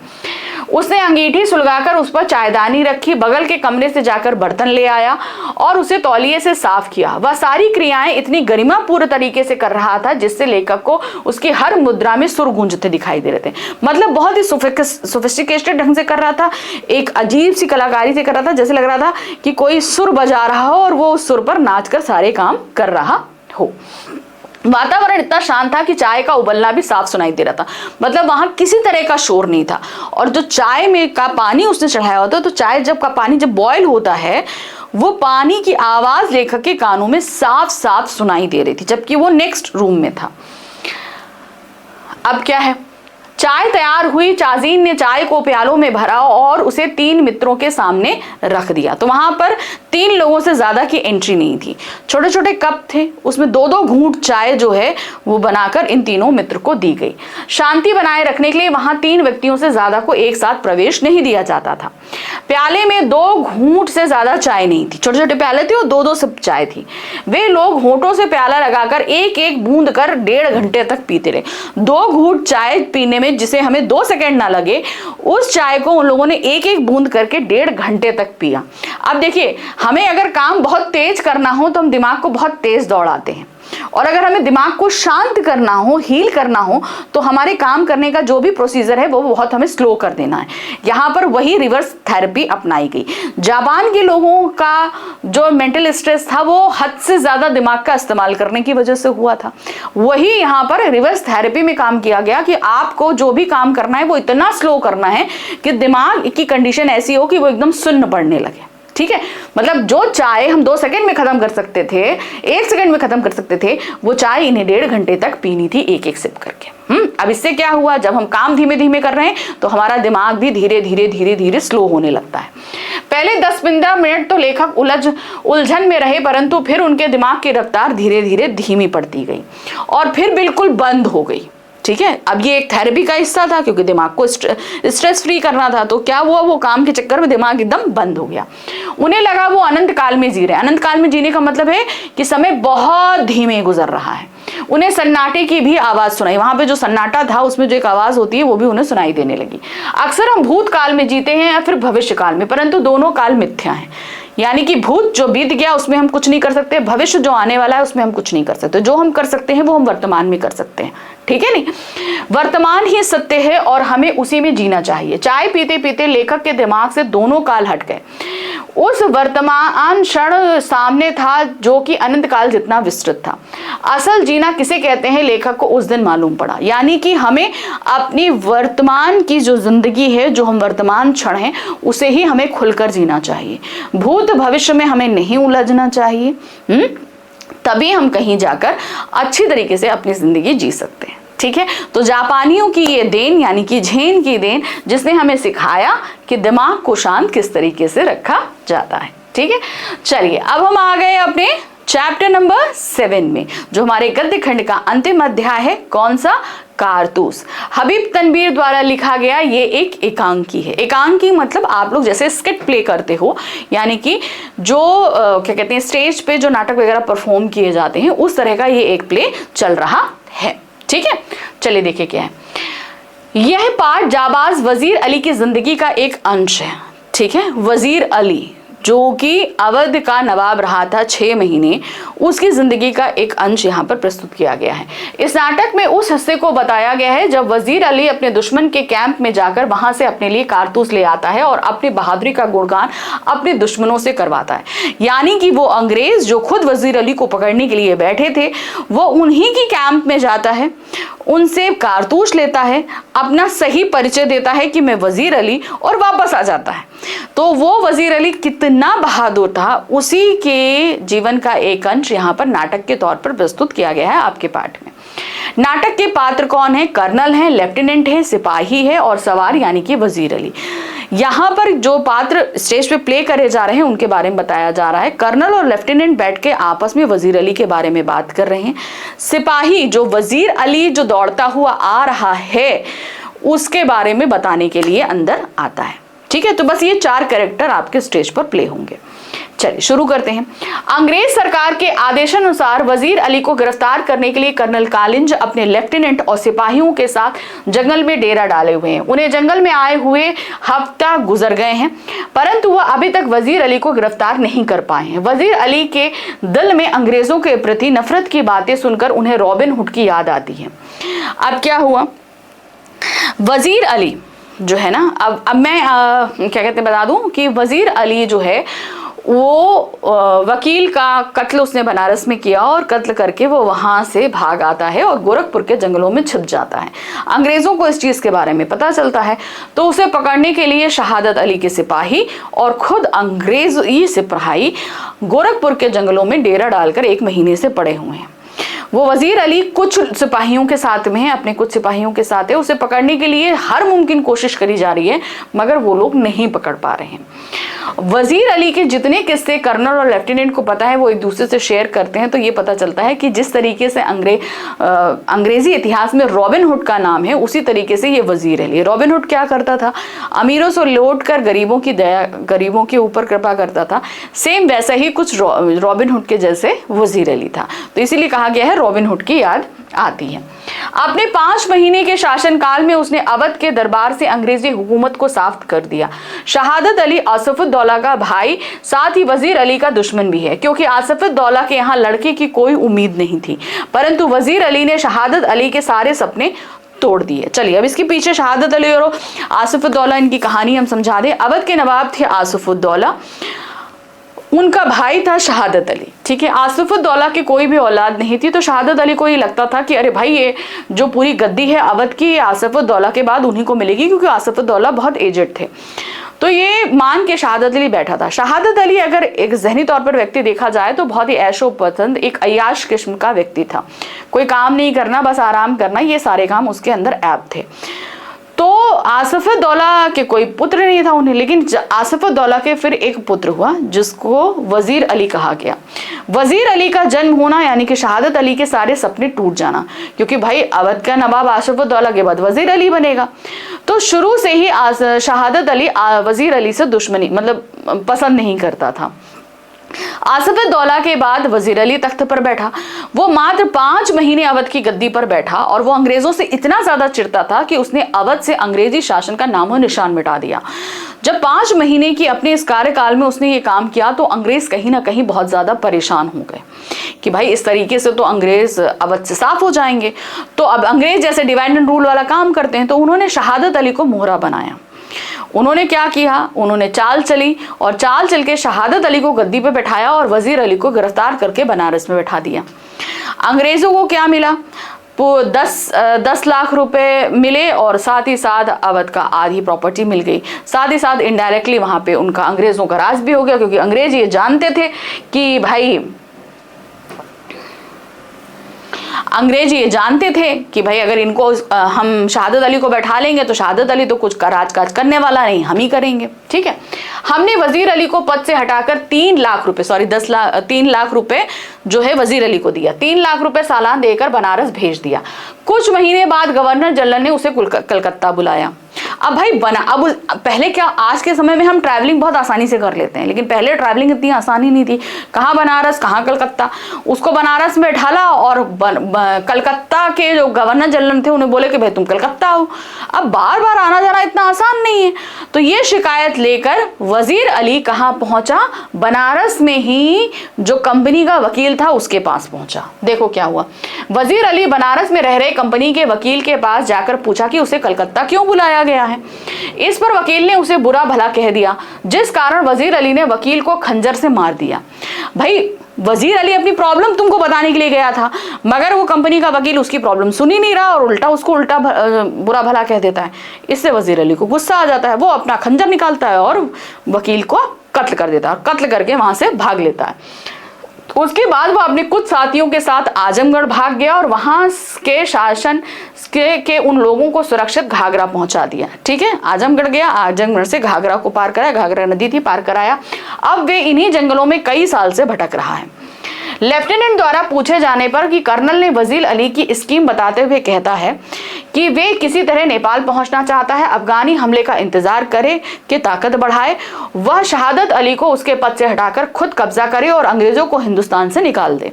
उसने अंगीठी सुलगाकर उस पर चायदानी रखी, बगल के कमरे से जाकर बर्तन ले आया और उसे तौलिए से साफ किया। वह सारी क्रियाएं इतनी गरिमापूर्ण तरीके से कर रहा था जिससे लेखक को उसकी हर मुद्रा में सुर गूंजते दिखाई दे रहे थे। मतलब बहुत ही सोफिस्टिकेटेड ढंग से कर रहा था, एक अजीब सी कलाकारी से कर रहा था, जैसे लग रहा था कि कोई सुर बजा रहा हो और वो उस सुर पर नाचकर सारे काम कर रहा हो। वातावरण इतना शांत था कि चाय का उबलना भी साफ सुनाई दे रहा था, मतलब वहां किसी तरह का शोर नहीं था। और जो चाय में का पानी उसने चढ़ाया होता, तो चाय जब का पानी जब बॉयल होता है, वो पानी की आवाज लेखक के कानों में साफ साफ सुनाई दे रही थी, जबकि वो नेक्स्ट रूम में था। अब क्या है, चाय तैयार हुई। चाजीन ने चाय को प्यालों में भरा और उसे 3 मित्रों के सामने रख दिया। तो वहां पर 3 लोगों से ज्यादा की एंट्री नहीं थी। छोटे छोटे कप थे, उसमें 2-2 घूंट चाय जो है वो बनाकर इन तीनों मित्र को दी गई। शांति बनाए रखने के लिए वहां 3 व्यक्तियों से ज्यादा को एक साथ प्रवेश नहीं दिया जाता था। प्याले में 2 घूंट से ज्यादा चाय नहीं थी, छोटे छोटे प्याले थे और 2-2 सिप चाय थी। वे लोग होठों से प्याला लगाकर एक एक बूंद कर 1.5 घंटे तक पीते रहे। 2 घूंट चाय पीने में जिसे हमें 2 सेकंड ना लगे, उस चाय को उन लोगों ने एक एक बूंद करके 1.5 घंटे तक पिया। अब देखिए, हमें अगर काम बहुत तेज करना हो तो हम दिमाग को बहुत तेज दौड़ाते हैं, और अगर हमें दिमाग को शांत करना हो, हील करना हो, तो हमारे काम करने का जो भी प्रोसीजर है वो बहुत हमें स्लो कर देना है। यहाँ पर वही रिवर्स थेरेपी अपनाई गई। जापान के लोगों का जो मेंटल स्ट्रेस था वो हद से ज्यादा दिमाग का इस्तेमाल करने की वजह से हुआ था। वही यहाँ पर रिवर्स थेरेपी में काम किया गया कि आपको जो भी काम करना है वो इतना स्लो करना है कि दिमाग की कंडीशन ऐसी हो कि वो एकदम सुन्न पड़ने लगे। ठीक है, मतलब जो चाय हम 2 सेकंड में खत्म कर सकते थे, 1 सेकंड में खत्म कर सकते थे, वो चाय इन्हें 1.5 घंटे तक पीनी थी एक एक सिप करके। अब इससे क्या हुआ, जब हम काम धीमे धीमे कर रहे हैं तो हमारा दिमाग भी धीरे धीरे स्लो होने लगता है। पहले 10-15 मिनट तो लेखक उलझन में रहे, परंतु फिर उनके दिमाग की रफ्तार धीरे धीरे धीमी पड़ती गई और फिर बिल्कुल बंद हो गई। ठीक है, अब ये एक थेरेपी का हिस्सा था क्योंकि दिमाग को स्ट्रेस फ्री करना था। तो क्या हुआ, वो काम के चक्कर में दिमाग एकदम बंद हो गया। उन्हें लगा वो अनंत काल में जी रहे हैं। अनंत काल में जीने का मतलब है कि समय बहुत धीमे गुजर रहा है। उन्हें सन्नाटे की भी आवाज सुनाई, वहां पे जो सन्नाटा था उसमें जो एक आवाज होती है वो भी उन्हें सुनाई देने लगी। अक्सर हम भूत काल में जीते हैं या फिर भविष्य काल में, परंतु दोनों काल मिथ्या हैं। यानी कि भूत जो बीत गया उसमें हम कुछ नहीं कर सकते, भविष्य जो आने वाला है उसमें हम कुछ नहीं कर सकते। जो हम कर सकते हैं वो हम वर्तमान में कर सकते हैं। ठीक है, नहीं, वर्तमान ही सत्य है और हमें उसी में जीना चाहिए। चाय पीते पीते लेखक के दिमाग से दोनों काल हट गए। उस वर्तमान क्षण सामने था जो कि अनंत काल जितना विस्तृत था। असल जीना किसे कहते हैं, लेखक को उस दिन मालूम पड़ा। यानी कि हमें अपनी वर्तमान की जो जिंदगी है, जो हम वर्तमान क्षण है, उसे ही हमें खुलकर जीना चाहिए। भूत भविष्य में हमें नहीं उलझना चाहिए। तभी हम कहीं जाकर अच्छी तरीके से अपनी जिंदगी जी सकते हैं। ठीक है, तो जापानियों की ये देन, यानी कि झेन की देन, जिसने हमें सिखाया कि दिमाग को शांत किस तरीके से रखा जाता है। ठीक है, चलिए अब हम आ गए अपने चैप्टर नंबर 7 में, जो हमारे गद्य खंड का अंतिम अध्याय है। कौन सा, कारतूस। हबीब तनवीर द्वारा लिखा गया ये एक एकांकी है। एकांकी मतलब आप लोग जैसे स्किट प्ले करते हो, यानी कि जो क्या कहते हैं स्टेज पे जो नाटक वगैरह परफॉर्म किए जाते हैं उस तरह का ये एक प्ले चल रहा है। ठीक है, चलिए देखिए क्या है। यह पाठ जाबाज वजीर अली की जिंदगी का एक अंश है। ठीक है, वजीर अली जो कि अवध का नवाब रहा था 6 महीने, उसकी जिंदगी का एक अंश यहाँ पर प्रस्तुत किया गया है। इस नाटक में उस हिस्से को बताया गया है जब वजीर अली अपने दुश्मन के कैंप में जाकर वहां से अपने लिए कारतूस ले आता है और अपनी बहादुरी का गुणगान अपने दुश्मनों से करवाता है। यानी कि वो अंग्रेज जो खुद वजीर अली को पकड़ने के लिए बैठे थे, वो उन्हीं की कैंप में जाता है, उनसे कारतूस लेता है, अपना सही परिचय देता है कि मैं वजीर अली, और वापस आ जाता है। तो वो वजीर अली कितना बहादुर था, उसी के जीवन का एक अंश यहाँ पर नाटक के तौर पर प्रस्तुत किया गया है आपके पाठ में। नाटक के पात्र कौन है? कर्नल है, लेफ्टिनेंट है, सिपाही है और सवार यानी कि वजीर अली। यहाँ पर जो पात्र स्टेज पे प्ले करे जा रहे हैं उनके बारे में बताया जा रहा है। कर्नल और लेफ्टिनेंट बैठ के आपस में वजीर अली के बारे में बात कर रहे हैं। सिपाही जो वजीर अली जो दौड़ता हुआ आ रहा है उसके बारे में बताने के लिए अंदर आता है। ठीक है, तो बस ये 4 कैरेक्टर आपके स्टेज पर प्ले होंगे। चलिए शुरू करते हैं। अंग्रेज सरकार के आदेशानुसार वजीर अली को गिरफ्तार करने के लिए कर्नल कालिंज अपने लेफ्टिनेंट और सिपाहियों के साथ जंगल में डेरा डाले हुए हैं। उन्हें जंगल में आए हुए हफ्ता गुजर गए हैं, परंतु वह अभी तक वजीर अली को गिरफ्तार नहीं कर पाए हैं। वजीर अली के दिल में अंग्रेजों के प्रति नफरत की बातें सुनकर उन्हें रॉबिन हुड की याद आती है। अब क्या हुआ, वजीर अली जो है ना, अब मैं क्या कहते हैं बता दूं कि वजीर अली जो है वो वकील का कत्ल उसने बनारस में किया और कत्ल करके वो वहां से भाग आता है और गोरखपुर के जंगलों में छिप जाता है। अंग्रेजों को इस चीज के बारे में पता चलता है, तो उसे पकड़ने के लिए शहादत अली के सिपाही और खुद अंग्रेजी सिपाही गोरखपुर के जंगलों में डेरा डालकर 1 महीने से पड़े हुए हैं। वो वजीर अली कुछ सिपाहियों के साथ में है, अपने कुछ सिपाहियों के साथ है। उसे पकड़ने के लिए हर मुमकिन कोशिश करी जा रही है, मगर वो लोग नहीं पकड़ पा रहे हैं। वजीर अली के जितने किस्से कर्नल और लेफ्टिनेंट को पता है वो एक दूसरे से शेयर करते हैं, तो ये पता चलता है कि जिस तरीके से अंग्रेजी इतिहास में रॉबिन हुड का नाम है, उसी तरीके से ये वजीर अली। रॉबिन हुड क्या करता था? अमीरों से लौट कर गरीबों के ऊपर कृपा करता था। सेम वैसा ही कुछ रॉबिन हुड के जैसे वजीर अली था, तो इसीलिए कहा गया है रॉबिन हुड की याद आती है। अपने 5 महीने के शासनकाल में उसने अवध के दरबार से अंग्रेजी हुकूमत को साफ कर दिया। शहादत अली आसफुद्दौला का भाई, साथ ही वजीर अली का दुश्मन भी है, क्योंकि आसफुद्दौला के यहाँ लड़के की कोई उम्मीद नहीं थी, परंतु वजीर अली ने शहादत अली के सारे सपने तोड़ दिए। चलिए अब इसके पीछे शहादत अली और आसफुद्दौला इनकी कहानी हम समझा दें। अवध के नवाब थे आसफुद्दौला, उनका भाई था शहादत अली। ठीक है, आसफुद्दौला की कोई भी औलाद नहीं थी, तो शहादत अली को ये लगता था कि अरे भाई ये जो पूरी गद्दी है अवध की आसफुद्दौला के बाद उन्हीं को मिलेगी, क्योंकि आसफुद्दौला बहुत एजेड थे। तो ये मान के शहादत अली बैठा था। शहादत अली अगर एक ज़हनी तौर पर व्यक्ति देखा जाए तो बहुत ही ऐशो पसंद एक अय्याश किस्म का व्यक्ति था। कोई काम नहीं करना, बस आराम करना, ये सारे काम उसके अंदर ऐप थे। तो आसफुद्दौला के कोई पुत्र नहीं था उन्हें, लेकिन आसफुद्दौला के फिर एक पुत्र हुआ जिसको वजीर अली कहा गया। वजीर अली का जन्म होना यानी कि शहादत अली के सारे सपने टूट जाना, क्योंकि भाई अवध का नवाब आसफुद्दौला के बाद वजीर अली बनेगा। तो शुरू से ही शहादत अली वजीर अली से दुश्मनी मतलब पसंद नहीं करता था। आसफुद्दौला के बाद वजीर अली तख्त पर बैठा। वो मात्र 5 महीने अवध की गद्दी पर बैठा और वो अंग्रेजों से इतना ज्यादा चिढ़ता था कि उसने अवध से अंग्रेजी शासन का नामो निशान मिटा दिया। जब 5 महीने की अपने इस कार्यकाल में उसने ये काम किया तो अंग्रेज कहीं ना कहीं बहुत ज्यादा परेशान हो गए कि भाई इस तरीके से तो अंग्रेज अवध से साफ हो जाएंगे। तो अब अंग्रेज जैसे डिवाइड एंड रूल वाला काम करते हैं, तो उन्होंने शहादत अली को मोहरा बनाया। उन्होंने क्या किया, उन्होंने चाल चली और चाल चल के शहादत अली को गद्दी पे बैठाया और वजीर अली को गिरफ्तार करके बनारस में बैठा दिया। अंग्रेजों को क्या मिला? 10 लाख रुपए मिले और साथ ही साथ अवध का आधी प्रॉपर्टी मिल गई। साथ ही साथ इनडायरेक्टली वहां पे उनका अंग्रेजों का राज भी हो गया, क्योंकि अंग्रेज ये जानते थे कि भाई अंग्रेज ये जानते थे कि भाई अगर इनको हम शहादत अली को बैठा लेंगे तो शहादत अली तो कुछ राजकाज करने वाला नहीं, हम ही करेंगे। ठीक है, हमने वजीर अली को पद से हटाकर 3 लाख रुपए, सॉरी 3 लाख रुपए जो है वजीर अली को दिया, 3 लाख रुपए सालाना देकर बनारस भेज दिया। कुछ महीने बाद गवर्नर जनरल ने उसे कलकत्ता बुलाया। अब भाई अब पहले क्या, आज के समय में हम ट्रैवलिंग बहुत आसानी से कर लेते हैं, लेकिन पहले ट्रैवलिंग इतनी आसानी नहीं थी। कहाँ बनारस, कहाँ कलकत्ता। उसको बनारस में ढाला और कलकत्ता के जो गवर्नर जनरल थे उन्हें बोले कि भाई तुम कलकत्ता आओ। अब बार बार आना जाना इतना आसान नहीं है। तो ये शिकायत लेकर वजीर अली कहाँ पहुंचा, बनारस में ही जो कंपनी का वकील था उसके पास पहुंचा। देखो क्या हुआ, वजीर अली बनारस में रह रहे कंपनी के वकील के पास जाकर पूछा कि उसे कलकत्ता क्यों बुलाया गया है। इस पर वकील ने उसे बुरा भला कह दिया, जिस कारण वजीर अली ने वकील को खंजर से मार दिया। भाई वजीर अली अपनी प्रॉब्लम तुमको बताने के लिए गया था, मगर वो कंपनी का वकील उसकी प्रॉब्लम सुन ही नहीं रहा और उसको उल्टा बुरा भला कह देता है। इससे वजीर अली को गुस्सा आ जाता है, वो अपना खंजर निकालता है और वकील को कत्ल कर देता है, कत्ल करके वहां से भाग लेता है। उसके बाद वो अपने कुछ साथियों के साथ आजमगढ़ भाग गया और वहां के शासन के उन लोगों को सुरक्षित घाघरा पहुंचा दिया। ठीक है, आजमगढ़ गया, आजमगढ़ से घाघरा को पार कराया, घाघरा नदी थी पार कराया। अब वे इन्हीं जंगलों में कई साल से भटक रहा है। लेफ्टिनेंट द्वारा पूछे जाने पर कि कर्नल ने वजीर अली की स्कीम बताते हुए कहता है कि वे किसी तरह नेपाल पहुंचना चाहता है, अफगानी हमले का इंतजार करे कि ताकत बढ़ाए, वह शहादत अली को उसके पद से हटाकर खुद कब्जा करे और अंग्रेजों को हिंदुस्तान से निकाल दे।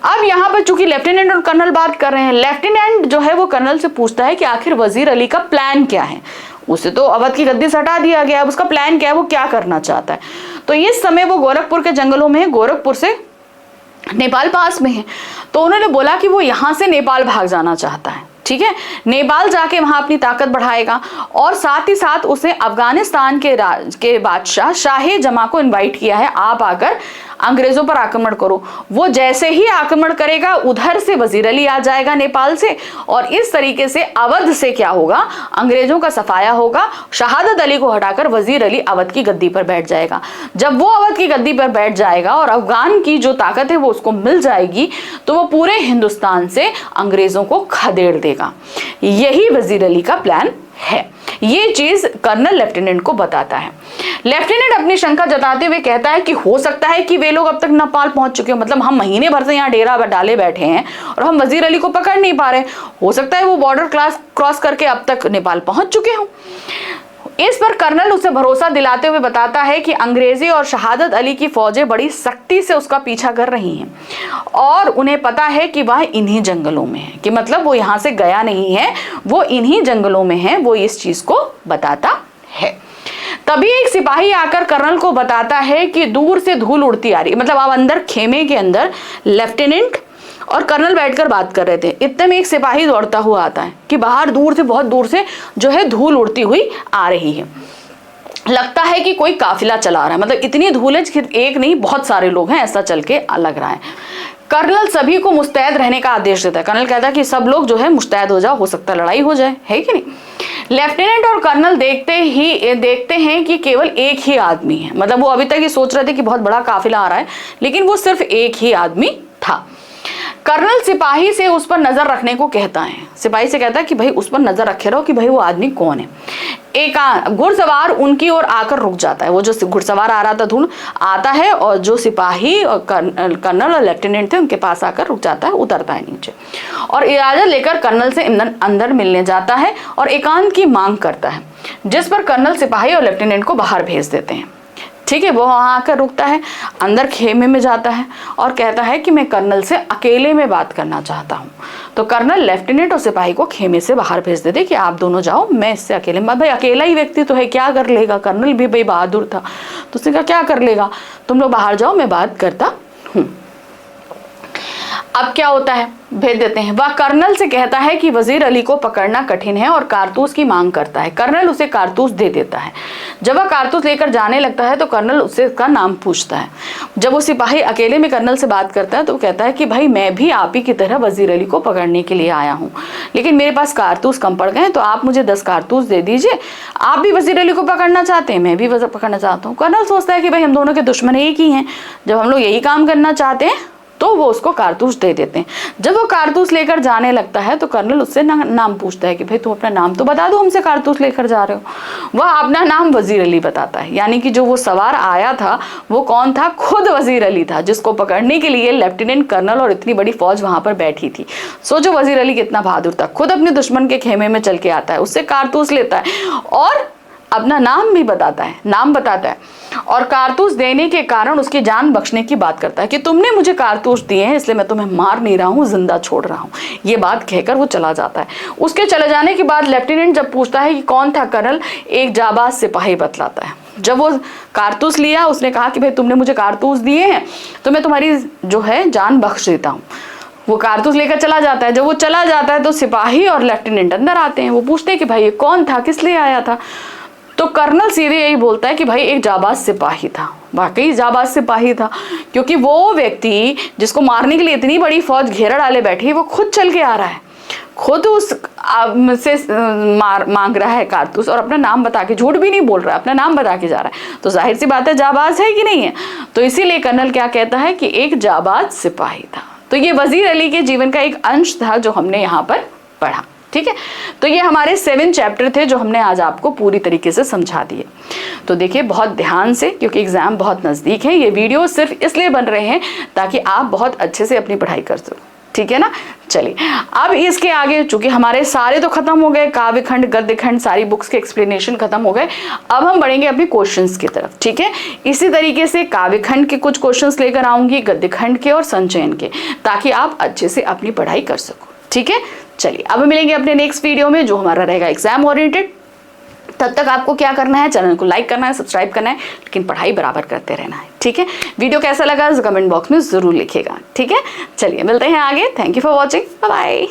अब यहाँ पर चूंकि लेफ्टिनेंट और कर्नल बात कर रहे हैं, लेफ्टिनेंट जो है वो कर्नल से पूछता है कि आखिर वजीर अली का प्लान क्या है। उसे तो अवध की गद्दी से हटा दिया गया, अब उसका प्लान क्या है, वो क्या करना चाहता है। तो इस समय वो गोरखपुर के जंगलों में है, गोरखपुर से नेपाल पास में है। तो उन्होंने बोला कि वो यहाँ से नेपाल भाग जाना चाहता है। ठीक है, नेपाल जाके वहां अपनी ताकत बढ़ाएगा और साथ ही साथ उसे अफगानिस्तान के बादशाह शाह जमा को इनवाइट किया है, आप आकर अंग्रेजों पर आक्रमण करो। वो जैसे ही आक्रमण करेगा उधर से वजीर अली आ जाएगा नेपाल से और इस तरीके से अवध से क्या होगा, अंग्रेजों का सफाया होगा। शहादत अली को हटाकर वजीर अली अवध की गद्दी पर बैठ जाएगा। जब वो अवध की गद्दी पर बैठ जाएगा और अफगान की जो ताकत है वो उसको मिल जाएगी तो वो पूरे हिंदुस्तान से अंग्रेजों को खदेड़ देगा। यही वजीर अली का प्लान है। ये चीज कर्नल लेफ्टिनेंट को बताता है। लेफ्टिनेंट अपनी शंका जताते हुए कहता है कि हो सकता है कि वे लोग अब तक नेपाल पहुंच चुके हो, मतलब हम महीने भर से यहाँ डेरा डाले बैठे हैं और हम वजीर अली को पकड़ नहीं पा रहे, हो सकता है वो बॉर्डर क्रॉस करके अब तक नेपाल पहुंच चुके हों। इस पर कर्नल उसे भरोसा दिलाते हुए बताता है कि अंग्रेजी और शहादत अली की फौजें बड़ी सख्ती से उसका पीछा कर रही हैं और उन्हें पता है कि वह इन्हीं जंगलों में है, कि मतलब वो यहाँ से गया नहीं है, वो इन्हीं जंगलों में है, वो इस चीज को बताता है। तभी एक सिपाही आकर कर्नल को बताता है कि दूर से धूल उड़ती आ रही है। मतलब अब अंदर खेमे के अंदर लेफ्टिनेंट और कर्नल बैठकर बात कर रहे थे, इतने में एक सिपाही दौड़ता हुआ आता है कि बाहर दूर से, बहुत दूर से जो है धूल उड़ती हुई आ रही है। लगता है कि कोई काफिला चला रहा है, मतलब इतनी धूल है कि एक नहीं बहुत सारे लोग हैं, ऐसा चल के लग रहा है। कर्नल सभी को मुस्तैद रहने का आदेश देता है। कर्नल कहता है कि सब लोग जो है मुस्तैद हो जाओ, हो सकता है लड़ाई हो जाए, है कि नहीं। लेफ्टिनेंट और कर्नल देखते हैं कि केवल एक ही आदमी है। मतलब वो अभी तक ये सोच रहे थे कि बहुत बड़ा काफिला आ रहा है, लेकिन वो सिर्फ एक ही आदमी था। कर्नल सिपाही से उस पर नजर रखने को कहता है। सिपाही से कहता है कि भाई उस पर नजर रखे रहो कि भाई वो आदमी कौन है। एक घुड़सवार उनकी ओर आकर रुक जाता है। वो जो घुड़सवार आ रहा था धूल आता है और जो सिपाही और कर्नल और लेफ्टिनेंट थे उनके पास आकर रुक जाता है, उतरता है नीचे और इजाजत लेकर कर्नल से अंदर मिलने जाता है और एकांत की मांग करता है, जिस पर कर्नल सिपाही और लेफ्टिनेंट को बाहर भेज देते हैं। ठीक है, वो वहाँ आकर रुकता है, अंदर खेमे में जाता है और कहता है कि मैं कर्नल से अकेले में बात करना चाहता हूँ। तो कर्नल लेफ्टिनेंट और सिपाही को खेमे से बाहर भेज देते कि आप दोनों जाओ, मैं इससे अकेले में, भाई अकेला ही व्यक्ति तो है, क्या कर लेगा। कर्नल भी भाई बहादुर था तो उसने कहा क्या कर लेगा, तुम लोग बाहर जाओ, मैं बात करता हूँ। अब क्या होता है, भेज देते हैं। वह कर्नल से कहता है कि वजीर अली को पकड़ना कठिन है और कारतूस की मांग करता है। कर्नल उसे कारतूस दे देता है। जब वह कारतूस लेकर जाने लगता है तो कर्नल उससे उसका नाम पूछता है। जब वो सिपाही अकेले में कर्नल से बात करता है तो कहता है कि भाई मैं भी आप ही की तरह वजीर अली को पकड़ने के लिए आया हूँ, लेकिन मेरे पास कारतूस कम पड़ गए, तो आप मुझे 10 कारतूस दे दीजिए। आप भी वजीर अली को पकड़ना चाहते हैं, मैं भी पकड़ना चाहता हूँ। कर्नल सोचता है कि भाई हम दोनों के दुश्मन एक ही हैं, जब हम लोग यही काम करना चाहते हैं तो वो उसको कारतूस दे देते हैं। जब वो कारतूस लेकर जाने लगता है तो कर्नल उससे नाम पूछता है कि भाई तुम अपना नाम तो बता दो, हमसे कारतूस लेकर जा रहे हो। वह अपना नाम वजीर अली बताता है, यानी कि जो वो सवार आया था वो कौन था, खुद वजीर अली था, जिसको पकड़ने के लिए लेफ्टिनेंट कर्नल और इतनी बड़ी फौज वहां पर बैठी थी। सोचो वजीर अली कितना बहादुर था, खुद अपने दुश्मन के खेमे में चल के आता है, उससे कारतूस लेता है और अपना नाम भी बताता है, नाम बताता है और कारतूस देने के कारण उसकी जान बख्शने की बात करता है कि तुमने मुझे कारतूस दिए हैं इसलिए मैं तुम्हें मार नहीं रहा हूँ, जिंदा छोड़ रहा हूँ। ये बात कहकर वो चला जाता है। उसके चले जाने के बाद लेफ्टिनेंट जब पूछता है कि कौन था कर्नल, एक जाबाज सिपाही बतलाता है। जब वो कारतूस लिया उसने कहा कि भाई तुमने मुझे कारतूस दिए हैं तो मैं तुम्हारी जो है जान बख्श देता हूँ। वो कारतूस लेकर चला जाता है। जब वो चला जाता है तो सिपाही और लेफ्टिनेंट अंदर आते हैं। वो पूछते हैं कि भाई ये कौन था, किस लिए आया था। तो कर्नल सीधे यही बोलता है कि भाई एक जाबाज सिपाही था। वाकई जाबाज सिपाही था, क्योंकि वो व्यक्ति जिसको मारने के लिए इतनी बड़ी फौज घेरा डाले बैठी, वो खुद चल के आ रहा है, खुद उस से मांग रहा है कारतूस और अपना नाम बता के, झूठ भी नहीं बोल रहा है, अपना नाम बता के जा रहा है। तो जाहिर सी बात है जाबाज है कि नहीं है। तो इसीलिए कर्नल क्या कहता है कि एक जाबाज सिपाही था। तो ये वजीर अली के जीवन का एक अंश था जो हमने यहाँ पर पढ़ा। ठीक है, तो ये हमारे 7 चैप्टर थे जो हमने आज आपको पूरी तरीके से समझा दिए। तो देखिए बहुत ध्यान से, क्योंकि एग्जाम बहुत नजदीक है। ये वीडियो सिर्फ इसलिए बन रहे हैं ताकि आप बहुत अच्छे से अपनी पढ़ाई कर सको। ठीक है ना। चलिए अब इसके आगे, चूंकि हमारे सारे तो खत्म हो गए, काव्य खंड, गद्य खंड, सारी बुक्स के एक्सप्लेनेशन खत्म हो गए। अब हम बढ़ेंगे अपने क्वेश्चंस की तरफ। ठीक है, इसी तरीके से काव्य खंड के कुछ क्वेश्चंस लेकर आऊंगी, गद्य खंड के और संचयन के, ताकि आप अच्छे से अपनी पढ़ाई कर सको। ठीक है, चलिए अब मिलेंगे अपने नेक्स्ट वीडियो में जो हमारा रहेगा एग्जाम ओरिएंटेड। तब तक आपको क्या करना है, चैनल को लाइक करना है, सब्सक्राइब करना है, लेकिन पढ़ाई बराबर करते रहना है। ठीक है, वीडियो कैसा लगा कमेंट बॉक्स में जरूर लिखिएगा। ठीक है, चलिए मिलते हैं आगे। Thank you for watching, bye bye.